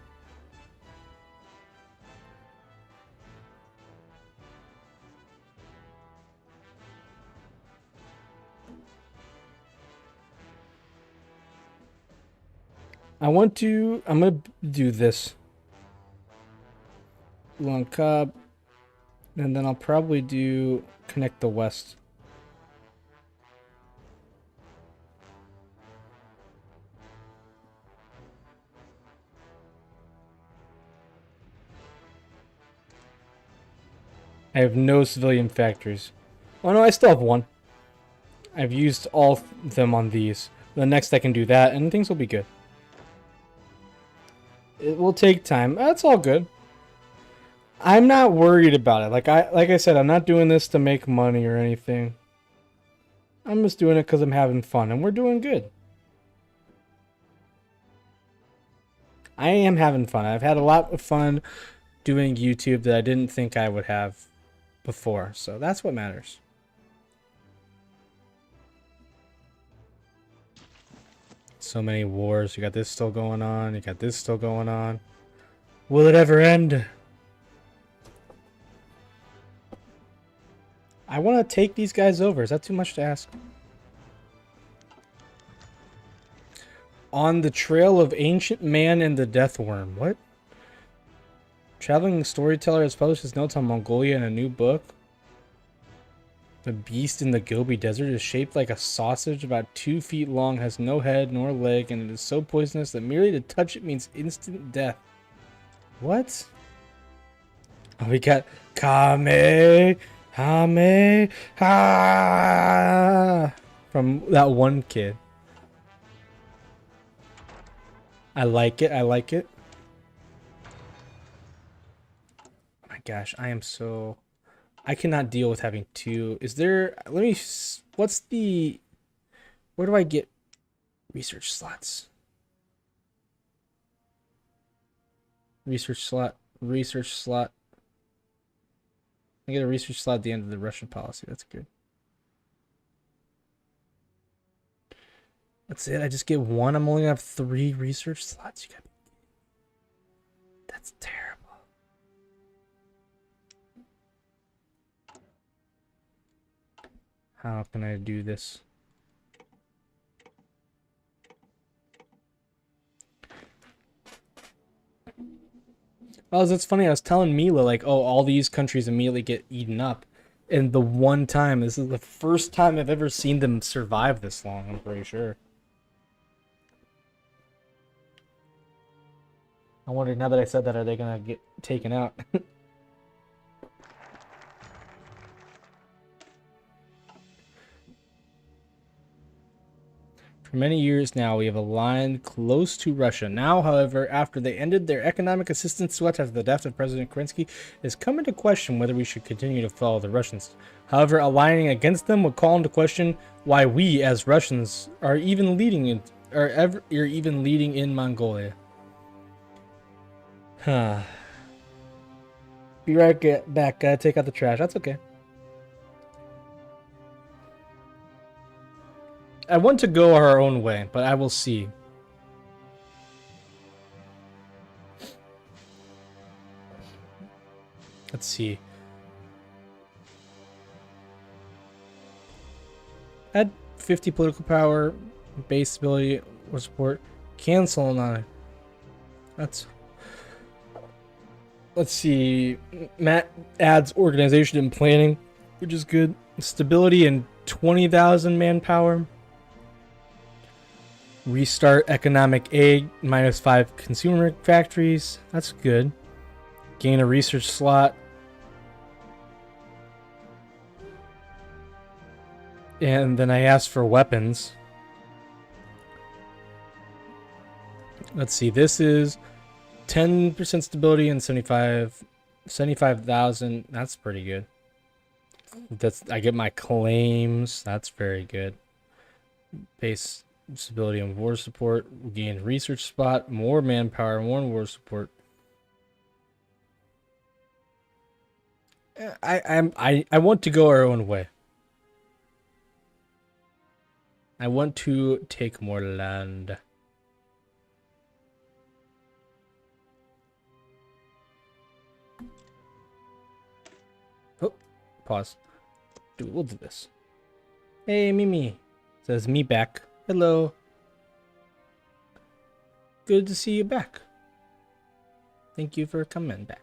I'm gonna do this. Long Cobb. And then I'll probably do connect the west. I have no civilian factories. Oh no, I still have one. I've used all of them on these. The next I can do that and things will be good. It will take time. That's all good. I'm not worried about it. Like I said, I'm not doing this to make money or anything. I'm just doing it because I'm having fun and we're doing good. I am having fun. I've had a lot of fun doing YouTube that I didn't think I would have before. So that's what matters. So many wars. You got this still going on. You got this still going on. Will it ever end? I want to take these guys over. Is that too much to ask? On the trail of ancient man and the death worm. What? Traveling storyteller has published his notes on Mongolia in a new book. The beast in the Gobi Desert is shaped like a sausage, about 2 feet long, has no head nor leg, and it is so poisonous that merely to touch it means instant death. What? Oh, we got Kame, Hame, Ha from that one kid. I like it. I like it. Oh my gosh, I am so... I cannot deal with having two. Is there... Let me... What's the... Where do I get research slots? Research slot. Research slot. I get a research slot at the end of the Russian policy. That's good. That's it. I just get one. I'm only gonna have 3 research slots. You got... That's terrible. How can I do this? Oh, that's funny. I was telling Mila, like, oh, all these countries immediately get eaten up. And the one time, this is the first time I've ever seen them survive this long, I'm pretty sure. I wonder, now that I said that, are they gonna get taken out? For many years now, we have aligned close to Russia. Now, however, after they ended their economic assistance to us after the death of President Kerensky, it has come into question whether we should continue to follow the Russians. However, aligning against them would call into question why we, as Russians, are even leading in Mongolia. Huh. Be right back. Gotta take out the trash. That's okay. I want to go our own way, but I will see. Let's see. Add 50 political power, base stability or support. Cancel on it. That's... Let's see. Matt adds organization and planning, which is good. Stability and 20,000 manpower. Restart economic aid, -5 consumer factories. That's good. Gain a research slot. And then I asked for weapons. Let's see, this is 10% stability and 75,000. That's pretty good. I get my claims. That's very good. Base stability and war support. Gain research spot. More manpower. More war support. I want to go our own way. I want to take more land. Oh, pause. We'll do this. Hey, Mimi. Says me back. Hello. Good to see you back. Thank you for coming back.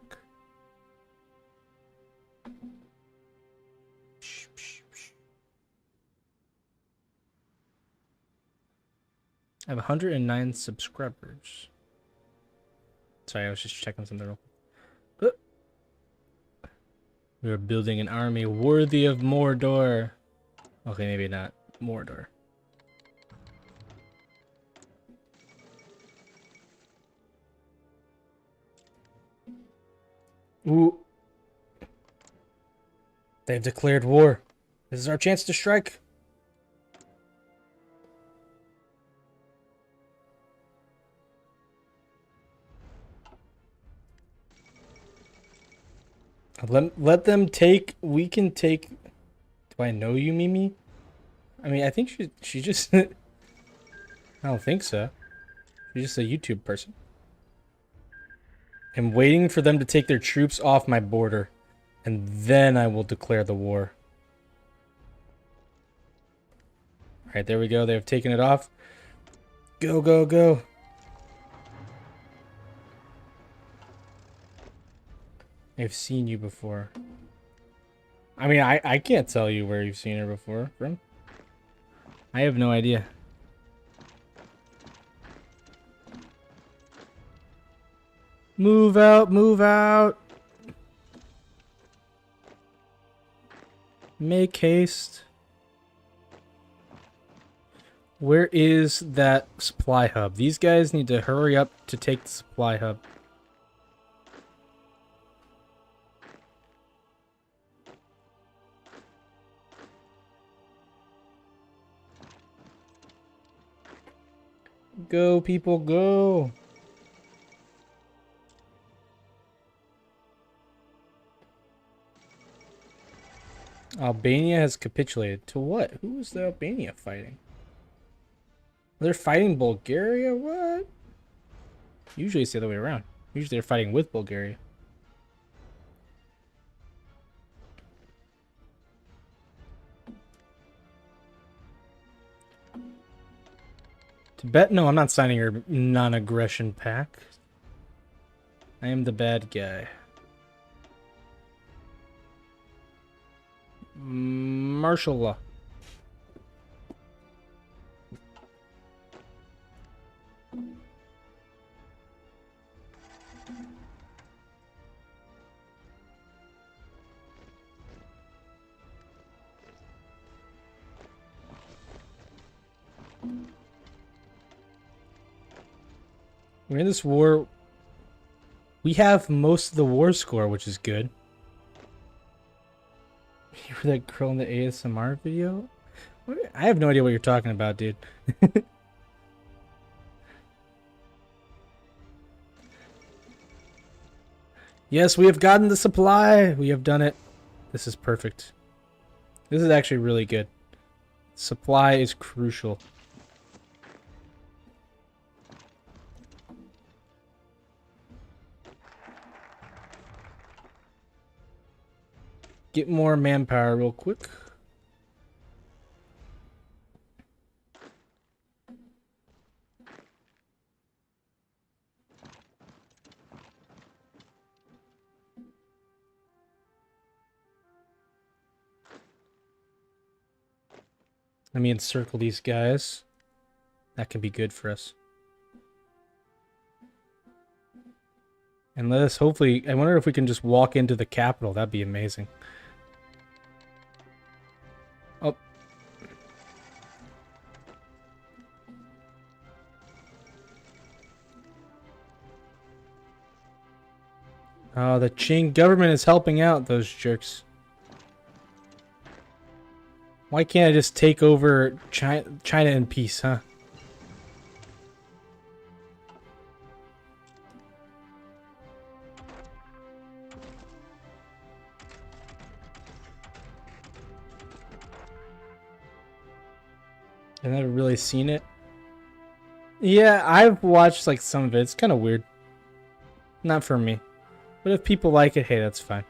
I have 109 subscribers. Sorry, I was just checking something real quick. We are building an army worthy of Mordor. Okay, maybe not Mordor. Ooh. They've declared war. This is our chance to strike. Let them take. We can take. Do I know you, Mimi? I mean, I think she just. I don't think so. She's just a YouTube person. I'm waiting for them to take their troops off my border, and then I will declare the war. All right, there we go. They've taken it off. Go, go, go. I've seen you before. I mean, I can't tell you where you've seen her before from. I have no idea. Move out, move out. Make haste. Where is that supply hub? These guys need to hurry up to take the supply hub. Go, people, go. Albania has capitulated. To what? Who is the Albania fighting? They're fighting Bulgaria? What? Usually it's the other way around. Usually they're fighting with Bulgaria. Tibet? No, I'm not signing your non-aggression pact. I am the bad guy. Martial law. We're in this war. We have most of the war score, which is good. You were that girl in the ASMR video? I have no idea what you're talking about, dude. Yes, we have gotten the supply. We have done it. This is perfect. This is actually really good. Supply is crucial. Get more manpower real quick. Let me encircle these guys. That can be good for us. And let us hopefully... I wonder if we can just walk into the capital. That'd be amazing. Oh. Oh, the Qing government is helping out those jerks. Why can't I just take over China in peace, huh? I've never really seen it. Yeah, I've watched like some of it. It's kind of weird. Not for me. But if people like it, hey, that's fine.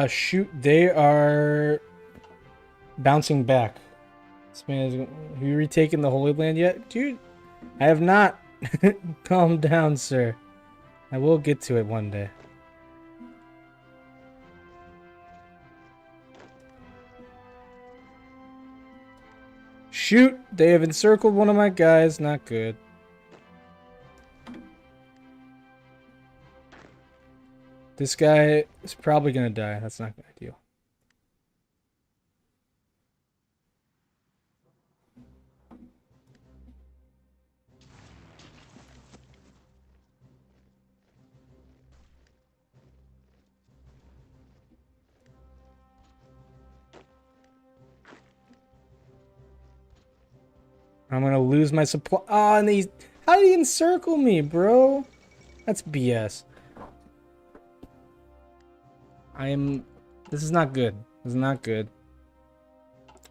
Shoot, they are bouncing back. This man is. Have you retaken the Holy Land yet? Dude, I have not. Calm down, sir. I will get to it one day. Shoot, they have encircled one of my guys. Not good. This guy is probably gonna die. That's not ideal. I'm gonna lose my supply. Oh, and he. How did he encircle me, bro? That's BS. This is not good. This is not good.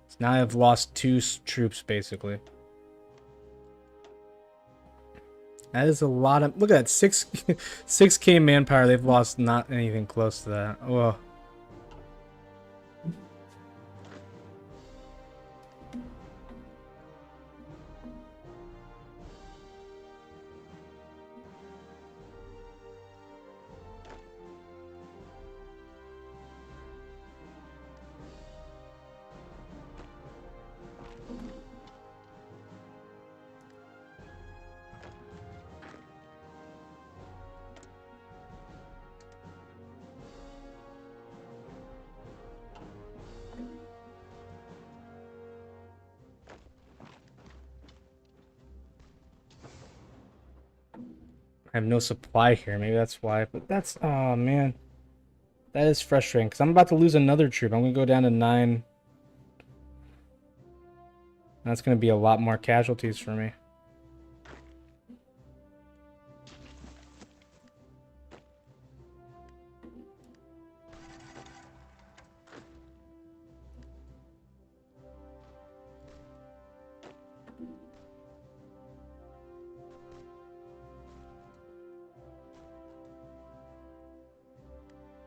So now I've lost 2 troops, basically. That is a lot of... Look at that. 6K manpower. They've lost not anything close to that. Whoa. I have no supply here. Maybe that's why. But that's... Oh, man. That is frustrating. Because I'm about to lose another troop. I'm going to go down to 9. That's going to be a lot more casualties for me.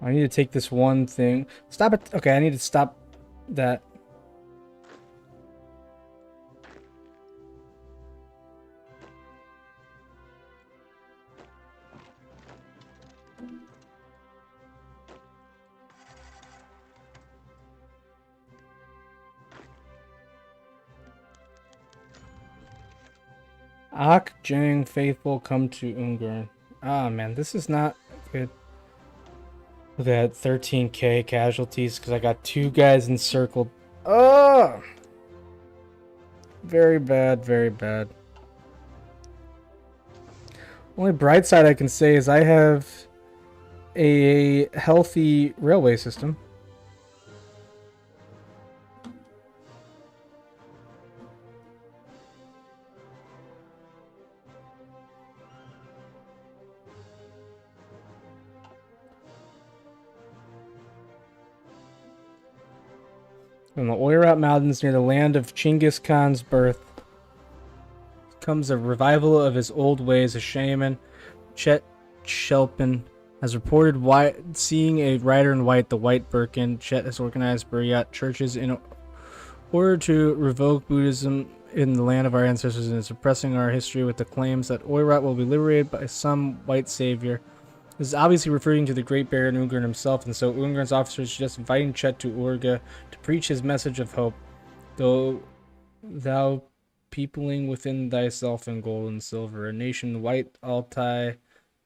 I need to take this one thing. Stop it. Okay, I need to stop that. Ak Jang faithful come to Unger. Ah, man, this is not good. Look at that, 13k casualties because I got 2 guys encircled. Oh! Very bad, very bad. Only bright side I can say is I have a healthy railway system. From the Oirat Mountains near the land of Chinggis Khan's birth comes a revival of his old ways. A shaman, Chet Shelpin, has reported seeing a rider in white, the White Birkin. Chet has organized Buryat churches in order to revoke Buddhism in the land of our ancestors and suppressing our history with the claims that Oirat will be liberated by some white savior. This is obviously referring to the Great Baron Unger himself, and so Unger's officers suggest inviting Chet to Urga to preach his message of hope. Though thou peopling within thyself in gold and silver, a nation white Altai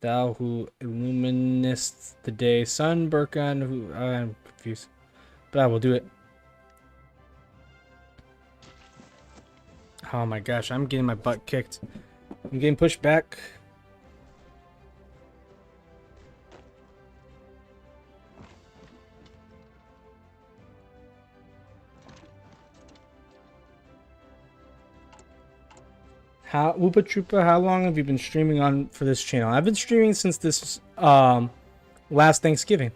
Thou who illuminest the day. Sun, Burkan, who... I'm confused. But I will do it. Oh my gosh, I'm getting my butt kicked. I'm getting pushed back. Whoopa Troopa, how long have you been streaming on for this channel? I've been streaming since this last Thanksgiving.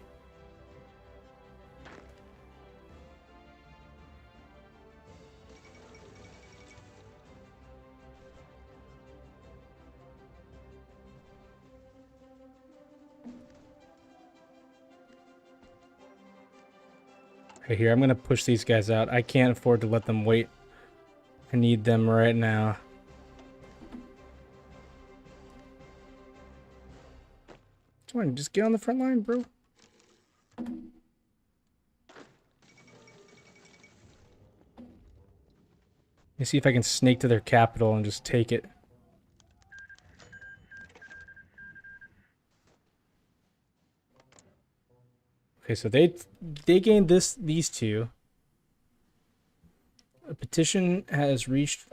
Right here, I'm gonna push these guys out. I can't afford to let them wait. I need them right now. Come on, just get on the front line, bro. Let me see if I can snake to their capital and just take it. Okay, so they gained these two. A petition has reached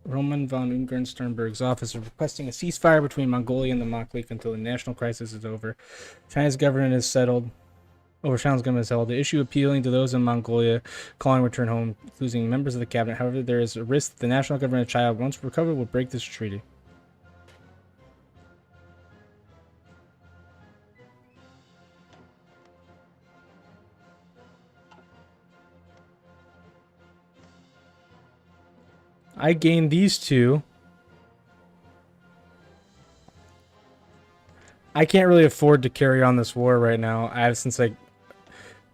Roman von Unger and Sternberg's office requesting a ceasefire between Mongolia and the Mongol until the national crisis is over. China's government is settled. China's government is settled. The issue appealing to those in Mongolia calling return home, including members of the cabinet. However, there is a risk that the national government of China, once recovered, will break this treaty. I gained these two. I can't really afford to carry on this war right now. I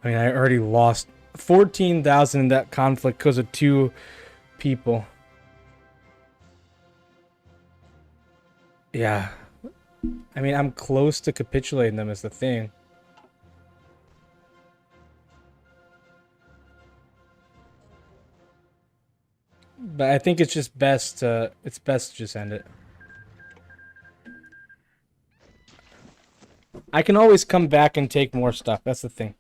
already lost 14,000 in that conflict because of 2 people. Yeah. I mean, I'm close to capitulating them is the thing. But I think it's just best to just end it. I can always come back and take more stuff. That's the thing.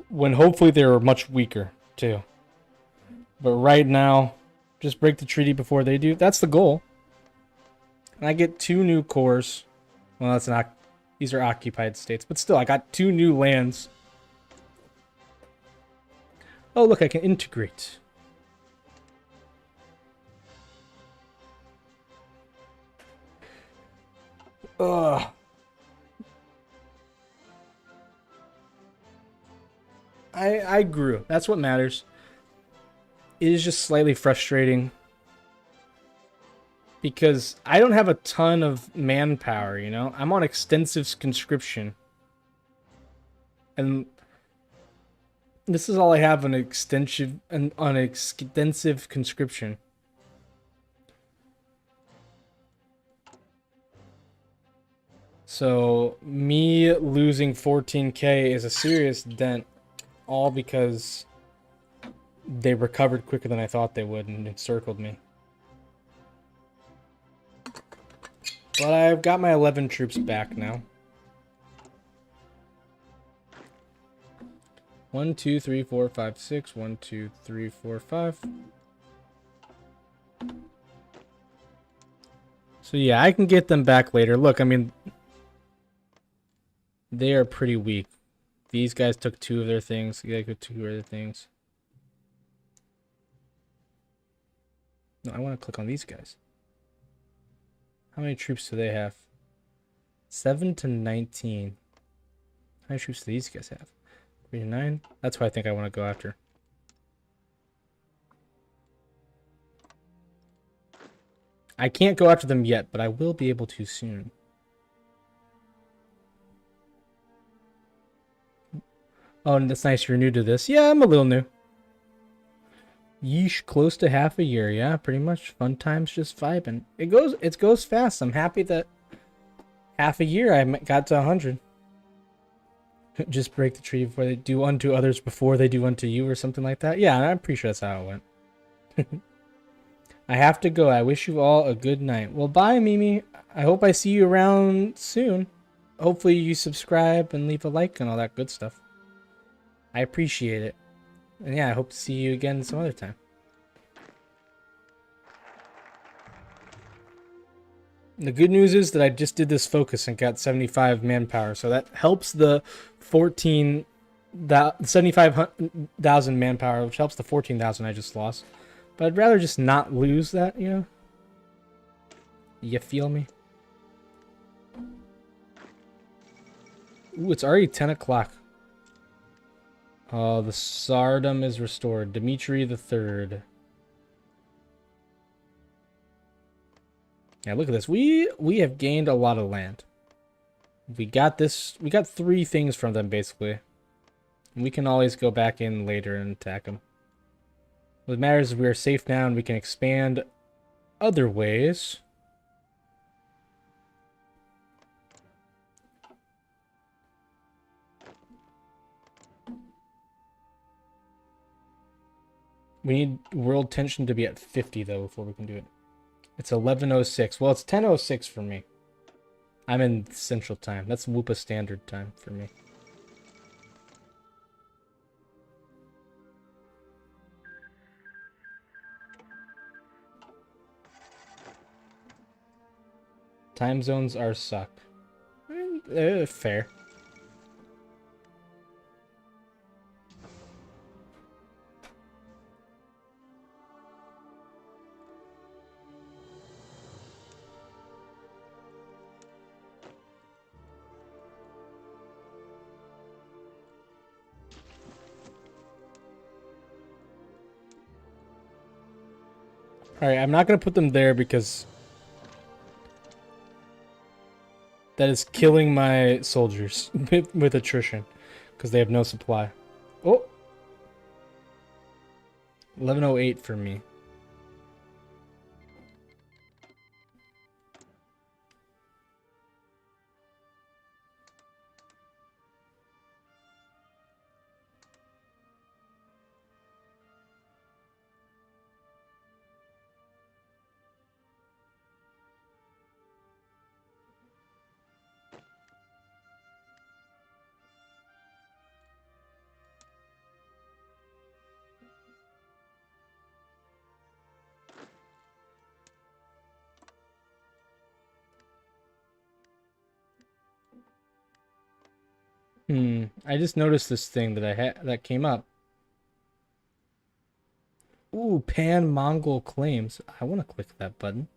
When hopefully they're much weaker too. But right now, just break the treaty before they do. That's the goal. And I get 2 new cores. Well, that's not. These are occupied states, but still, I got 2 new lands. Oh, look, I can integrate. Ugh. I grew. That's what matters. It is just slightly frustrating. Because I don't have a ton of manpower, you know? I'm on extensive conscription. And this is all I have on extensive conscription. So me losing 14k is a serious dent, all because they recovered quicker than I thought they would and encircled me. But I've got my 11 troops back now. 1, 2, 3, 4, 5, 6. 1, 2, 3, 4, 5. So yeah, I can get them back later. Look, I mean, they are pretty weak. These guys took 2 of their things. They took 2 of their things. No, I want to click on these guys. How many troops do they have? 7 to 19. How many troops do these guys have? 3 to 9. That's what I think I want to go after. I can't go after them yet, but I will be able to soon. Oh, and that's nice. You're new to this. Yeah, I'm a little new. Yeesh, close to half a year. Yeah, pretty much. Fun times, just vibing. It goes fast. I'm happy that half a year I got to 100. Just break the treaty before they do unto others before they do unto you, or something like that. Yeah, I'm pretty sure that's how it went. I have to go. I wish you all a good night. Well, bye, Mimi. I hope I see you around soon. Hopefully you subscribe and leave a like and all that good stuff. I appreciate it. And yeah, I hope to see you again some other time. The good news is that I just did this focus and got 75 manpower, so that helps the 75,000 manpower, which helps the 14,000 I just lost. But I'd rather just not lose that, you know? You feel me? Ooh, it's already 10 o'clock. Oh, the Tsardom is restored. Dmitri the Third. Yeah, look at this. We have gained a lot of land. We got this. We got 3 things from them, basically. We can always go back in later and attack them. What matters is we are safe now and we can expand other ways. We need world tension to be at 50, though, before we can do it. It's 11:06. Well, it's 10:06 for me. I'm in Central Time. That's Whoopa Standard Time for me. Time zones are suck. Fair. Alright, I'm not going to put them there because that is killing my soldiers with attrition because they have no supply. Oh! 11:08 for me. I just noticed this thing that I had that came up. Ooh, Mongol Claims. I want to click that button.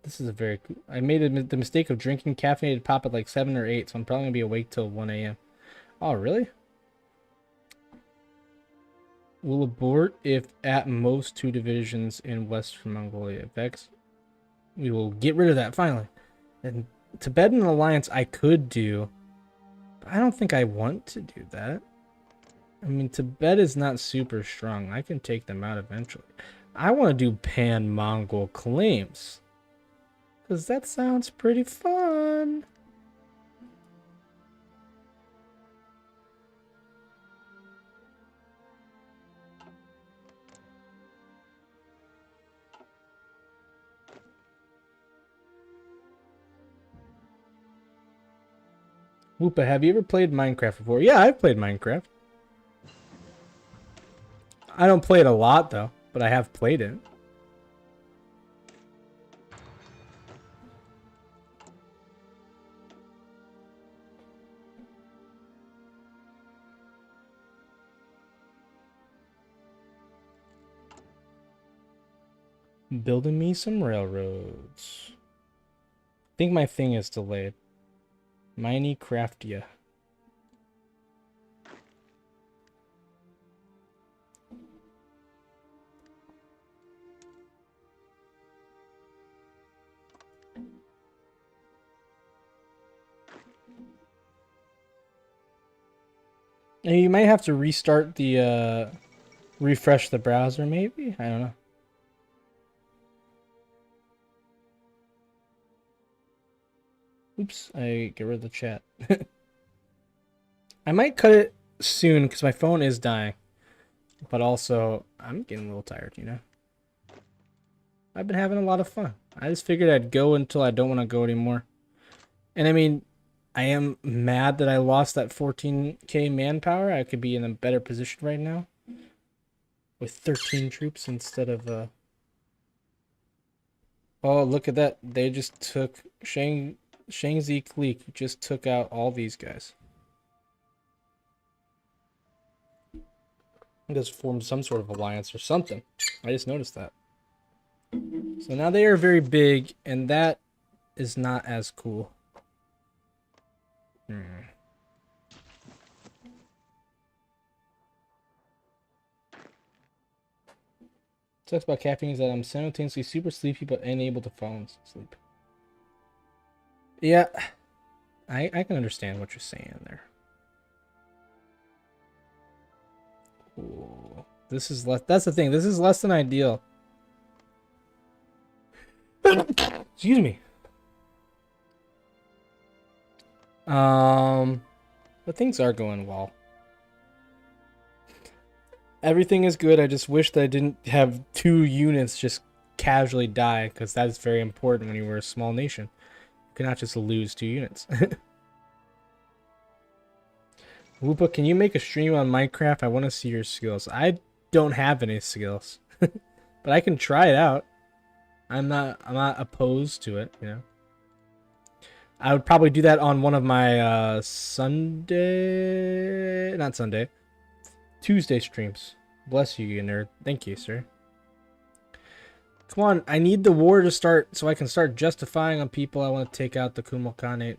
This is a very cool. I made the mistake of drinking caffeinated pop at like 7 or 8, so I'm probably going to be awake till 1 a.m. Oh, really? Will abort if at most 2 divisions in Western Mongolia. Vex. We will get rid of that finally. And Tibetan Alliance I could do. But I don't think I want to do that. I mean, Tibet is not super strong. I can take them out eventually. I want to do Mongol Claims. Because that sounds pretty fun. Whoopa, have you ever played Minecraft before? Yeah, I've played Minecraft. I don't play it a lot, though, but I have played it. Building me some railroads. I think my thing is delayed. Minecraftia. And you might have to restart the, refresh the browser, maybe? I don't know. Oops, I get rid of the chat. I might cut it soon because my phone is dying. But also, I'm getting a little tired, you know? I've been having a lot of fun. I just figured I'd go until I don't want to go anymore. And I mean, I am mad that I lost that 14k manpower. I could be in a better position right now with 13 troops instead of Oh, look at that. They just took Shangzi Clique just took out all these guys. It just formed some sort of alliance or something. I just noticed that. So now they are very big, and that is not as cool. Sucks about caffeine is that I'm simultaneously super sleepy but unable to fall asleep. Yeah, I can understand what you're saying there. Ooh, this is less. That's the thing. This is less than ideal. Excuse me. But things are going well. Everything is good. I just wish that I didn't have 2 units just casually die, because that is very important when you were a small nation. You cannot just lose 2 units. Whoopa, can you make a stream on Minecraft? I want to see your skills. I don't have any skills, but I can try it out. I'm not opposed to it, you know. I would probably do that on one of my Tuesday streams. Bless you, you nerd. Thank you, sir. Come on, I need the war to start so I can start justifying on people I want to take out the Kumal Khanate.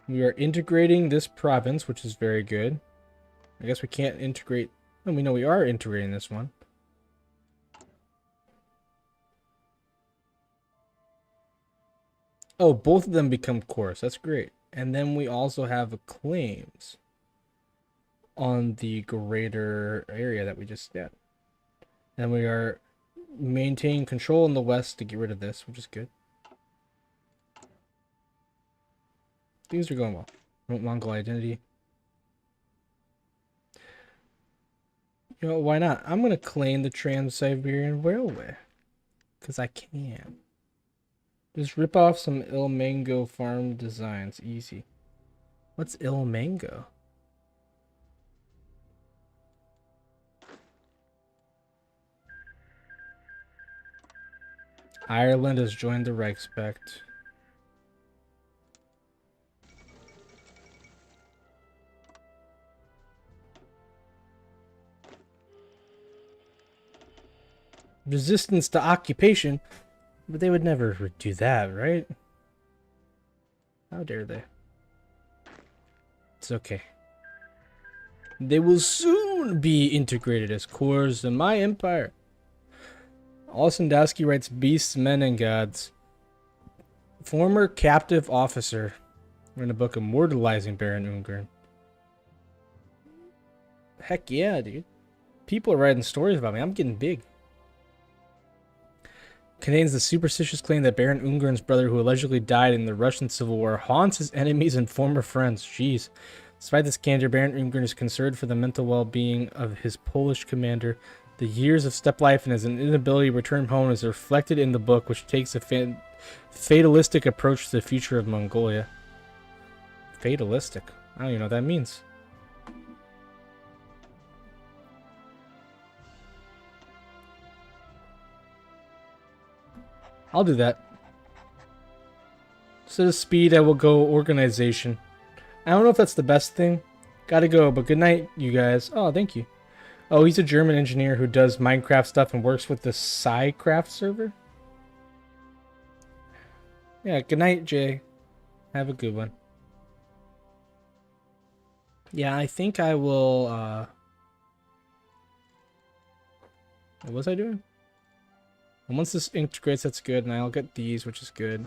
We are integrating this province, which is very good. I guess we can't integrate... Oh, we know we are integrating this one. Oh, both of them become cores. That's great. And then we also have claims on the greater area that we just did. And we are maintaining control in the west to get rid of this, which is good. Things are going well. Mongol identity. You know, why not? I'm going to claim the Trans-Siberian Railway. Because I can. Just rip off some Il Mango farm designs. Easy. What's Il Mango? Ireland has joined the Reich Pact. Resistance to occupation? But they would never do that, right? How dare they? It's okay. They will soon be integrated as cores in my empire. Alcindowski writes Beasts, Men, and Gods. Former captive officer. In a book immortalizing Baron Unger. Heck yeah, dude. People are writing stories about me. I'm getting big. Contains the superstitious claim that Baron Ungern's brother, who allegedly died in the Russian Civil War, haunts his enemies and former friends. Jeez. Despite this candor, Baron Ungern is concerned for the mental well-being of his Polish commander. The years of steppe life and his inability to return home is reflected in the book, which takes a fatalistic approach to the future of Mongolia. Fatalistic? I don't even know what that means. I'll do that. Instead of speed, I will go organization. I don't know if that's the best thing. Gotta go, but good night, you guys. Oh, thank you. Oh, he's a German engineer who does Minecraft stuff and works with the SciCraft server? Yeah, good night, Jay. Have a good one. Yeah, I think I will, what was I doing? And once this integrates, that's good, and I'll get these, which is good.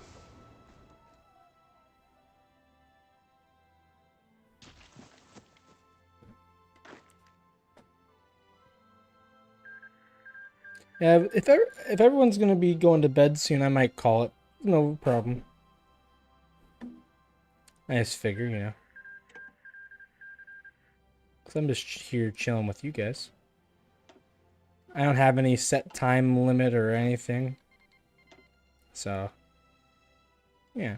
Yeah, if everyone's gonna be going to bed soon, I might call it. No problem. I just figure, you know. Because I'm just here chilling with you guys. I don't have any set time limit or anything. So, yeah.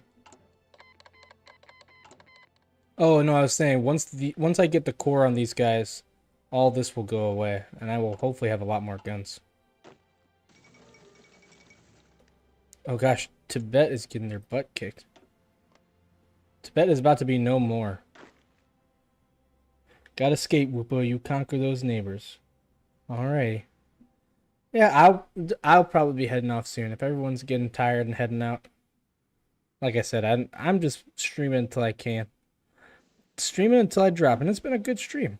Oh, no, I was saying, once I get the core on these guys, all this will go away. And I will hopefully have a lot more guns. Oh gosh, Tibet is getting their butt kicked. Tibet is about to be no more. Gotta escape, Whoopo. You conquer those neighbors. Alrighty. Yeah, I'll probably be heading off soon. If everyone's getting tired and heading out. Like I said, I'm just streaming until I can. Streaming until I drop, and it's been a good stream.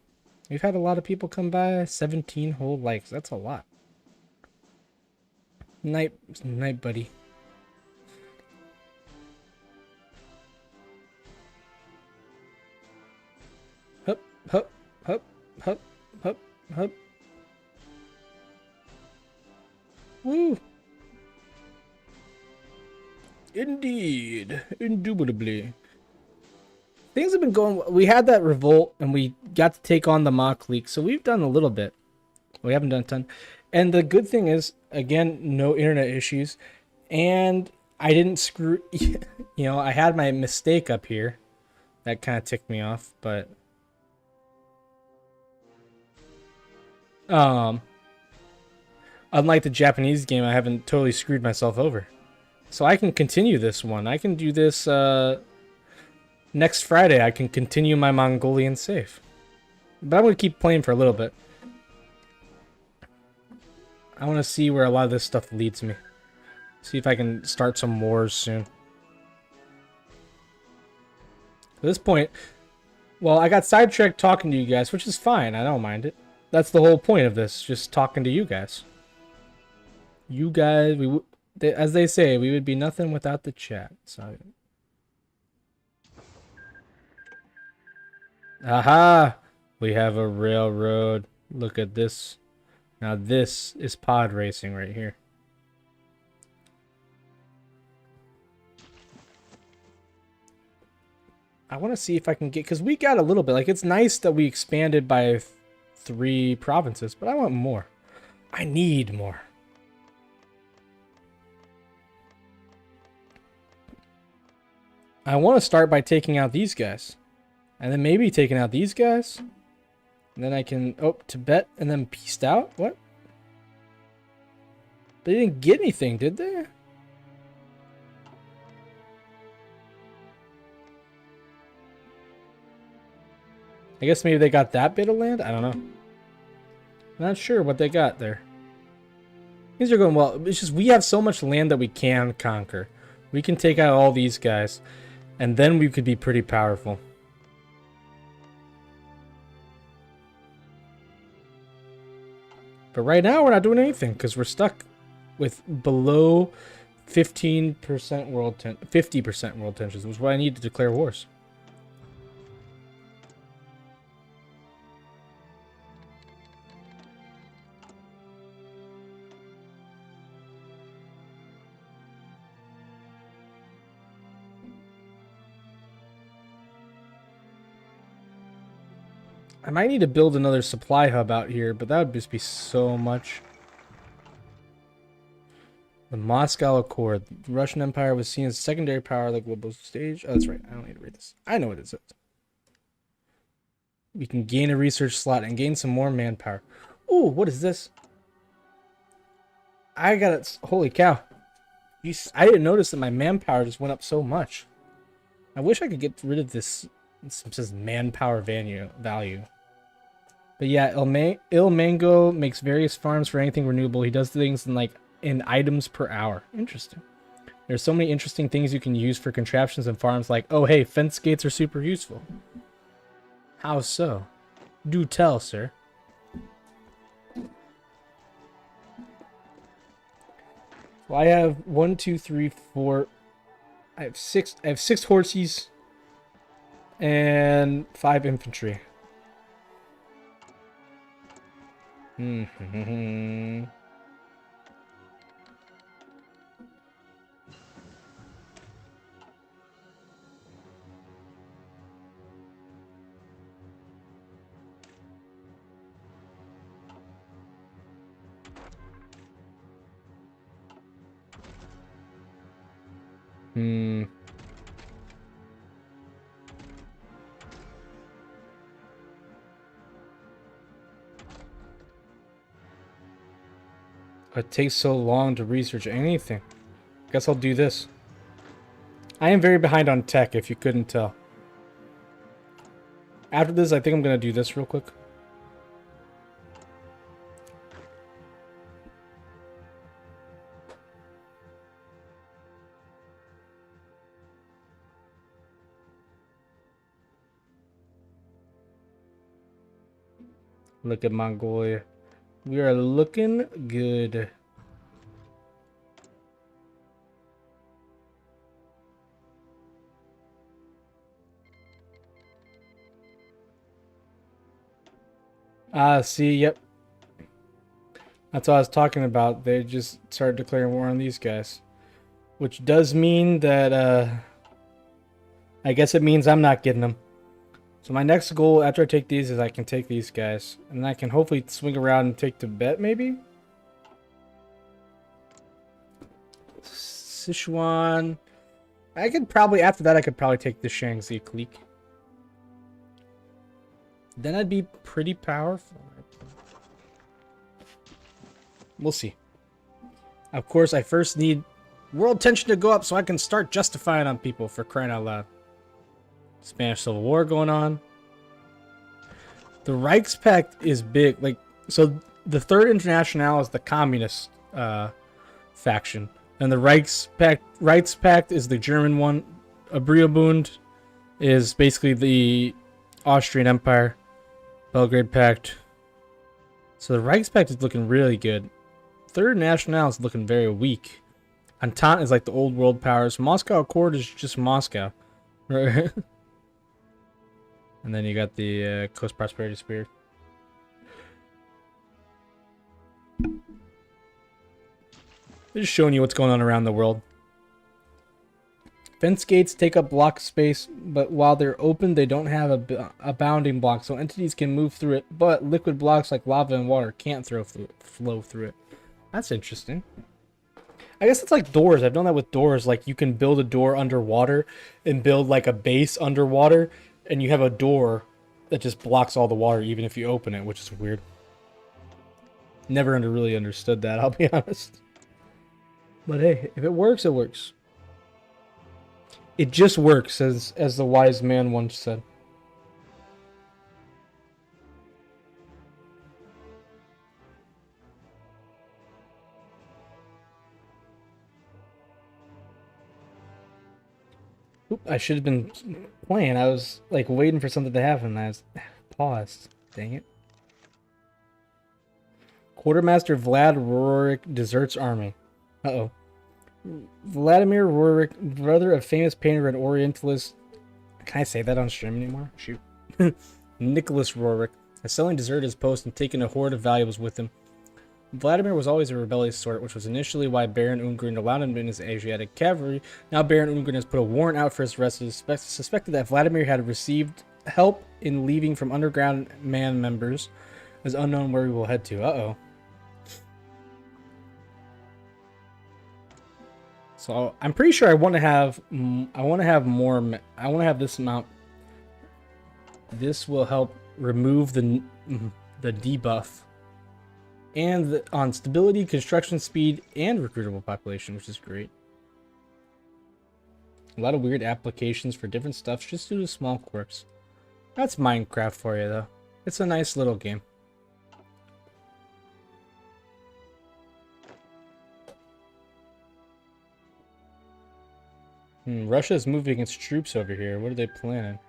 We've had a lot of people come by. 17 whole likes. That's a lot. Night, buddy. Hup, hup, hup, hup, hup, hup. Woo! Indeed. Indubitably. Things have been going... We had that revolt, and we got to take on the mock leak, so we've done a little bit. We haven't done a ton. And the good thing is, again, no internet issues. And I didn't screw... You know, I had my mistake up here. That kind of ticked me off, but... Unlike the Japanese game, I haven't totally screwed myself over. So I can continue this one. I can do this, next Friday. I can continue my Mongolian save. But I'm going to keep playing for a little bit. I want to see where a lot of this stuff leads me. See if I can start some wars soon. At this point, well, I got sidetracked talking to you guys, which is fine. I don't mind it. That's the whole point of this, just talking to you guys. You guys, as they say, we would be nothing without the chat. So, aha! We have a railroad. Look at this. Now this is pod racing right here. I want to see if I can get, because we got a little bit. Like, it's nice that we expanded by 3 provinces, but I want more. I need more. I want to start by taking out these guys. And then maybe taking out these guys. And then I can... Oh, Tibet and then peaced out? What? They didn't get anything, did they? I guess maybe they got that bit of land? I don't know. Not sure what they got there. Things are going well. It's just we have so much land that we can conquer. We can take out all these guys. And then we could be pretty powerful. But right now we're not doing anything because we're stuck with below 15% world 50% world tensions, which is why I need to declare wars. I might need to build another supply hub out here, but that would just be so much. The Moscow Accord. The Russian Empire was seen as secondary power on the global stage. Oh, that's right. I don't need to read this. I know what it says. We can gain a research slot and gain some more manpower. Ooh, what is this? I got it. Holy cow. I didn't notice that my manpower just went up so much. I wish I could get rid of this. It says manpower value. But yeah, Il Mango makes various farms for anything renewable. He does things in items per hour. Interesting. There's so many interesting things you can use for contraptions and farms, like, oh hey, fence gates are super useful. How so? Do tell, sir. Well, I have 1, 2, 3, 4. I have 6 horses and 5 infantry. Hmm. It takes so long to research anything. Guess I'll do this. I am very behind on tech, if you couldn't tell. After this, I think I'm going to do this real quick. Look at Mongolia. We are looking good. See, yep. That's what I was talking about. They just started declaring war on these guys. Which does mean that, I guess it means I'm not getting them. So my next goal after I take these is I can take these guys. And I can hopefully swing around and take Tibet, maybe? Sichuan. I could probably, after that, I could probably take the Shaanxi clique. Then I'd be pretty powerful. We'll see. Of course, I first need world tension to go up so I can start justifying on people, for crying out loud. Spanish Civil War going on. The Reichspact is big. Like, so the Third International is the communist faction. And the Reichspact is the German one. Abriabund is basically the Austrian Empire. Belgrade Pact. So the Reichspact is looking really good. Third National is looking very weak. Entente is like the old world powers. Moscow Accord is just Moscow. And then you got the Coast Prosperity Spear. They're just showing you what's going on around the world. Fence gates take up block space, but while they're open, they don't have a bounding block, so entities can move through it, but liquid blocks like lava and water can't flow through it. That's interesting. I guess it's like doors. I've done that with doors. Like, you can build a door underwater and build like a base underwater, and you have a door that just blocks all the water even if you open it, which is weird. Never really understood that, I'll be honest. But hey, if it works, it works. It just works, as the wise man once said. Oop, I should have been playing. I was like waiting for something to happen. I was paused. Dang it. Quartermaster Vlad Rorik deserts army. Uh-oh. Vladimir Rorik, brother of famous painter and Orientalist. Can I say that on stream anymore? Shoot. Nicholas Rorik has suddenly deserted his post and taken a hoard of valuables with him. Vladimir was always a rebellious sort, which was initially why Baron Unger allowed him in his Asiatic cavalry. Now Baron Unger has put a warrant out for his arrest. It is suspected that Vladimir had received help in leaving from underground man members. It is unknown where we will head to. Uh-oh. So I'm pretty sure I want to have more. I want to have this amount. This will help remove the debuff. And on stability, construction speed, and recruitable population, which is great. A lot of weird applications for different stuff just due to small quirks. That's Minecraft for you, though. It's a nice little game. Russia is moving its troops over here. What are they planning?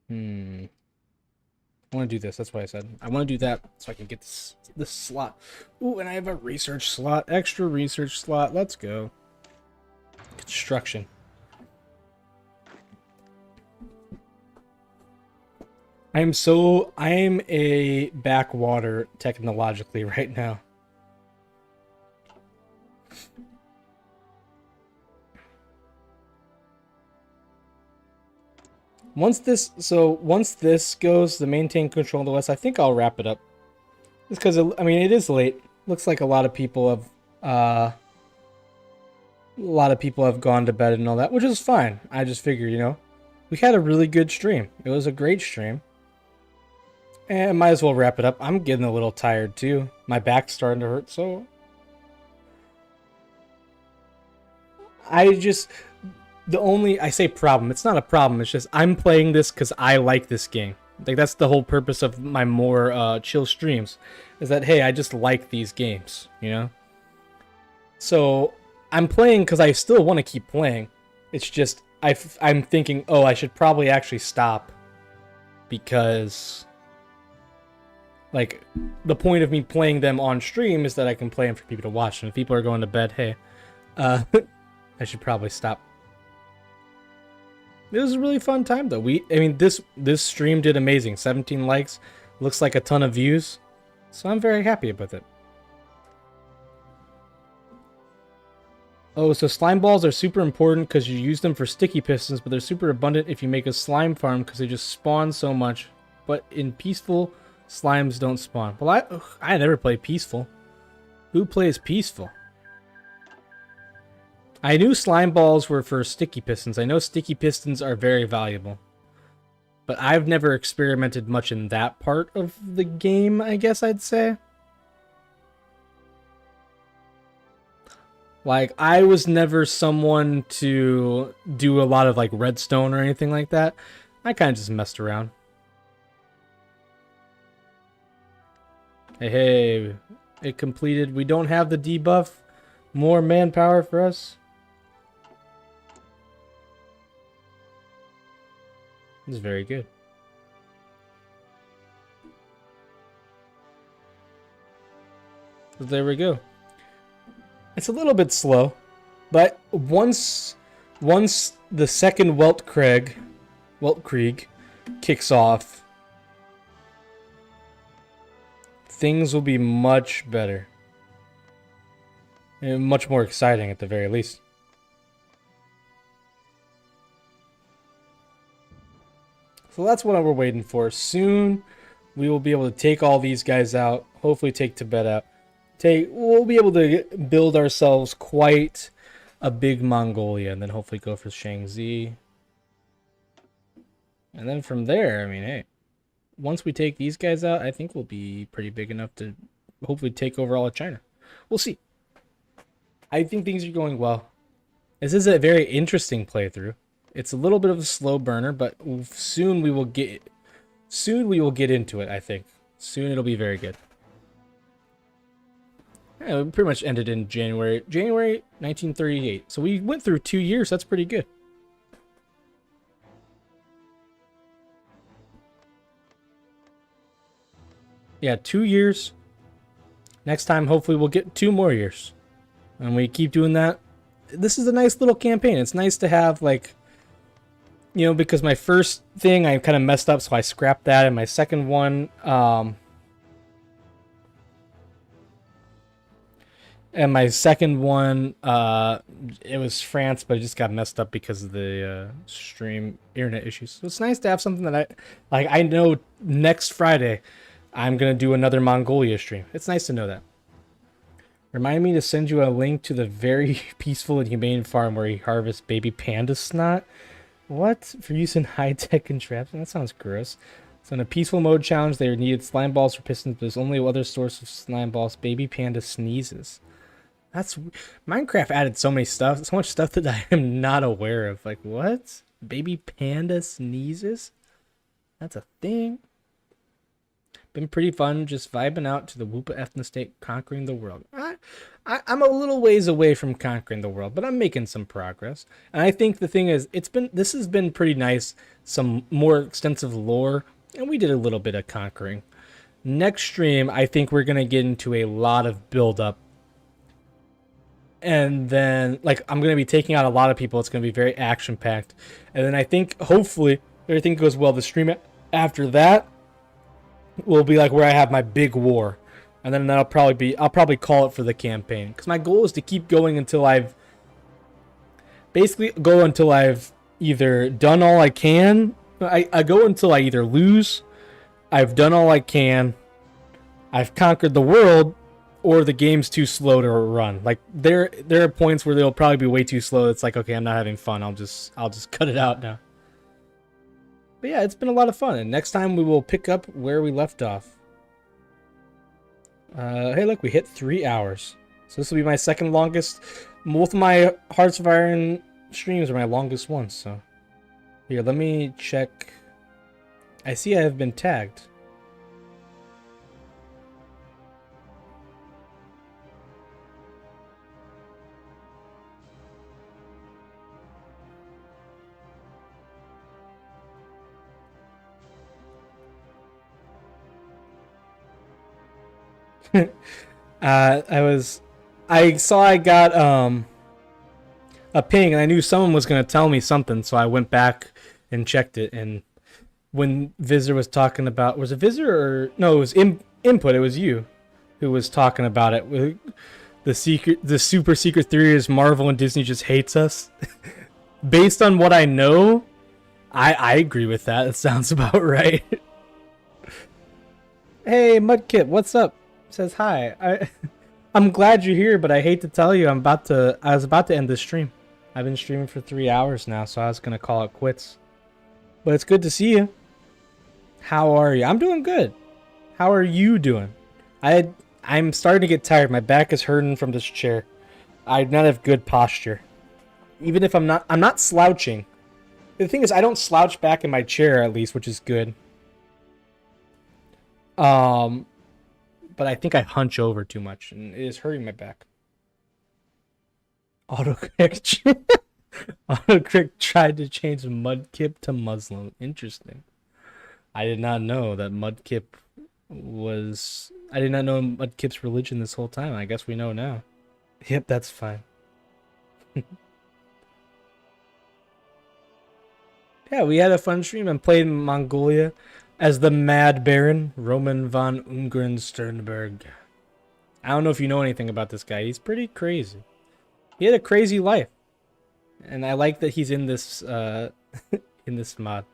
I want to do this. That's why I said I want to do that so I can get this slot. Ooh, and I have a research slot. Extra research slot. Let's go. Construction. I am a backwater technologically right now. Once this goes, the maintain control of the West, I think I'll wrap it up. Just because, I mean, it is late. Looks like a lot of people have gone to bed and all that, which is fine. I just figured, you know, we had a really good stream. It was a great stream. And might as well wrap it up. I'm getting a little tired too. My back's starting to hurt, so I say problem. It's not a problem. It's just I'm playing this because I like this game. Like, that's the whole purpose of my more chill streams, is that, hey, I just like these games, you know? So I'm playing because I still want to keep playing. It's just I'm thinking, oh, I should probably actually stop, because like the point of me playing them on stream is that I can play them for people to watch, and if people are going to bed, hey, I should probably stop. It was a really fun time though. I mean, this stream did amazing. 17 likes, looks like a ton of views, so I'm very happy with it. Oh, so slime balls are super important because you use them for sticky pistons, but they're super abundant if you make a slime farm because they just spawn so much. But in peaceful, slimes don't spawn. Well, I never play peaceful. Who plays peaceful? I knew slime balls were for sticky pistons. I know sticky pistons are very valuable. But I've never experimented much in that part of the game, I guess I'd say. Like, I was never someone to do a lot of, like, redstone or anything like that. I kind of just messed around. Hey, it completed. We don't have the debuff. More manpower for us. This is very good. So there we go. It's a little bit slow, but once the second Weltkrieg kicks off, things will be much better. And much more exciting at the very least. So that's what we're waiting for. Soon we will be able to take all these guys out. Hopefully take Tibet out. We'll be able to build ourselves quite a big Mongolia, and then hopefully go for Shaanxi. And then from there, I mean, hey, once we take these guys out, I think we'll be pretty big enough to hopefully take over all of China. We'll see. I think things are going well. This is a very interesting playthrough. It's a little bit of a slow burner, but soon we will get into it, I think. Soon it'll be very good. Yeah, we pretty much ended in January 1938. So we went through 2 years. That's pretty good. Yeah, 2 years. Next time, hopefully, we'll get 2 more years. And we keep doing that. This is a nice little campaign. It's nice to have, like, you know, because my first thing I kind of messed up, so I scrapped that. And my second one, it was France, but it just got messed up because of the stream internet issues. So it's nice to have something that I know next Friday I'm going to do another Mongolia stream. It's nice to know that. Remind me to send you a link to the very peaceful and humane farm where he harvests baby panda snot. What? For use in high-tech contraption? That sounds gross. So in a peaceful mode challenge, they needed slime balls for pistons, but there's only other source of slime balls. Baby panda sneezes. That's Minecraft added so much stuff that I am not aware of. Like, what? Baby panda sneezes? That's a thing. Been pretty fun, just vibing out to the Whoopa ethnostate, conquering the world. I'm a little ways away from conquering the world, but I'm making some progress. And I think the thing is, this has been pretty nice. Some more extensive lore, and we did a little bit of conquering. Next stream, I think we're gonna get into a lot of build-up. And then, like, I'm going to be taking out a lot of people. It's going to be very action-packed. And then I think, hopefully, everything goes well. The stream after that will be, like, where I have my big war. And then I'll probably call it for the campaign. Because my goal is to keep going until I've either done all I can I go until I either lose, I've done all I can, I've conquered the world, or the game's too slow to run. Like there are points where they'll probably be way too slow. It's like, okay, I'm not having fun. I'll just cut it out now. But yeah, it's been a lot of fun. And next time we will pick up where we left off. Hey, look, we hit 3 hours. So this will be my second longest. Both of my Hearts of Iron streams are my longest ones. So here, let me check. I see I have been tagged. I saw I got a ping, and I knew someone was gonna tell me something, so I went back and checked it. And when Visitor was talking about, was it Visitor or no? It was Input. It was you who was talking about it. The super secret theory is Marvel and Disney just hates us. Based on what I know, I agree with that. It sounds about right. Hey, Mudkip, what's up? Says hi. I'm glad you're here, but I hate to tell you, I was about to end this stream. I've been streaming for 3 hours now, so I was gonna call it quits. But it's good to see you. How are you? I'm doing good. How are you doing? I'm starting to get tired. My back is hurting from this chair. I do not have good posture. Even if I'm not slouching. The thing is, I don't slouch back in my chair, at least, which is good. But I think I hunch over too much, and it is hurting my back. Autocorrect. Autocorrect tried to change Mudkip to Muslim. Interesting. I did not know that Mudkip was... I did not know Mudkip's religion this whole time. I guess we know now. Yep, that's fine. Yeah, we had a fun stream and played Mongolia as the Mad Baron, Roman von Unger Sternberg. I don't know if you know anything about this guy. He's pretty crazy. He had a crazy life. And I like that he's in this in this mod.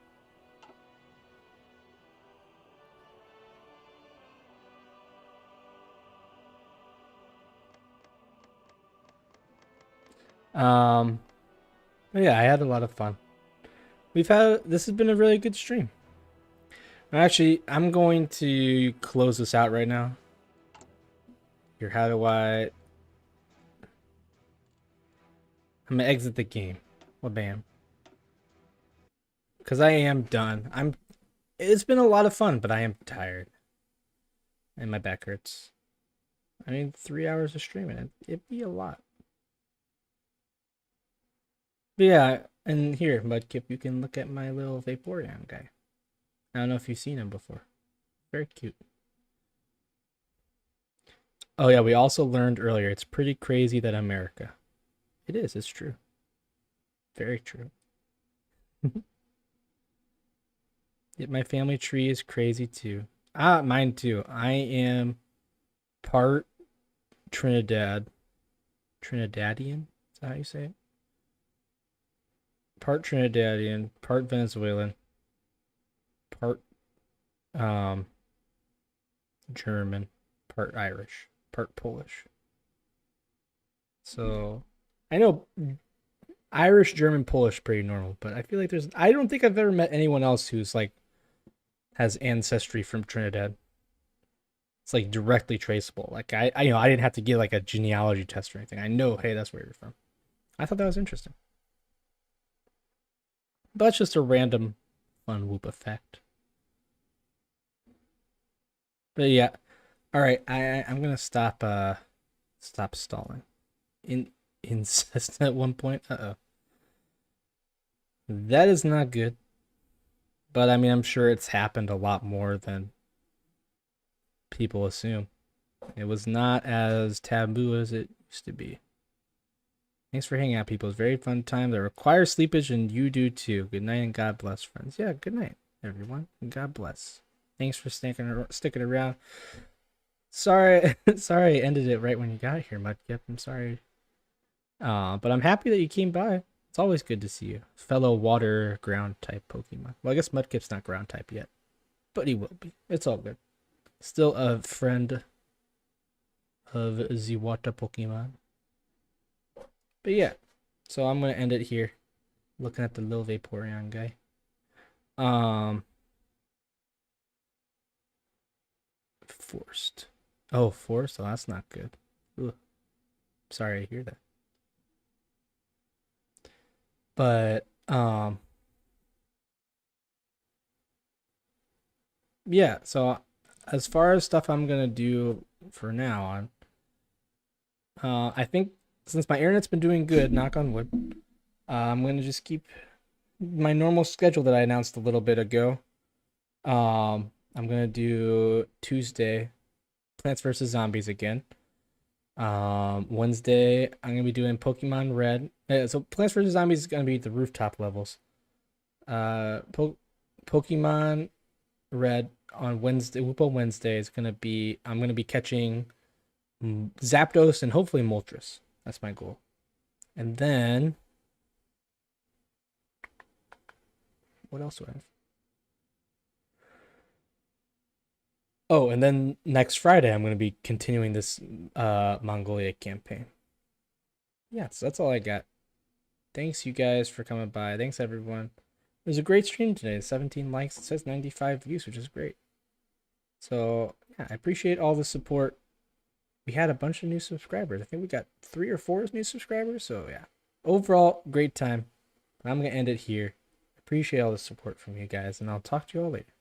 But yeah, I had a lot of fun. This has been a really good stream. Actually, I'm going to close this out right now. Here, how do I'm gonna exit the game. Well, bam. Because I am done. It's been a lot of fun, but I am tired. And my back hurts. I mean, 3 hours of streaming, it'd be a lot. But yeah, and here, Mudkip, you can look at my little Vaporeon guy. I don't know if you've seen him before. Very cute. Oh yeah, we also learned earlier, it's pretty crazy that America. It is, it's true. Very true. Yet my family tree is crazy too. Mine too. I am part Trinidadian. Is that how you say it? Part Trinidadian, part Venezuelan, part German, part Irish, part Polish. So I know Irish, German, Polish pretty normal, but I feel like I don't think I've ever met anyone else who's like has ancestry from Trinidad. It's like directly traceable. Like I didn't have to get like a genealogy test or anything. I know, hey, that's where you're from. I thought that was interesting. But that's just a random fun whoop effect. But yeah. Alright, I'm gonna stop stalling. Incest at one point. Uh-oh. That is not good. But I mean, I'm sure it's happened a lot more than people assume. It was not as taboo as it used to be. Thanks for hanging out, people. It's a very fun time that requires sleepage, and you do too. Good night and God bless, friends. Yeah, good night, everyone, and God bless. Thanks for sticking around. Sorry, sorry I ended it right when you got here, Mudkip. I'm sorry. But I'm happy that you came by. It's always good to see you. Fellow water ground type Pokemon. Well, I guess Mudkip's not ground type yet, but he will be. It's all good. Still a friend of the water Pokemon. But yeah, so I'm gonna end it here. Looking at the little Vaporeon guy. Forced. Oh, forced. Oh, that's not good. Ugh. Sorry to hear that. But yeah. So as far as stuff I'm gonna do for now on, I think since my internet's been doing good, knock on wood, I'm gonna just keep my normal schedule that I announced a little bit ago. I'm gonna do Tuesday, Plants vs Zombies again. Wednesday I'm gonna be doing Pokemon Red. So Plants vs Zombies is gonna be the rooftop levels. Pokemon Red on Wednesday. Whoopa Wednesday is gonna be. I'm gonna be catching Zapdos and hopefully Moltres. That's my goal. And then what else do I have? Oh, and then next Friday I'm going to be continuing this Mongolia campaign. Yeah, so that's all I got. Thanks you guys for coming by. Thanks everyone. It was a great stream today. 17 likes. It says 95 views, which is great. So yeah, I appreciate all the support. We had a bunch of new subscribers. I think we got 3 or 4 new subscribers. So yeah, overall great time. I'm gonna end it here. Appreciate all the support from you guys, and I'll talk to you all later.